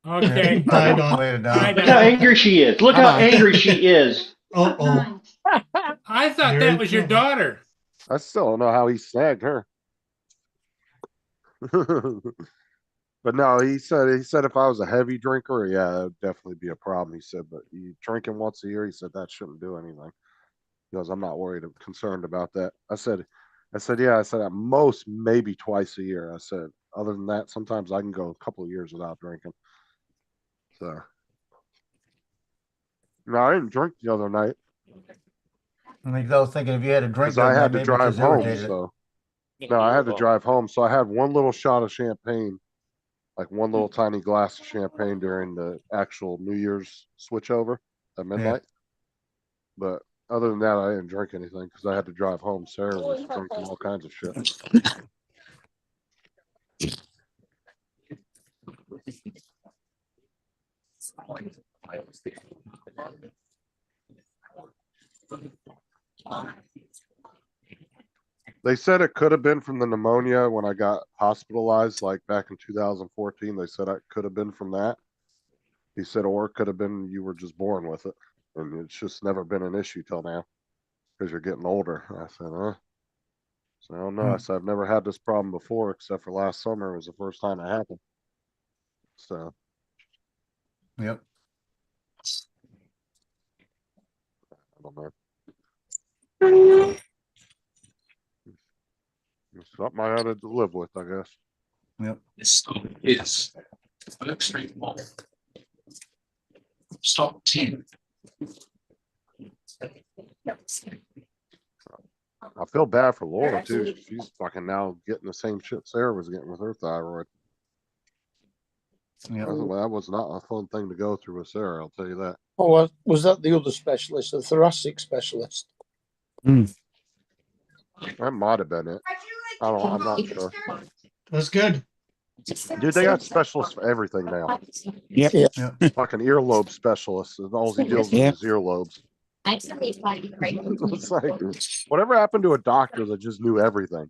Okay. Bye, Don. Later, Bye, Don. Look how angry she is. Look how Bye-bye. angry she is. Oh, I thought Very that was your cool. daughter. I still don't know how he snagged her. But no, he said if I was a heavy drinker, yeah, it would definitely be a problem. He said, but you drinking once a year, he said that shouldn't do anything. He goes, I'm not worried, I'm concerned about that. I said, yeah, I said at most maybe twice a year. I said, other than that, sometimes I can go a couple of years without drinking. So no, I didn't drink the other night I think I was thinking if you had a drink, because I the other had night, to maybe it drive just home. irritated it. So no, I had to drive home. So I had one little shot of champagne, like one little tiny glass of champagne during the actual New Year's switchover at midnight. But other than that, I didn't drink anything because I had to drive home. Sarah was drinking all kinds of shit. They said it could have been from the pneumonia when I got hospitalized, like back in 2014. They said it could have been from that. He said, or it could have been you were just born with it. And it's just never been an issue till now because you're getting older. I said, So I don't know. I said I've never had this problem before, except for last summer. It was the first time it happened. So Yep. I don't know. It's something I had to live with, I guess. Yep. Is Burke Street Mall. Stop 10. I feel bad for Laura too. She's fucking now getting the same shit Sarah was getting with her thyroid. Yep. That was not a fun thing to go through with Sarah, I'll tell you that. Oh, was that the other specialist, the thoracic specialist? That might have been it. I'm not sure. That's good. Dude, they got specialists for everything now. Yep. Yeah. Fucking earlobe specialists. And all he deals with is earlobes. It's like, whatever happened to a doctor that just knew everything?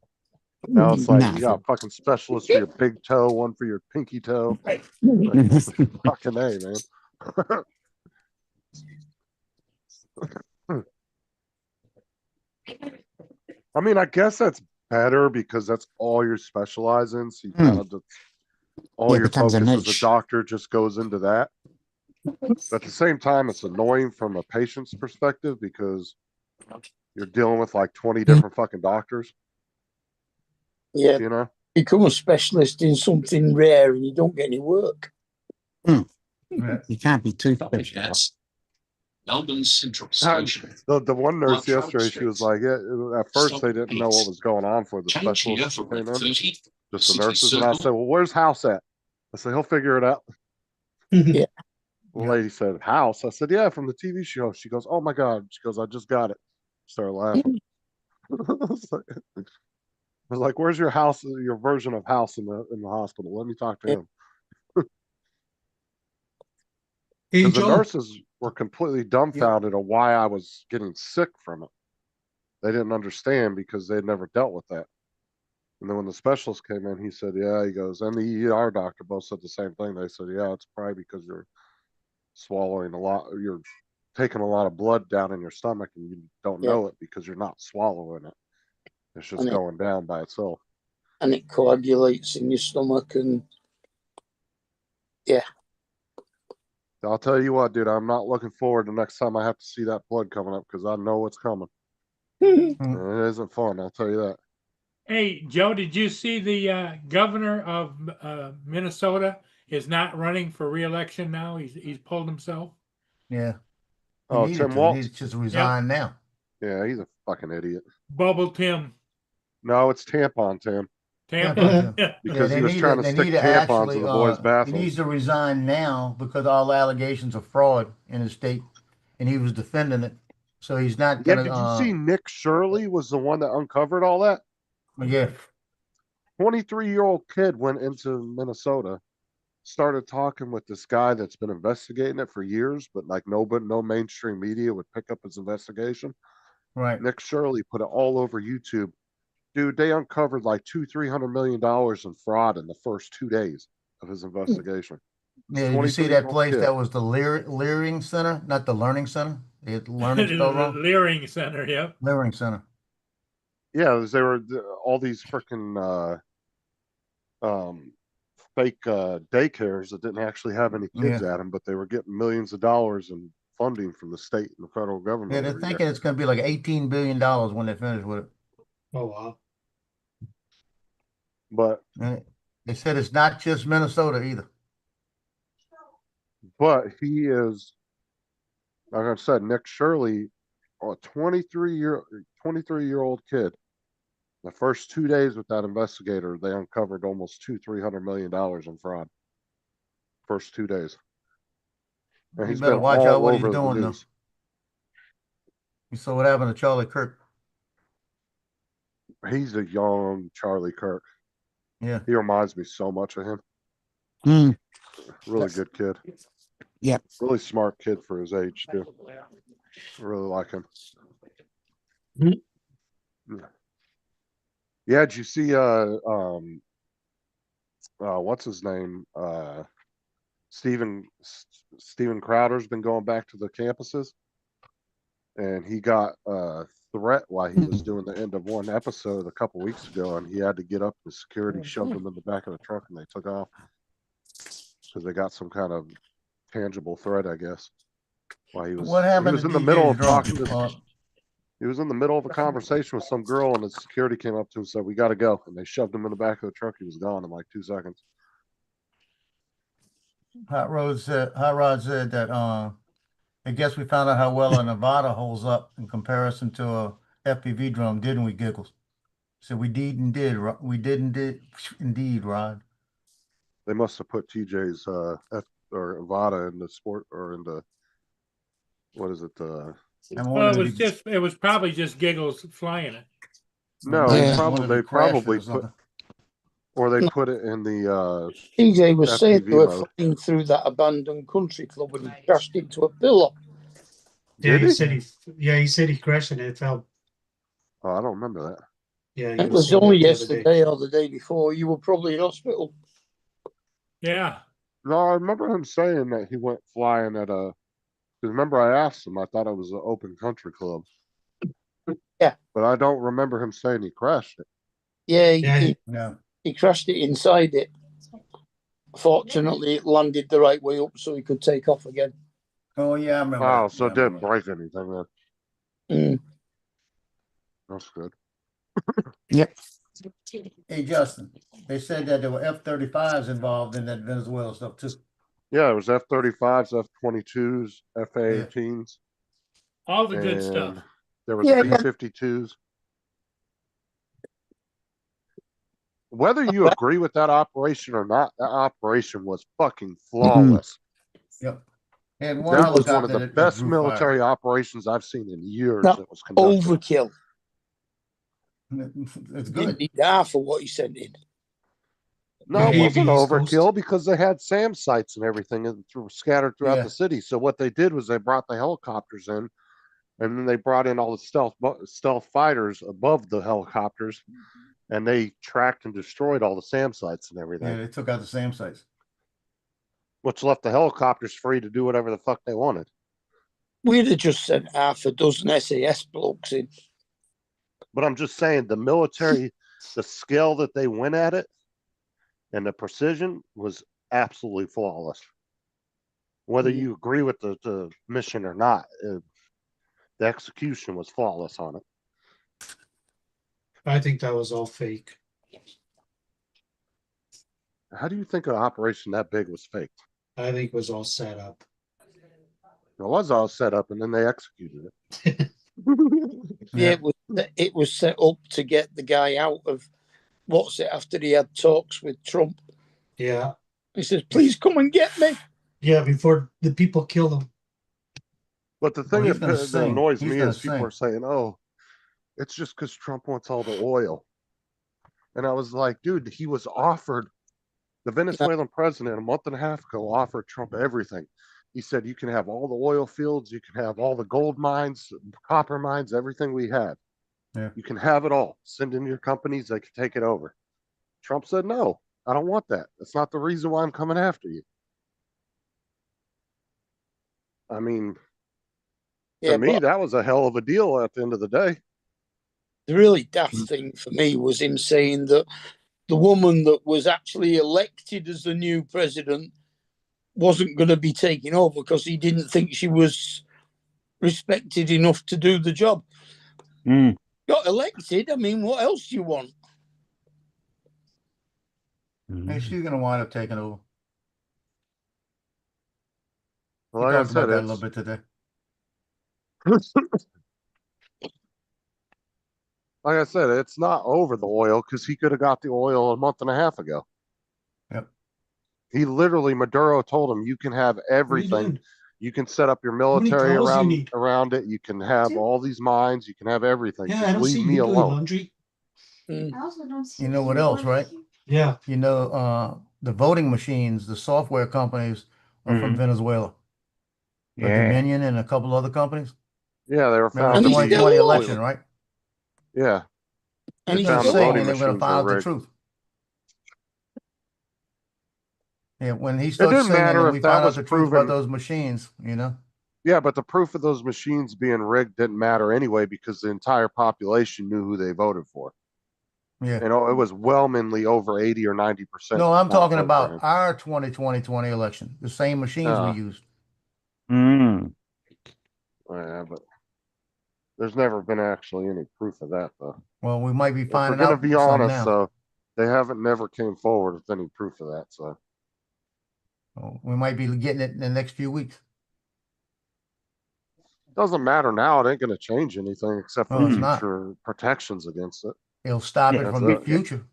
Now it's like you got fucking specialists for your big toe, one for your pinky toe. Fucking A, man. I mean, I guess that's better because that's all you're specialized in. So you kind of all your becomes a focus as niche. a doctor just goes into that. But at the same time, it's annoying from a patient's perspective because you're dealing with like 20 different fucking doctors. Yeah. You know? Become a specialist in something rare and you don't get any work. You can't be too special. Melbourne Central Station. The one nurse yesterday, she was like, yeah, at first they didn't know what was going on for the Change here specialists for that came in, 30. just the nurses. And I said, well, where's House at? I said, he'll figure it out. Yeah. The lady said, House? I said, yeah, from the TV show. She goes, oh my God. She goes, I just got it. Started laughing. I was like, where's your house, your version of House in the hospital? Let me talk to him. Because the nurses were completely dumbfounded of why I was getting sick from it. They didn't understand because they'd never dealt with that. And then when the specialist came in, he said, yeah, he goes, and the ER doctor both said the same thing. They said, yeah, it's probably because you're swallowing a lot, you're taking a lot of blood down in your stomach and you don't know it because you're not swallowing it. It's just going down by itself. And it coagulates in your stomach and yeah. I'll tell you what, dude, I'm not looking forward to next time I have to see that blood coming up because I know what's coming. It isn't fun, I'll tell you that. Hey, Joe, did you see the governor of Minnesota is not running for re-election now? He's pulled himself. Yeah. Oh, Tim Walz? He's just resigned now. Yeah, he's a fucking idiot. Bubble Tim. No, it's Tampon Tim. Tampon. Because he was trying to stick tampons in the boys' He bathroom. needs to resign now because all the allegations of fraud in his state, and he was defending it. So he's not Yeah, gonna. did you see Nick Shirley was the one that uncovered all that? Yeah. 23-year-old kid went into Minnesota, started talking with this guy that's been investigating it for years, but like no mainstream media would pick up his investigation. Right. Nick Shirley put it all over YouTube. Dude, they uncovered like $200-300 million in fraud in the first 2 days of his investigation. Yeah, did you see that place that was the Leering Center, not the Learning Center? It learning spelled wrong. Leering Center, yep. Leering Center. Yeah, they were all these freaking fake daycares that didn't actually have any kids at them, but they were getting millions of dollars in funding from the state and the federal government. Yeah, they're thinking it's going to be like $18 billion when they finish with it. Oh, wow. But they said it's not just Minnesota either. But he is, like I said, Nick Shirley, a 23-year-old kid. The first 2 days with that investigator, they uncovered almost $200-300 million in fraud. First 2 days. And You better watch out what he's doing, though. You saw what happened to Charlie Kirk. He's a young Charlie Kirk. Yeah. He reminds me so much of him. Really good kid. Yep. Really smart kid for his age, too. I really like him. Yeah, did you see what's his name? Steven Crowder's been going back to the campuses, and he got threat while he was doing the end of one episode a couple weeks ago, and he had to get up. The security shoved him in the back of the truck, and they took off because they got some kind of tangible threat, I guess. While he was, What he happened was to in the middle of DJ's drone? talking to. He was in the middle of a conversation with some girl, and the security came up to him and said, "We got to go," and they shoved him in the back of the truck. He was gone in like 2 seconds. Hot Rod said that I guess we found out how well a Nevada holds up in comparison to a FPV drone, didn't we, Giggles? So we did indeed, Rod. They must have put TJ's or Avada in the sport or in the what is it? Well, it was probably just Giggles flying it. No, Yeah. they probably put, or they put it in the TJ was saying FPV they were mode. flying through that abandoned country club and he crashed into a pillar. Yeah, Did he he? said he said he crashed and it fell. Oh, I don't remember that. Yeah, It was saying only that the other day. yesterday or the day before. You were probably in hospital. Yeah. No, I remember him saying that he went flying at a. Because remember, I asked him. I thought it was an open country club. Yeah. But I don't remember him saying he crashed it. Yeah, No. he crashed it inside it. Fortunately, it landed the right way up so he could take off again. Oh yeah, I remember. Oh, that. so Yeah, it I didn't remember. break anything then. Mm. That's good. Yep. Hey Justin, they said that there were F-35s involved in that Venezuela stuff too. Yeah, it was F-35s, F-22s, F-A-18s. All the good stuff. There was Yeah, B-52s. Whether you agree with that operation or not, that operation was fucking flawless. Yep. And one That was one of helicopter the that best drew military operations I've seen in years. That That was conducted. overkill. fire. It's Didn't good. need half of what he sent in. No, it Yeah, wasn't East Coast. overkill because they had SAM sites and everything scattered throughout Yeah. the city. So what they did was they brought the helicopters in, and then they brought in all the stealth fighters above the helicopters, and they tracked and destroyed all the SAM sites and everything, Yeah, they took out the SAM sites. which left the helicopters free to do whatever the fuck they wanted. We'd have just sent half a dozen SAS blokes in. But I'm just saying the military, the scale that they went at it, and the precision was absolutely flawless. Whether you agree with the mission or not, the execution was flawless on it. I think that was all fake. How do you think an operation that big was faked? I think it was all set up. It was all set up, and then they executed it. Yeah, it was set up to get the guy out of what's it after he had talks with Trump. Yeah. He says, "Please come and get me." Yeah, before the people killed him. But the thing he's gonna that sing. annoys He's me gonna is people sing. are saying, "Oh, it's just because Trump wants all the oil," and I was like, "Dude, he was offered." The Venezuelan president a month and a half ago offered Trump everything. He said, "You can have all the oil fields, you can have all the gold mines, copper mines, everything we have. Yeah. You can have it all. Send in your companies, they can take it over." Trump said, "No, I don't want that. That's not the reason why I'm coming after you." I mean, to me, that was a hell of a deal at the end of the day. The really daft thing for me was him saying that the woman that was actually elected as the new president wasn't going to be taking over because he didn't think she was respected enough to do the job. Got elected. I mean, what else do you want? Hey, she's gonna wind up taking over. Well, We like I talked about said, that a little bit today. Like I said, it's not over the oil because he could have got the oil a month and a half ago. Yep. He literally, Maduro told him, "You can have everything. doing? You can set up your many military clothes you need?" around it. You can have all these mines. You can have everything. Yeah, I Just don't see leave you me doing alone." laundry. Mm. You know what else, right? Yeah. You know, the voting machines, the software companies are from Venezuela. The Dominion and a couple other companies. Yeah, they were Remember found the to be 2020 election, right? Yeah. And They he's found the still voting and they were going to machines find were out the rigged. truth. Yeah, when he It starts didn't singing matter and if we that find out was the truth about proven. those machines, you know. Yeah, but the proof of those machines being rigged didn't matter anyway because the entire population knew who they voted for. Yeah. You know, it was whelmingly over 80 or 90%. No, I'm did not talking vote for about him. our 2020 election, the same machines we used. Yeah, but there's never been actually any proof of that, though. Well, we might be If we're finding gonna out be some honest, now. though, they haven't never came forward with any proof of that. So So we might be getting it in the next few weeks. doesn't matter now. It ain't gonna change anything except for No, it's not. future protections against it. It'll stop Yeah, it that's from the it. future.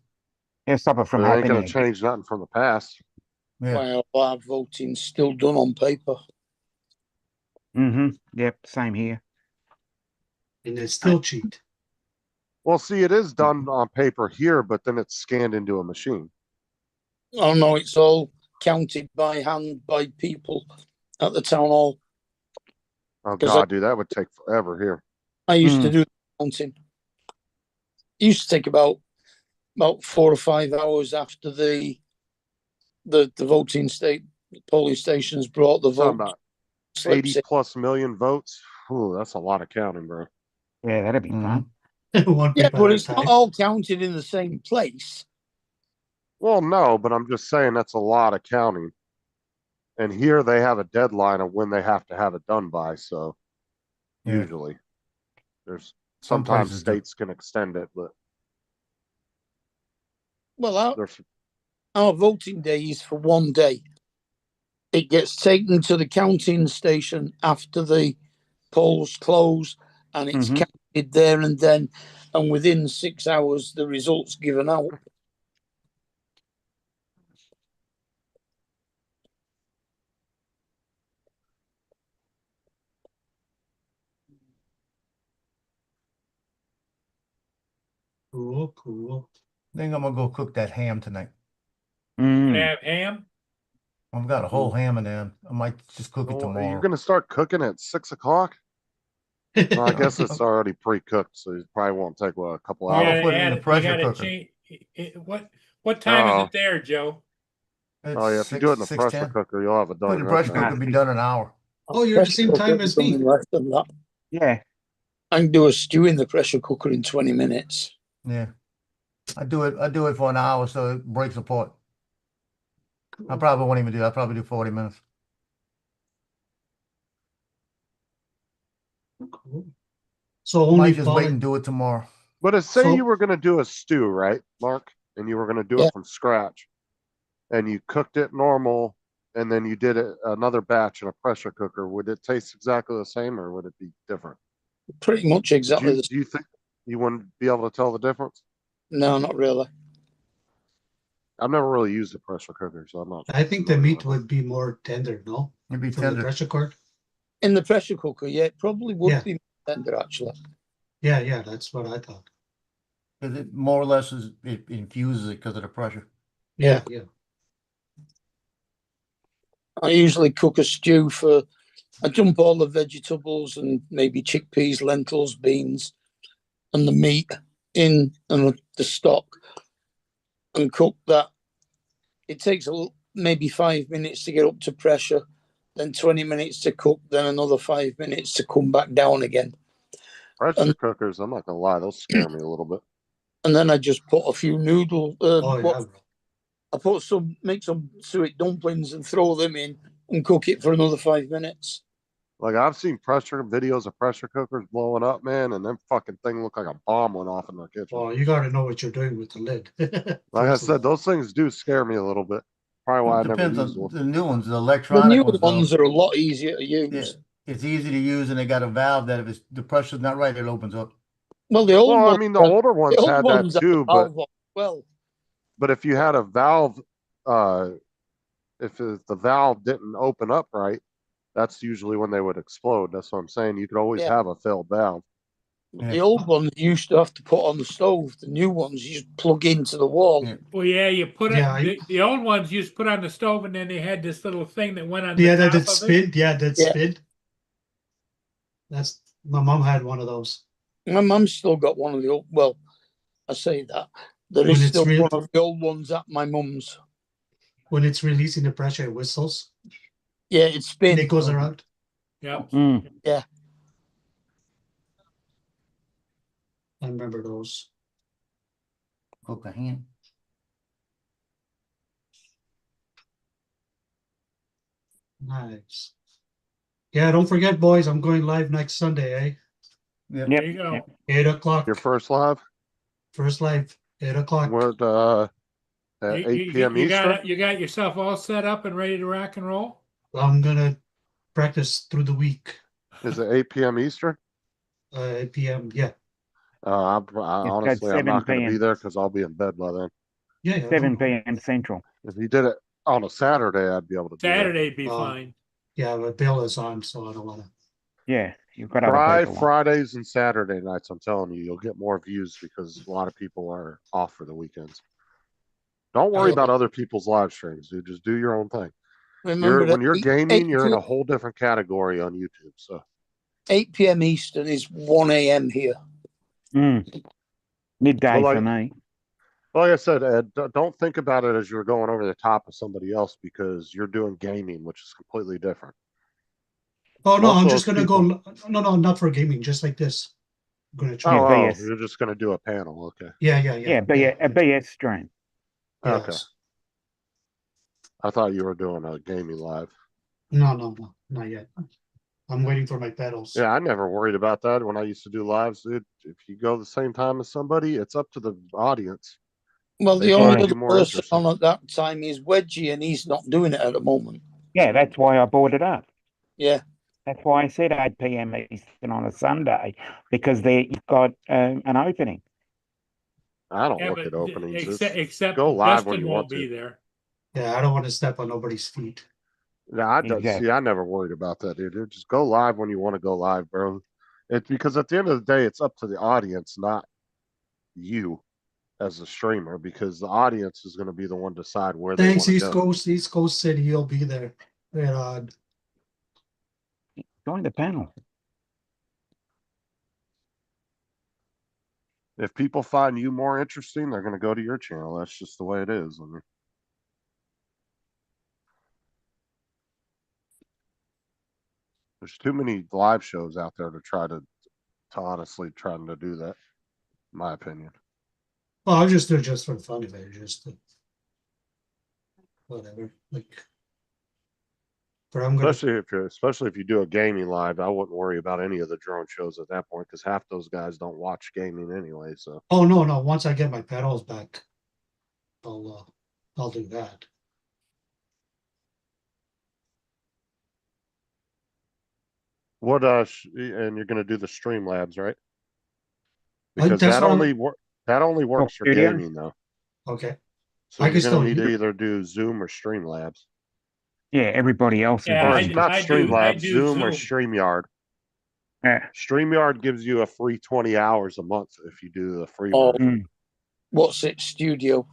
It'll stop it from But it ain't gonna happening. change nothing from the past. Yeah. Well, our voting's still done on paper. Yep, same here. And it's still cheat. Well, see, it is done on paper here, but then it's scanned into a machine. Oh no, it's all counted by hand by people at the town hall. Oh 'Cause God, dude, that would take forever here. I used to do the counting. It used to take about 4 or 5 hours after the voting polling stations brought the Talking vote about slips 80 in. plus million votes. Ooh, that's a lot of counting, bro. Yeah, that'd be fun. One Yeah, paper but at a it's not time. all counted in the same place. Well, no, but I'm just saying that's a lot of counting. And here they have a deadline of when they have to have it done by. So Yeah. usually there's Some sometimes places do. states can extend it, but Well, there's our voting day is for one day. It gets taken to the counting station after the polls close, and it's counted there and then. And within 6 hours, the results given out. Cool, cool. I think I'm gonna go cook that ham tonight. Have ham? I've got a whole ham in there. I might just cook it oh, tomorrow. you're gonna start cooking at 6 o'clock. Well, I guess it's already pre-cooked, so it probably won't take a couple Well, hours. I'll put it in the pressure you gotta cooker. change. What time is Oh. it there, Joe? It's Oh yeah, if you do it in the 6, pressure 6:10. cooker, you'll have it done. Put it in the in that pressure time. cooker, be done in an hour. Oh, you're at the same time as me. Less than that. Yeah. I can do a stew in the pressure cooker in 20 minutes. Yeah. I do it for an hour so it breaks apart. I probably won't even do that. I'll probably do 40 minutes. Cool. So only Might just Paul wait and- and do it tomorrow. But say So- you were gonna do a stew, right, Mark? And you were gonna do Yeah. it from scratch, and you cooked it normal, and then you did it another batch in a pressure cooker. Would it taste exactly the same, or would it be different? Pretty much exactly the same. Do you think you wouldn't be able to tell the difference? No, not really. I've never really used a pressure cooker, so I'm not. I think the familiar meat with it. would be more tender, no? It'd be From the tender. pressure cooker. In the pressure cooker, yeah, it probably would Yeah. be tender actually. Yeah, that's what I thought. 'Cause it more or less it infuses it because of the pressure. Yeah. I usually cook a stew I dump all the vegetables and maybe chickpeas, lentils, beans, and the meat in and the stock and cook that. It takes maybe 5 minutes to get up to pressure, then 20 minutes to cook, then another 5 minutes to come back down again. Pressure cookers, I'm not gonna lie, those scare me a little bit. And then I just put a few noodles. Oh, yeah, bro. I make some suet dumplings and throw them in and cook it for another 5 minutes. Like I've seen videos of pressure cookers blowing up, man, and them fucking thing look like a bomb went off in the kitchen. Well, you gotta know what you're doing with the lid. Like I said, those things do scare me a little bit. Probably why I It never depends used on one. the new ones, the The electronic newer ones. ones are a lot easier to use. Yeah, it's easy to use, and they got a valve that if the pressure's not right, it opens up. Well, the old Well, I ones, mean, the older ones old had ones that have a too, but valve on. Well, if you had a valve, if the valve didn't open up right, that's usually when they would explode. That's what I'm saying. You could always Yeah. have a failed valve. the old ones you used to have to put on the stove. The new ones you just plug into the wall. Yeah. Well, yeah, you put it. Yeah, The old ones you just put on the stove, and then they had this little thing that went on Yeah, the that top did of spin. it. Yeah, that Yeah. spin. My mom had one of those. My mum's still got one of the old. Well, I say that there When is it's still real- one of the old ones at my mum's. When it's releasing the pressure, it whistles Yeah, it and spins. it goes around. Yep. Yeah. I remember those. Okay. Nice. Yeah, don't forget, boys, I'm going live next Sunday, eh? Yep. There you go. 8 o'clock. Your first live? First live, 8 o'clock. What, at You, 8 p.m. you Eastern? got yourself all set up and ready to rock and roll? I'm gonna practice through the week. Is it 8 p.m. Eastern? 8 p.m. Yeah. Honestly, I'm 7 not gonna be p.m. there because I'll be in bed by then. Yeah. Yeah, 7 no, no. p.m. Central. If you did it on a Saturday, I'd be able to do that. Saturday'd be fine. Yeah, but Bill is on, so I don't wanna. Yeah, you've got other Try people on. Fridays and Saturday nights. I'm telling you, you'll get more views because a lot of people are off for the weekends. Don't worry Yeah. about other people's live streams, dude. Just do your own thing. Remember When that you're 8 gaming, you're in a p.m. whole different category on YouTube. So 8 p.m. Eastern is 1 a.m. here. Midday Well, for me. like I said, Ed, don't think about it as you're going over the top of somebody else because you're doing gaming, which is completely different. Oh no, Most I'm of just those gonna people- go. No, not for gaming, just like this. I'm gonna try. Oh, VS. you're just gonna do a panel, okay? Yeah. Yeah, a BS stream. Okay. Yes. I thought you were doing a gaming live. No, not yet. I'm waiting for my pedals. Yeah, I never worried about that when I used to do lives, dude. If you go the same time as somebody, it's up to the audience. Well, They the can only make other you more person interesting. on at that time is Wedgie, and he's not doing it at the moment. Yeah, that's why I brought it up. Yeah. That's why I said 8 p.m. Eastern on a Sunday, because you've got an opening. I don't Yeah, look but at openings. except go live when Justin you won't want be to. there. Yeah, I don't want to step on nobody's feet. No, I don't Exactly. see. I never worried about that, dude. Just go live when you want to go live, bro. It's because at the end of the day, it's up to the audience, not you as a streamer, because the audience is going to be the one to decide where they Thanks, want to go. East Coast said he'll be there. Right on. Join the panel. If people find you more interesting, they're going to go to your channel. That's just the way it is. I mean, there's too many live shows out there to try to honestly trying to do that, in my opinion. Well, I'll just do it just for fun of it, whatever. Like, but I'm gonna. Especially if you do a gaming live, I wouldn't worry about any of the drone shows at that point because half those guys don't watch gaming anyway. So Oh no. Once I get my pedals back, I'll do that. what and you're gonna do the Streamlabs, right? Because that's that what I'm- only works for Studio? gaming though. Okay. So I you're can gonna still need to use- either do Zoom or Streamlabs. Yeah, everybody else is Yeah, Or using it. not I do Streamlabs, Zoom or Zoom. StreamYard. Yeah. StreamYard gives you a free 20 hours a month if you do the free Oh, version. what's it? Studio.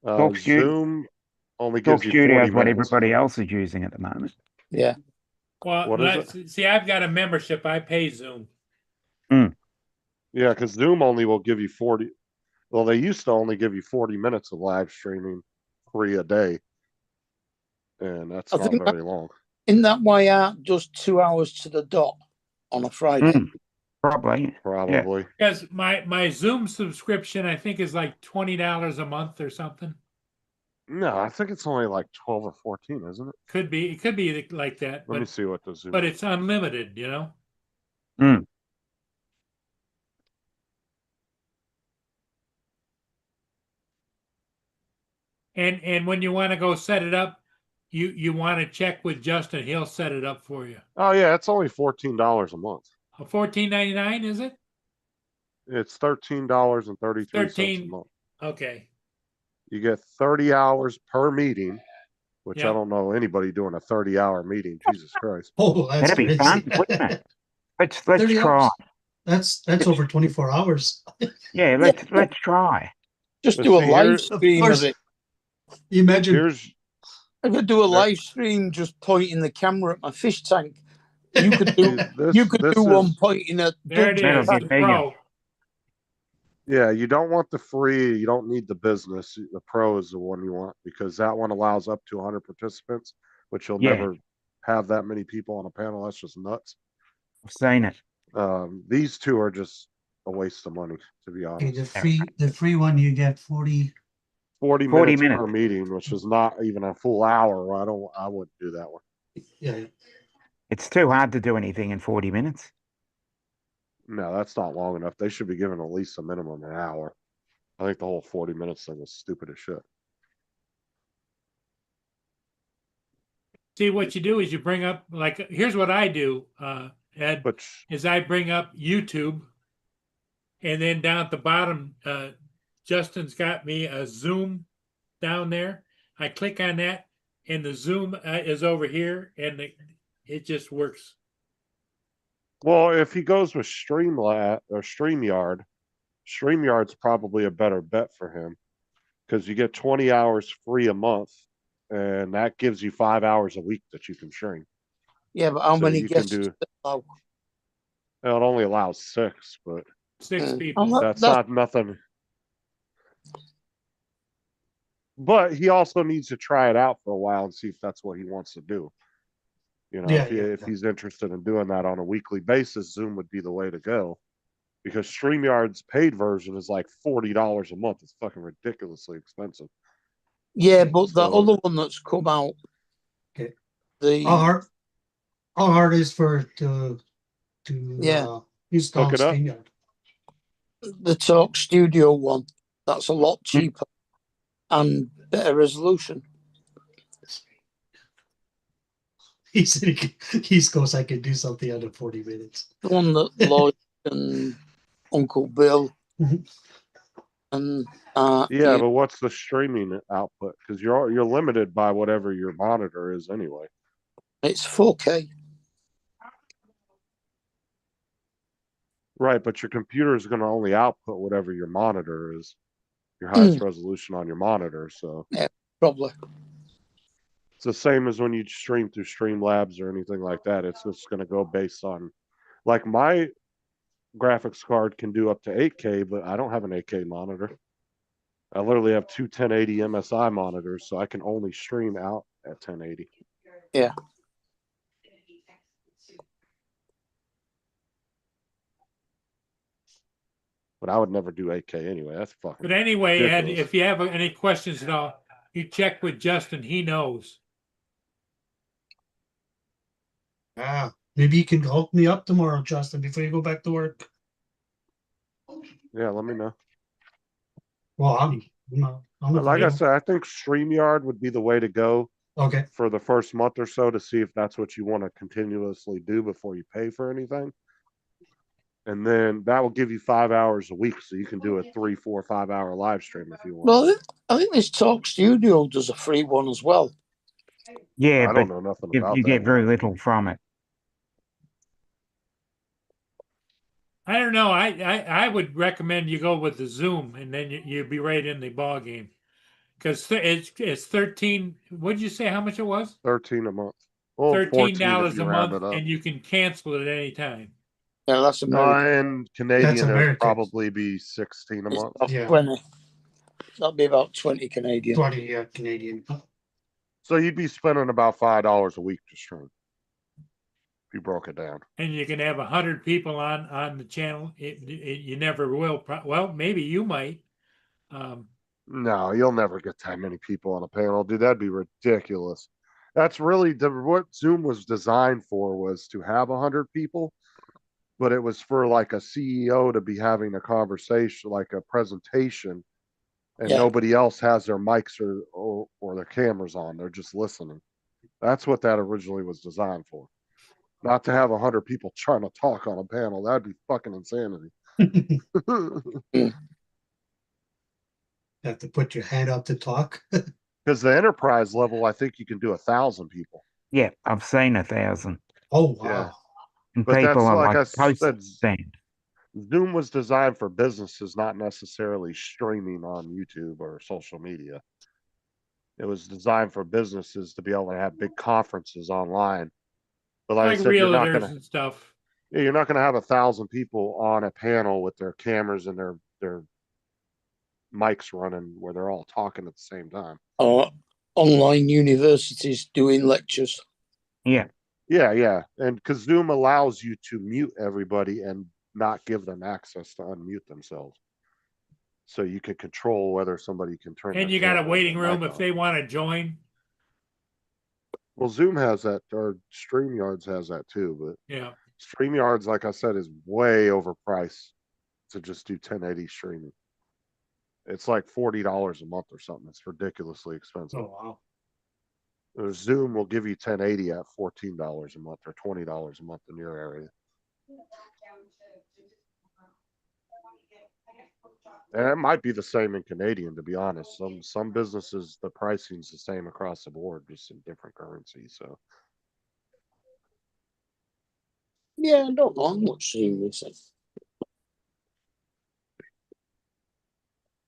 Talk Studio. Zoom only Talk gives you Studio 40 is what minutes. everybody else is using at the moment. Yeah. Well, What is see, I've got a membership. I pay Zoom. Yeah, because Zoom only will give you 40. Well, they used to only give you 40 minutes of live streaming free a day. And that's I not think very long. In that why Art does 2 hours to the dot on a Friday. Probably. Probably. Because my Zoom subscription, I think, is like $20 a month or something. No, I think it's only like 12 or 14, isn't it? It could be like that. Let me see what the Zoom. But it's unlimited, you know. And when you want to go set it up, you want to check with Justin. He'll set it up for you. Oh yeah, it's only $14 a month. $14.99, is it? It's $13.33 a 13. month. Okay. You get 30 hours per meeting, which Yeah. I don't know anybody doing a 30-hour meeting. Jesus Christ. Oh, that's That'd be crazy. fun, wouldn't it? Let's 30 try. hours? That's over 24 hours. Yeah, let's try. Just But do a see, live here's- stream of it. Imagine. Here's I could do a live stream just pointing the camera at my fish tank. You could do this one is- pointing at There it That'll is. be The bigger. Pro. Yeah, you don't want the free. You don't need the business. The pro is the one you want because that one allows up to 100 participants, which you'll Yeah. never have that many people on a panel. That's just nuts. I've seen it. These two are just a waste of money, to be Okay, honest. the free one you get 40. 40 40 minutes per minutes. meeting, which is not even a full hour. I wouldn't do that one. Yeah. It's too hard to do anything in 40 minutes. No, that's not long enough. They should be given at least a minimum an hour. I think the whole 40 minutes thing was stupid as shit. See, what you do is you bring up, like, here's what I do, Ed, But is I bring up YouTube, and then down at the bottom, Justin's got me a Zoom down there. I click on that, and the Zoom is over here, and it just works. well, if he goes with Streamlat or StreamYard, StreamYard's probably a better bet for him because you get 20 hours free a month, and that gives you 5 hours a week that you can stream. Yeah, but how So many you can guests? do. allow? Well, it only allows 6, but 6 people. that's not nothing. But he also needs to try it out for a while and see if that's what he wants to do. You know, Yeah, if he's interested in doing that on a weekly basis, Zoom would be the way to go. Because StreamYard's paid version is like $40 a month. It's fucking ridiculously expensive. Yeah, but the So- other one that's come out. Okay. The How hard is for to Yeah. install Hook it up. StreamYard? the Talk Studio one. That's a lot cheaper and better resolution. He said he goes, I can do something under 40 minutes. The one that Lloyd and Uncle Bill Mhm. and Yeah, but what's the streaming output? Because you're limited by whatever your monitor is anyway. it's 4K. Right, but your computer is going to only output whatever your monitor is, your highest resolution on your monitor. So Yeah, probably. it's the same as when you stream through Streamlabs or anything like that. It's just going to go based on, like, my graphics card can do up to 8K, but I don't have an 8K monitor. I literally have two 1080 MSI monitors, so I can only stream out at 1080. Yeah. But I would never do 8K anyway. That's fucking. But anyway, Ed, ridiculous. if you have any questions at all, you check with Justin. He knows. Maybe you can hook me up tomorrow, Justin, before you go back to work. Yeah, let me know. Well, I'm Like I available. said, I think StreamYard would be the way to go Okay. for the first month or so to see if that's what you want to continuously do before you pay for anything. And then that will give you 5 hours a week, so you can do a 3, 4, 5 hour live stream if you want. Well, I think this Talk Studio does a free one as well. Yeah, I but don't know nothing you, about you that get one. very little from it. I don't know. I would recommend you go with the Zoom, and then you'd be right in the ball game. Because it's 13. What did you say? How much it was? 13 a month. Well, $13 14 if you a round month, it up. and you can cancel it at any time. Yeah, that's No, American. in Canadian, That's it'd American. probably be 16 a It's month. about Yeah. 20. That'll be about 20 Canadian. 20 Canadian. So you'd be spending about $5 a week to stream. If you broke it down. And you can have 100 people on the channel. You never will. Well, maybe you might. No, you'll never get that many people on a panel, dude. That'd be ridiculous. That's really what Zoom was designed for, was to have 100 people, but it was for like a CEO to be having a conversation, like a presentation, and Yeah. nobody else has their mics or their cameras on. They're just listening. That's what that originally was designed for. Not to have 100 people trying to talk on a panel. That'd be fucking insanity. Have to put your hand up to talk. Because the enterprise level, I think you can do 1,000 people. Yeah, I've seen 1,000. Oh, wow. Yeah. And But people that's are like I like said, posting. Zoom was designed for businesses, not necessarily streaming on YouTube or social media. It was designed for businesses to be able to have big conferences online. But like Like I said, you're not realtors gonna and stuff. you're not gonna have 1,000 people on a panel with their cameras and their mics running where they're all talking at the same time. Or online universities doing lectures. Yeah. Yeah. And because Zoom allows you to mute everybody and not give them access to unmute themselves. So you can control whether somebody can turn And their you got a camera or waiting their room mic if on. they want to join. Well, Zoom has that, or StreamYards has that too, but Yeah. StreamYards, like I said, is way overpriced to just do 1080 streaming. It's like $40 a month or something. It's ridiculously expensive. Oh, wow. Zoom will give you 1080 at $14 a month or $20 a month in your area. And it might be the same in Canadian, to be honest. Some businesses, the pricing's the same across the board, just in different currencies. So Yeah, I don't know how much Zoom is it.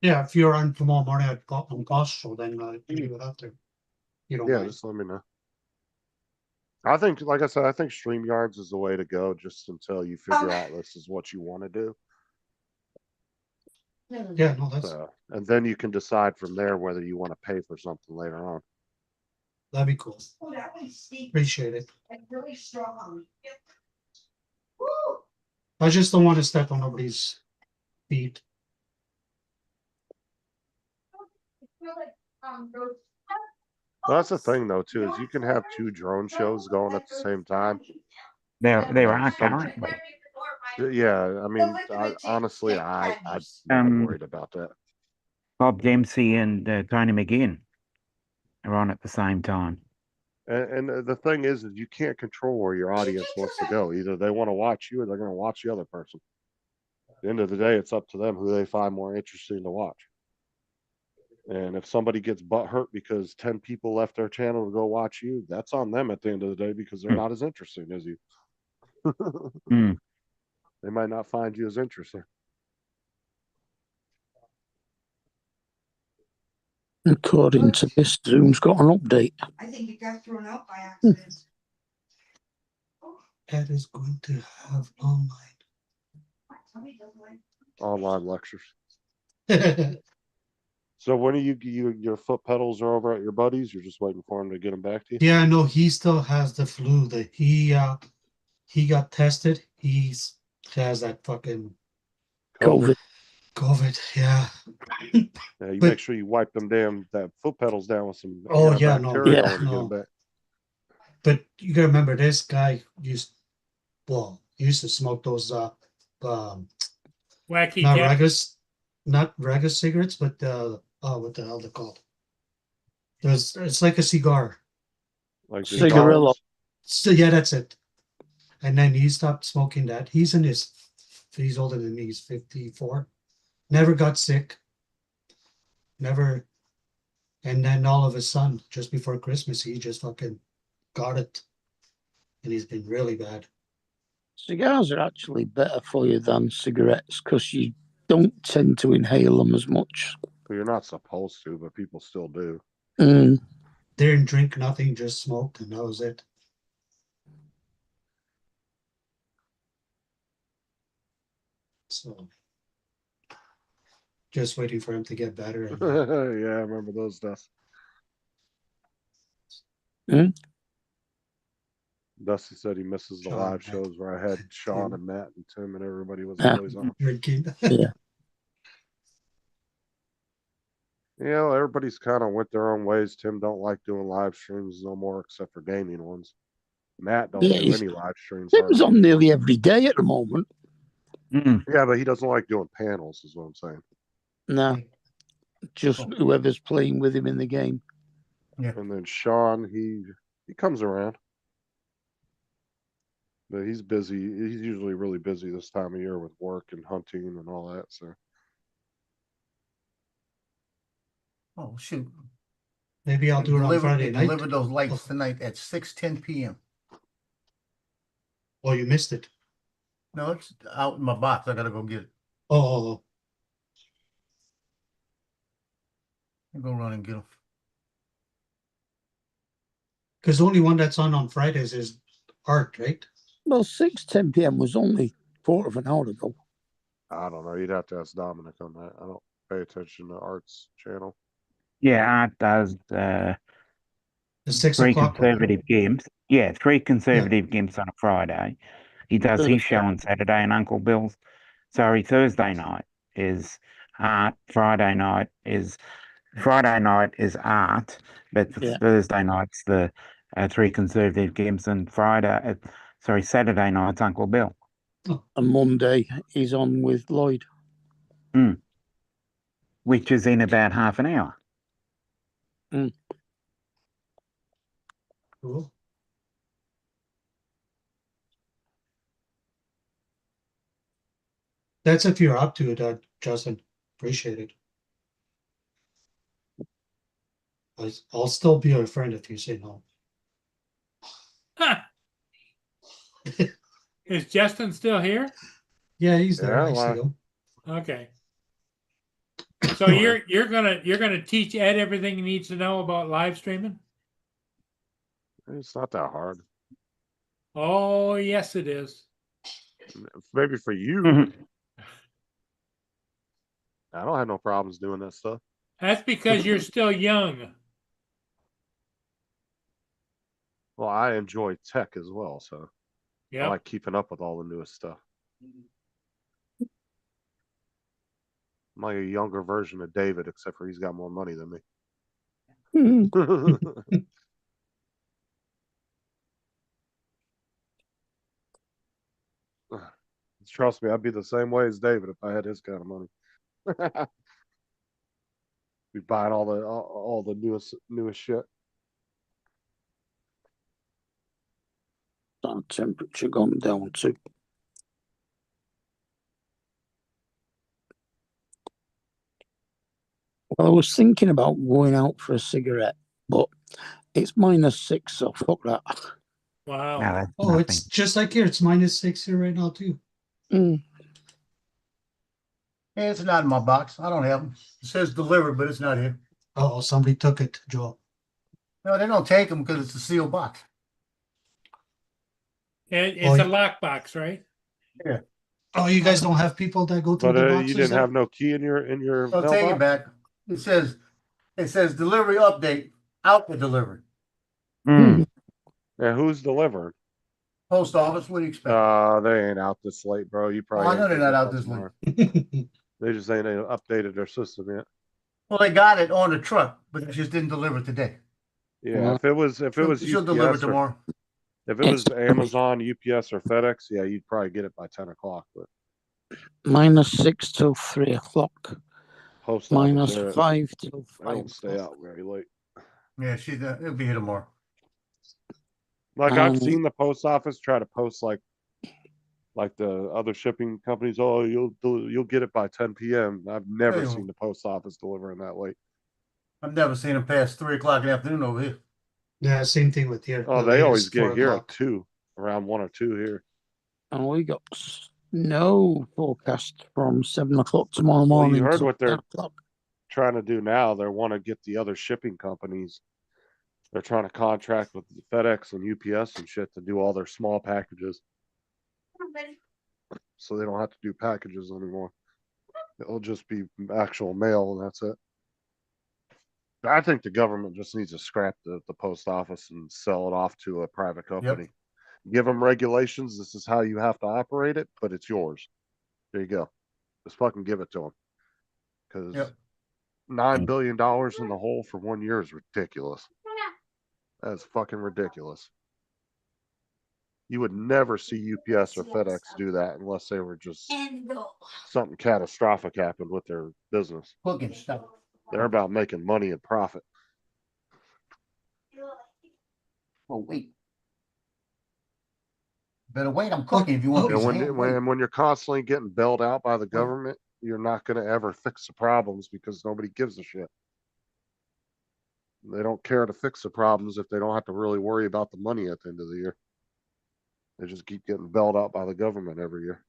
Yeah, if you're on tomorrow morning on Costco, then you would have to. You don't yeah, mind. just let me know. I think, like I said, I think StreamYards is the way to go just until you figure out this is what you want to do. Yeah, no, that's So, and then you can decide from there whether you want to pay for something later on. that'd be cool. Appreciate it. Really strong. I just don't want to step on nobody's feet. Well, that's the thing though, too, is you can have two drone shows going at the same time. There are And some- currently. Yeah, I mean, honestly, I'm not worried about that. Bob Dempsey and Tony McGinn are on at the same time. And the thing is you can't control where your audience wants to go. Either they want to watch you or they're going to watch the other person. At the end of the day, it's up to them who they find more interesting to watch. And if somebody gets butt hurt because 10 people left their channel to go watch you, that's on them at the end of the day because they're not as interesting as you. Mm. They might not find you as interesting. According to this, Zoom's got an update. I think it got thrown out by accident. Ed is going to have Online lectures. online. So when are your foot pedals are over at your buddies? You're just waiting for them to get them back to you? Yeah, no, he still has the flu. That he got tested. He has that fucking COVID. COVID. Yeah. Yeah, you But- make sure you wipe them that foot pedals down with some Oh, yeah, no, antibacterial yeah, to get no. them back. But you gotta remember, this guy used to smoke those Wacky not Cat. not Regus cigarettes, but what the hell they're called? It's like a cigar. Like the Cigarillo. dogs. So yeah, that's it. And then he stopped smoking that. He's older than me, he's 54. Never got sick. Never. And then all of a sudden, just before Christmas, he just fucking got it. And he's been really bad. Cigars are actually better for you than cigarettes because you don't tend to inhale them as much. Well, you're not supposed to, but people still do. Mm. Didn't drink nothing, just smoked, and that was it. So just waiting for him to get better. And, Yeah, I remember those days. Hmm? Dusty said he misses the Sean, live Matt, shows where I had and Sean Tim. and Matt and Tim and everybody was Yeah. always on. drinking. Yeah. Yeah, well, everybody's kind of went their own ways. Tim don't like doing live streams no more, except for gaming ones. Matt don't Yeah, do he's- any live streams. It was hardly on anymore. nearly every day at the moment. Mm. Yeah, but he doesn't like doing panels, is what I'm saying. No, just whoever's playing with him in the game. And then Sean, he comes around. But he's busy. He's usually really busy this time of year with work and hunting and all that. So Oh, shoot. Maybe I'll do it on Friday night. Deliver those lights tonight at 6:10 p.m. Oh, you missed it. No, it's out in my box. I gotta go get it. Oh, I'll go run and get them. because the only one that's on Fridays is Art, right? Well, 6:10 p.m. was only quarter of an hour ago. I don't know. You'd have to ask Dominic on that. I don't pay attention to Art's channel. Yeah, Art does The 6 very o'clock one. conservative games. Yeah, 3 conservative gimps on a Friday. He does his show Thursday. on Saturday and Uncle Bill's. Sorry, Thursday night is art. Friday night is art, but Yeah. Thursday night's the 3 conservative gimps, and Saturday night's Uncle Bill. And Monday he's on with Lloyd. Which is in about half an hour. Cool. That's if you're up to it, Justin. Appreciate it. I'll still be your friend if you say no. Huh. Is Justin still here? Yeah, he's there. Yeah, I why? see him. Okay. So you're gonna teach Ed everything he needs to know about live streaming? It's not that hard. Oh yes, it is. Maybe for you. Mhm. I don't have no problems doing that stuff. That's because you're still young. Well, I enjoy tech as well, so I Yeah. like keeping up with all the newest stuff. I'm like a younger version of David, except for he's got more money than me. Trust me, I'd be the same way as David if I had his kind of money. Be buying all the newest shit. That temperature gone down to. Well, I was thinking about going out for a cigarette, but it's -6, so fuck that. Wow. No, that's Oh, nothing. it's just like here. It's -6 here right now too. Hey, it's not in my box. I don't have them. It says delivered, but it's not here. Oh, somebody took it, Joe. No, they don't take them because it's a sealed box. It's a lockbox, right? Yeah. Oh, you guys don't have people that go through But the you boxes didn't there? have no key in your I'll take it mailbox? back. It says delivery update out the delivery. Mm. Yeah, who's delivering? Post office. What do you expect? They ain't out this late, bro. You Oh, probably. I ain't know they're getting not it out till this late. tomorrow. They just ain't updated their system yet. Well, they got it on the truck, but it just didn't deliver today. Yeah, if it was She'll deliver UPS or tomorrow. if it was Amazon, UPS, or FedEx, yeah, you'd probably get it by 10 o'clock. But -6 till 3 o'clock. post office, -5 till I 5 don't stay out very late. Yeah, it'll be here tomorrow. Like I've seen the post office try to post like the other shipping companies. Oh, you'll get it by 10 p.m. I've never Hey, seen the post office delivering that late. I've never seen them past 3 o'clock in the afternoon over here. Yeah, same thing with here. Oh, The they always latest get 4 here o'clock. at 2, around 1 or 2 here. And we got snow forecast from 7 o'clock tomorrow Well, morning. you heard till what they're 10 o'clock. trying to do now. They want to get the other shipping companies. They're trying to contract with FedEx and UPS and shit to do all their small packages, so they don't have to do packages anymore. It'll just be actual mail, and that's it. I think the government just needs to scrap the post office and sell it off to a private company. Give them regulations. This is how you have to operate it, but it's yours. There you go. Just fucking give it to them. Because $9 billion in the hole for 1 year is ridiculous. That's fucking ridiculous. You would never see UPS or FedEx do that unless they were just something catastrophic happened with their business. Cooking stuff. They're about making money and profit. Oh, wait. Better wait. I'm cooking if you want And piece of ham. Wait. when you're constantly getting bailed out by the government, you're not going to ever fix the problems because nobody gives a shit. They don't care to fix the problems if they don't have to really worry about the money at the end of the year. They just keep getting bailed out by the government every year.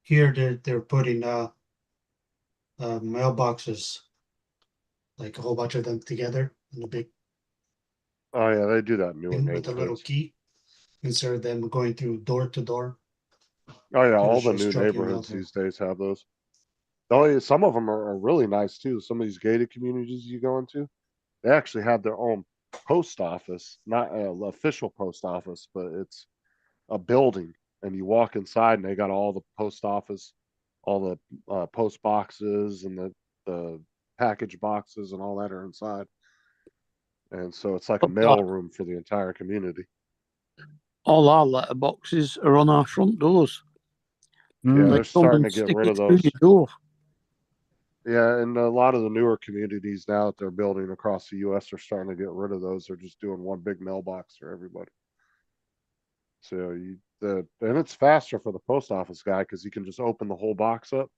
Here they're putting mailboxes, like a whole bunch of them together in a big Oh yeah, they do that in newer thing with a little neighborhoods. key instead of them going through door to door. Oh yeah, It all was the just new trucking neighborhoods around these days have those. Oh, yeah, some of them are really nice too. Some of these gated communities you go into, they actually have their own post office, not an official post office, but it's a building, and you walk inside, and they got all the post office, all the post boxes, and the package boxes, and all that are inside. And so it's like a mail room for the entire community. All our letterboxes are on our front doors. Yeah, Mm. they're They come starting and to get stick rid it of through those. your door. Yeah, and a lot of the newer communities now that they're building across the US are starting to get rid of those. They're just doing one big mailbox for everybody. So and it's faster for the post office guy because he can just open the whole box up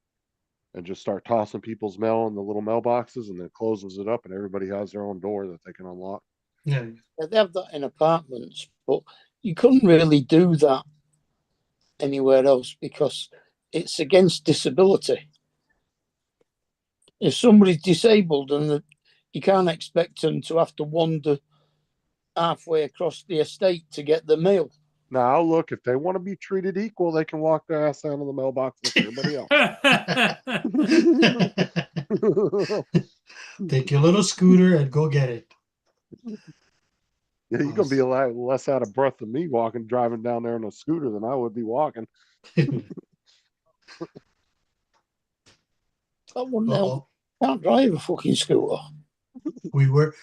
and just start tossing people's mail in the little mailboxes, and then closes it up, and everybody has their own door that they can unlock. Yeah. They have that in apartments, but you couldn't really do that anywhere else because it's against disability. If somebody's disabled and you can't expect them to have to wander halfway across the estate to get the mail. Now, look, if they want to be treated equal, they can walk their ass down to the mailbox like everybody else. Take your little scooter and go get it. Yeah, you're gonna be a lot less out of breath than me driving down there in a scooter than I would be walking. I wouldn't know. Can't drive a fucking scooter. We were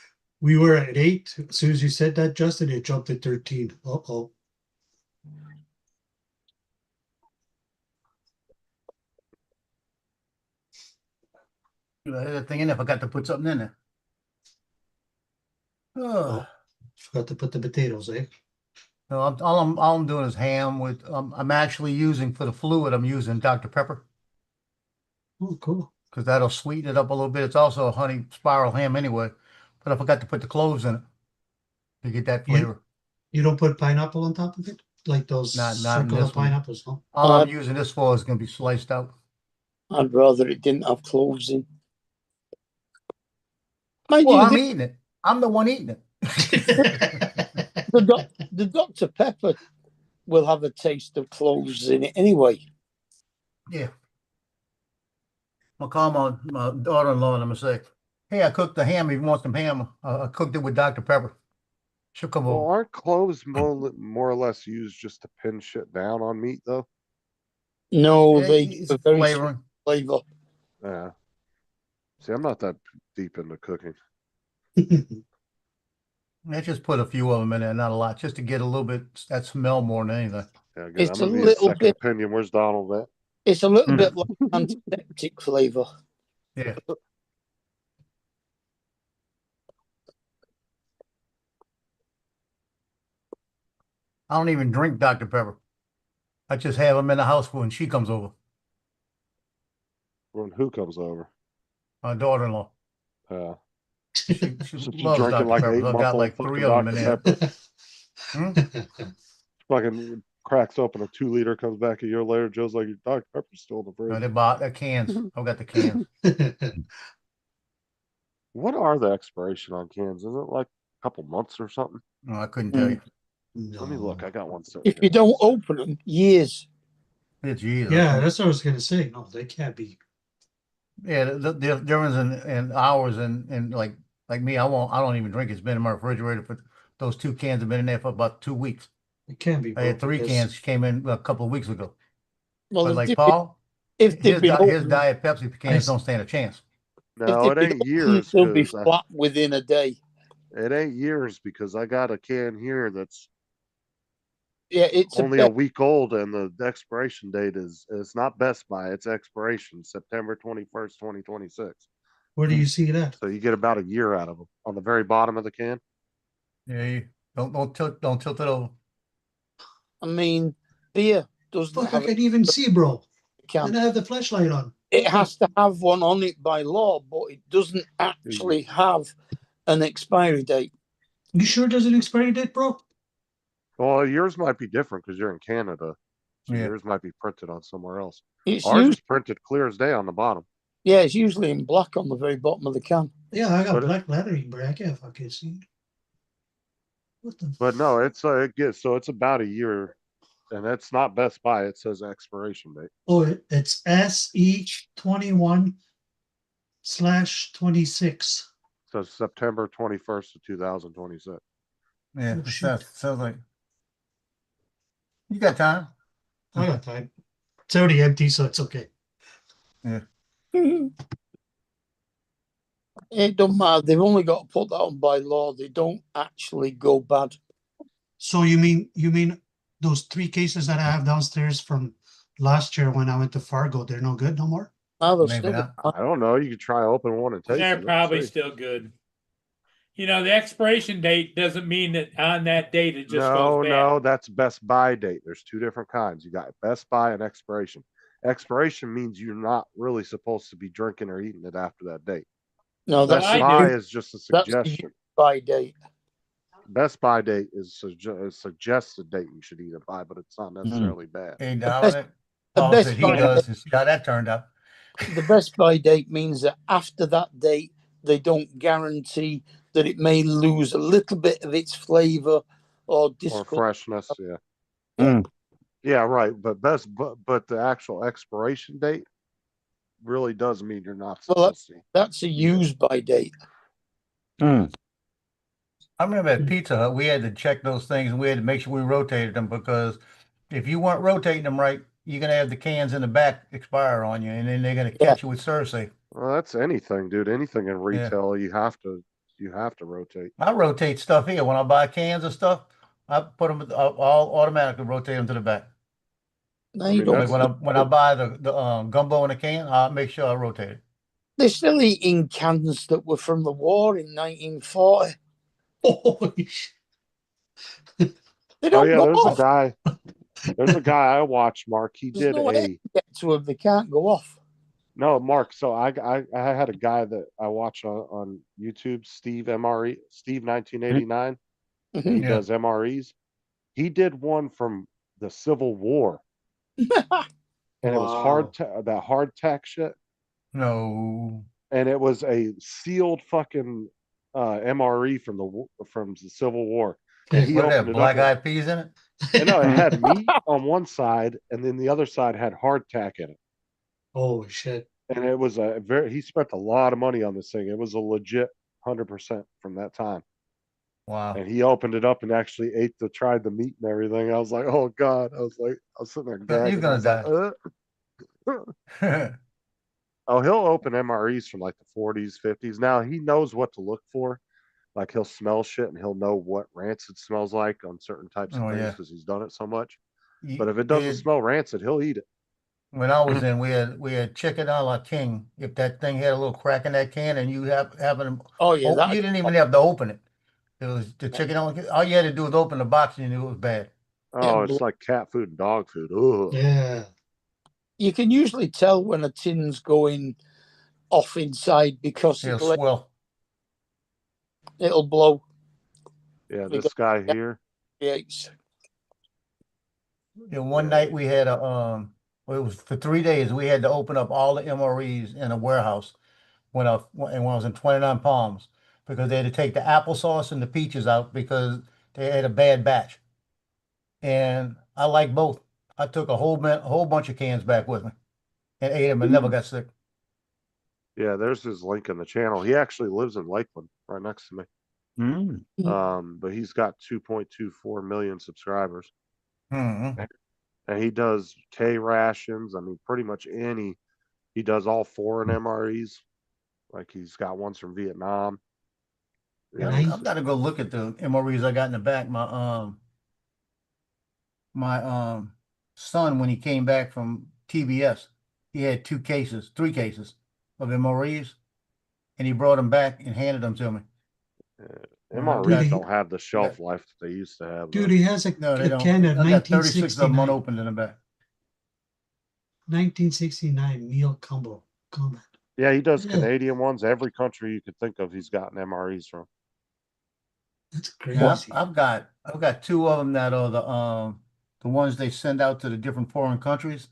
at 8. As soon as you said that, Justin, it jumped to 13. Uh-oh. I had that thing in there. I forgot to put something in there. Oh. Forgot to put the potatoes, eh? No, all I'm doing is ham with. I'm actually using for the fluid. I'm using Dr. Pepper Oh, cool. because that'll sweeten it up a little bit. It's also a honey spiral ham anyway, but I forgot to put the cloves in it to get that flavor. You don't put pineapple on top of it? Like those Not in circular this one. pineapples, huh? All I'm using this for is going to be sliced out. I'd rather it didn't have cloves in. Mind Well, you, I'm eating it. I'm the one eating it. the Dr. Pepper will have a taste of cloves in it anyway. Yeah. I'll call my daughter-in-law and I'm gonna say, "Hey, I cooked the ham. If you want some ham, I cooked it with Dr. Pepper." She'll come Well, over. aren't cloves more or less used just to pin shit down on meat, though? No, Yeah, they it's give a very flavoring. strong flavor. Yeah. See, I'm not that deep into cooking. I just put a few of them in there, not a lot, just to get a little bit that smell more than anything. Yeah, good. It's I'm a gonna need a little second bit. opinion. Where's Donald at? It's a little bit like antiseptic flavor. Yeah. I don't even drink Dr. Pepper. I just have them in the house when she comes over. When who comes over? My daughter-in-law. Yeah. She So she's loves drinking Dr. like Pepper. So I got 8-month-old like fucking 3 of them in Dr. there. Pepper. Fucking cracks open a 2-liter, comes back a year later. Joe's like, Dr. Pepper's still in the fridge. No, they bought the cans. I've got the cans. What are the expiration on cans? Is it like a couple months or something? No, I couldn't tell you. Let me look. I got one sitting If here. you don't open them, years. It's years. Yeah, that's what I was gonna say. No, they can't be. Yeah, the difference in hours and like me, I don't even drink. It's been in my refrigerator for those 2 cans have been in there for about 2 weeks. It can't be. I had bro, 3 because- cans came in a couple of weeks ago. Well, But if like they've Paul, been- if they've his, been his open, Diet Pepsi cans don't stand a chance. No, it ain't years. they'll be 'cause flat within a day. it ain't years because I got a can here that's Yeah, it's only a week old, and the expiration date it's not Best Buy. It's expiration September 21st, 2026. Where do you see that? So you get about a year out of them on the very bottom of the can. Yeah, you don't tilt it over. I mean, beer doesn't Fuck, I have can't even see, bro. can. And I have the flashlight on. It has to have one on it by law, but it doesn't actually have an expiry date. You sure it doesn't expire date, bro? Well, yours might be different because you're in Canada. So Yeah. yours might be printed on somewhere else. It's Ours us- is printed clear as day on the bottom. yeah, it's usually in black on the very bottom of the can. Yeah, I got But it- black lettering, but I can't fucking see it. What the? But no, it's it's about a year And that's not Best Buy. It says expiration date. Oh, it's SE 21/26. So September 21st of 2026. Yeah, Oh, it shoot. sounds like you got time. I got time. It's already empty, so it's okay. Yeah. It don't matter. They've only got to put that on by law. They don't actually go bad. So you mean those 3 cases that I have downstairs from last year when I went to Fargo, they're no good no more? No, they're Maybe still not. I don't know. You could try open one and taste They're it. probably See. still good. You know, the expiration date doesn't mean that on that date it just No, goes bad. no, that's Best Buy date. There's 2 different kinds. You got Best Buy and expiration. Expiration means you're not really supposed to be drinking or eating it after that date. No, that's Best I Buy do. is just a That's the suggestion. by date. Best Buy date is a suggested date you should eat it by, but it's not necessarily bad. Hey, best- Dominic. the Paul best said he Buy does, and see how that turned out. The Best Buy date means that after that date, they don't guarantee that it may lose a little bit of its flavor or Or discolor. freshness, yeah. Mm. Yeah, right. But but the actual expiration date really does mean you're not Well, supposed to. that's a use by date. Mm. I remember at Pizza Hut, we had to check those things and we had to make sure we rotated them because if you weren't rotating them right, you're gonna have the cans in the back expire on you, and then they're gonna catch you with ServSafe. Well, that's anything, dude. Anything in retail, you have to rotate. I rotate stuff here when I buy cans of stuff. I put them all automatically rotate them to the back. No, I you mean, don't. that's- When I buy the gumbo in a can, I make sure I rotate it. They're still eating cans that were from the war in 1940. Holy sh- They Oh don't yeah, go there's off. a guy. There's a guy I watched, Mark. He There's did no way to get to them. They can't go off. No, Mark. So I had a guy that I watch on YouTube, Steve MRE, Steve 1989. Mhm. He Yeah. does MREs. He did one from the Civil War, and it was that hardtack shit, No. and it was a sealed fucking MRE from the Civil War. And he What opened that it up. black eyed peas in it? And no, it had meat on one side, and then the other side had hardtack in it. Holy shit. And it was he spent a lot of money on this thing. It was a legit 100% from that time. Wow. And he opened it up and actually tried the meat and everything. I was like, oh God. I was sitting there gagging. You're gonna I was like, Oh, he'll open MREs from like the 40s, 50s. Now he knows what to look for. Like he'll smell shit and he'll know what rancid smells like on certain types of Oh, things yeah. because he's done it so much. Ye- But if it doesn't did- smell rancid, he'll eat it. When I was in, we had chicken a la king. If that thing had a little crack in that can, and you having Oh yeah, you didn't even have to open it. It was the chicken. All you had to do was open the box, and you knew it was bad. Oh, it's like cat food and dog food. Ugh. Yeah. you can usually tell when a tin's going off inside because It'll swell. it'll blow. Yeah, Because- this guy here. Creates. Yeah, one night we had well, it was for 3 days. We had to open up all the MREs in a warehouse when I was in 29 Palms because they had to take the applesauce and the peaches out because they had a bad batch. And I like both. I took a whole bunch of cans back with me and ate them and never got sick. Yeah, there's his link in the channel. He actually lives in Lakeland, right next to me. Mm. But he's got 2.24 million subscribers, Mhm. and he does K rations. I mean, pretty much he does all foreign MREs. Like he's got ones from Vietnam. Yeah, Nice. I've got to go look at the MREs I got in the back. My son, when he came back from TBS, he had 3 cases of MREs, and he brought them back and handed them to me. MREs Dude, don't have the shelf life that they used to have. Dude, though. he has a, No, they a don't. can of I got 36 of them 1969. unopened in the back. 1969 meal combo. Yeah, he does Yeah. Canadian ones. Every country you could think of, he's gotten MREs from. That's Yeah, crazy. I've got 2 of them that are the ones they send out to the different foreign countries,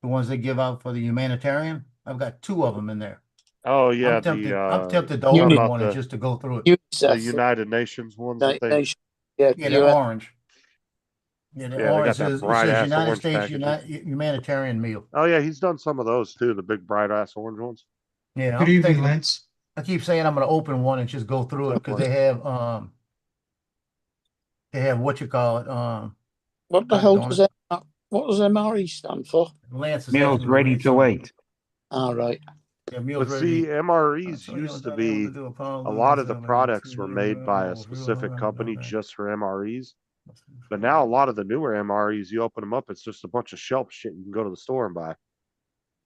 the ones they give out for the humanitarian. I've got 2 of them in there. Oh yeah, I'm tempted to what open about one and the, just to go through it. the UNICEF. United Nations ones that they Nation. Yeah, Yeah, they're orange. Yeah, Yeah, the they got orange that is, it bright says ass United orange States packaging. Humanitarian Meal. Oh yeah, he's done some of those too, the big bright ass orange ones. Yeah, Good I'm evening, thinking, Lance. I keep saying I'm gonna open one and just go through it because they have what you call it, What the God hell darn does it. that? What does MRE stand for? Lance is Meals asking me to ready read to something. eat. All right. Yeah, meals But ready to see, eat. MREs So you used to don't able be to do a power a loop, lot it's of the like products were made by a specific company just for MREs. But now a lot of the newer MREs, you open them up, it's just a bunch of shelf shit you can go to the store and buy.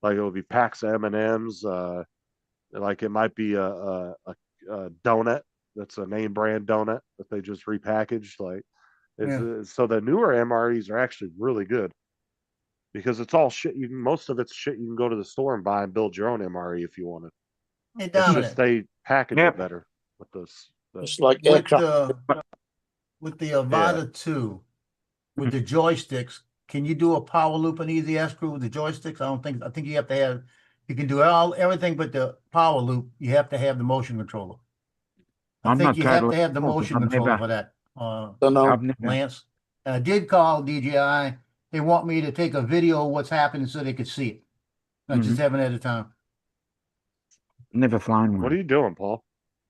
Like it would be packs of M&Ms. Like it might be a donut that's a name brand donut that they just repackaged. Like it's so the newer MREs are actually really good because it's all shit. Most of it's shit you can go to the store and buy and build your own MRE if you want it. Hey, It's Dominic, just they package it better with this. It's like with aircraft. the Avata 2, with the joysticks, can you do a power loop and easy escrew with the joysticks? I think you have to have, you can do everything but the power loop. You have to have the motion controller. I I'm think not you have totally to have the sure, but motion I've controller never- for that, Don't know. I've never. Lance. And I did call DJI. They want me to take a video of what's happening so they could see it. I just haven't had the time. Never flown What one. are you doing, Paul?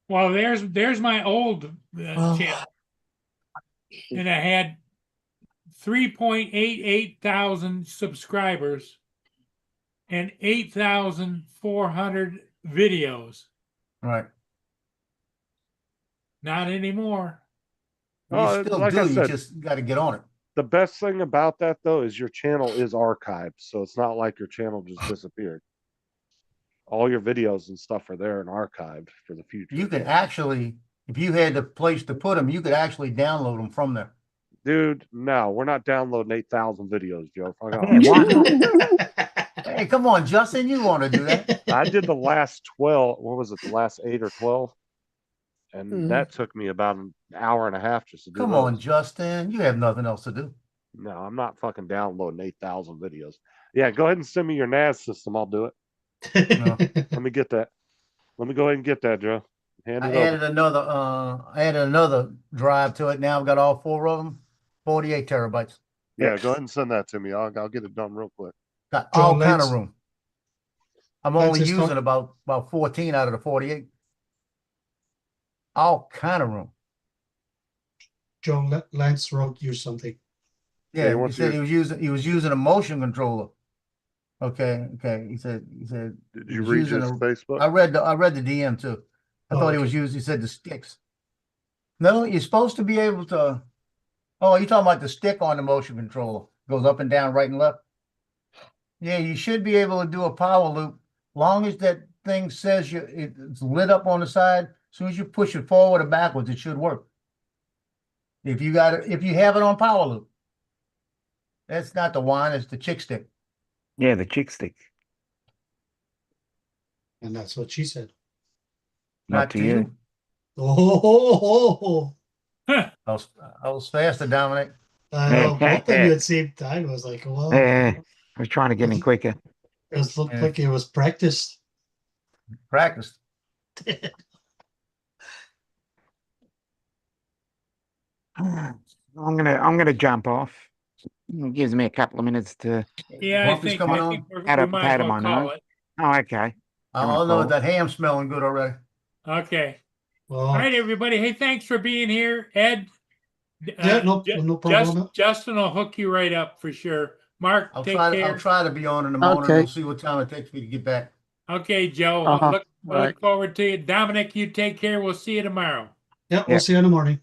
Well, there's my old channel, and I had 3.88 thousand subscribers and 8,400 videos. Right. Not anymore. You still like do. I You said, just got to get on it. the best thing about that though is your channel is archived, so it's not like your channel just disappeared. All your videos and stuff are there and archived for the future. You could actually, if you had the place to put them, you could actually download them from there. Dude, no, we're not downloading 8,000 videos, Joe. Fuck off. Hey, why not? Hey, come on, Justin, you want to do that? I did the last 12. What was it? The last 8 or 12, and that took me about an hour and a half just to do. Come on, Justin, you have nothing else to do. No, I'm not fucking downloading 8,000 videos. Yeah, go ahead and send me your NAS system. I'll do it. No. Let me get that. Let me go ahead and get that, Joe. Hand it I over. added another drive to it. Now I've got all 4 of them, 48 terabytes. Yeah, go ahead and send that to me. I'll get it done real quick. Got Joe, all kind of let's- room. I'm let's only just using talk- about 14 out of the 48. All kind of room. Joe, Lance wrote you something. Yeah, he Yeah, he wants said you- he was using a motion controller. Okay. He said Did he you was read using his a- Facebook? I read the DM too. I Oh, thought he was using, he said the sticks. No, you're supposed to be able to. Oh, you're talking about the stick on the motion controller. Goes up and down, right and left. Yeah, you should be able to do a power loop. Long as that thing says it's lit up on the side, as soon as you push it forward or backwards, it should work. If you have it on power loop. That's not the wine, it's the chick stick. Yeah, the chick stick. And that's what she said. Not to you. Oh, I was faster, Dominic. I know, both of you at the same time. I was like, well, I was trying to get in quicker. it looked like it was practiced. Practiced. I'm gonna jump off. It gives me a couple of minutes to Yeah, I Bumpy's think, coming I on? think we add a might as potato well my call nose. it. Oh, okay. I know that ham smelling good already. Okay. Well, All right, everybody. Hey, thanks for being here. Ed. Yeah, no problem. Justin will hook you right up for sure. Mark, I'll take try care. to be on in the morning. Okay. We'll see what time it takes me to get back. Okay, Joe. Uh-huh. Look Right. forward to you. Dominic, you take care. We'll see you tomorrow. Yeah, Yeah. we'll see you in the morning.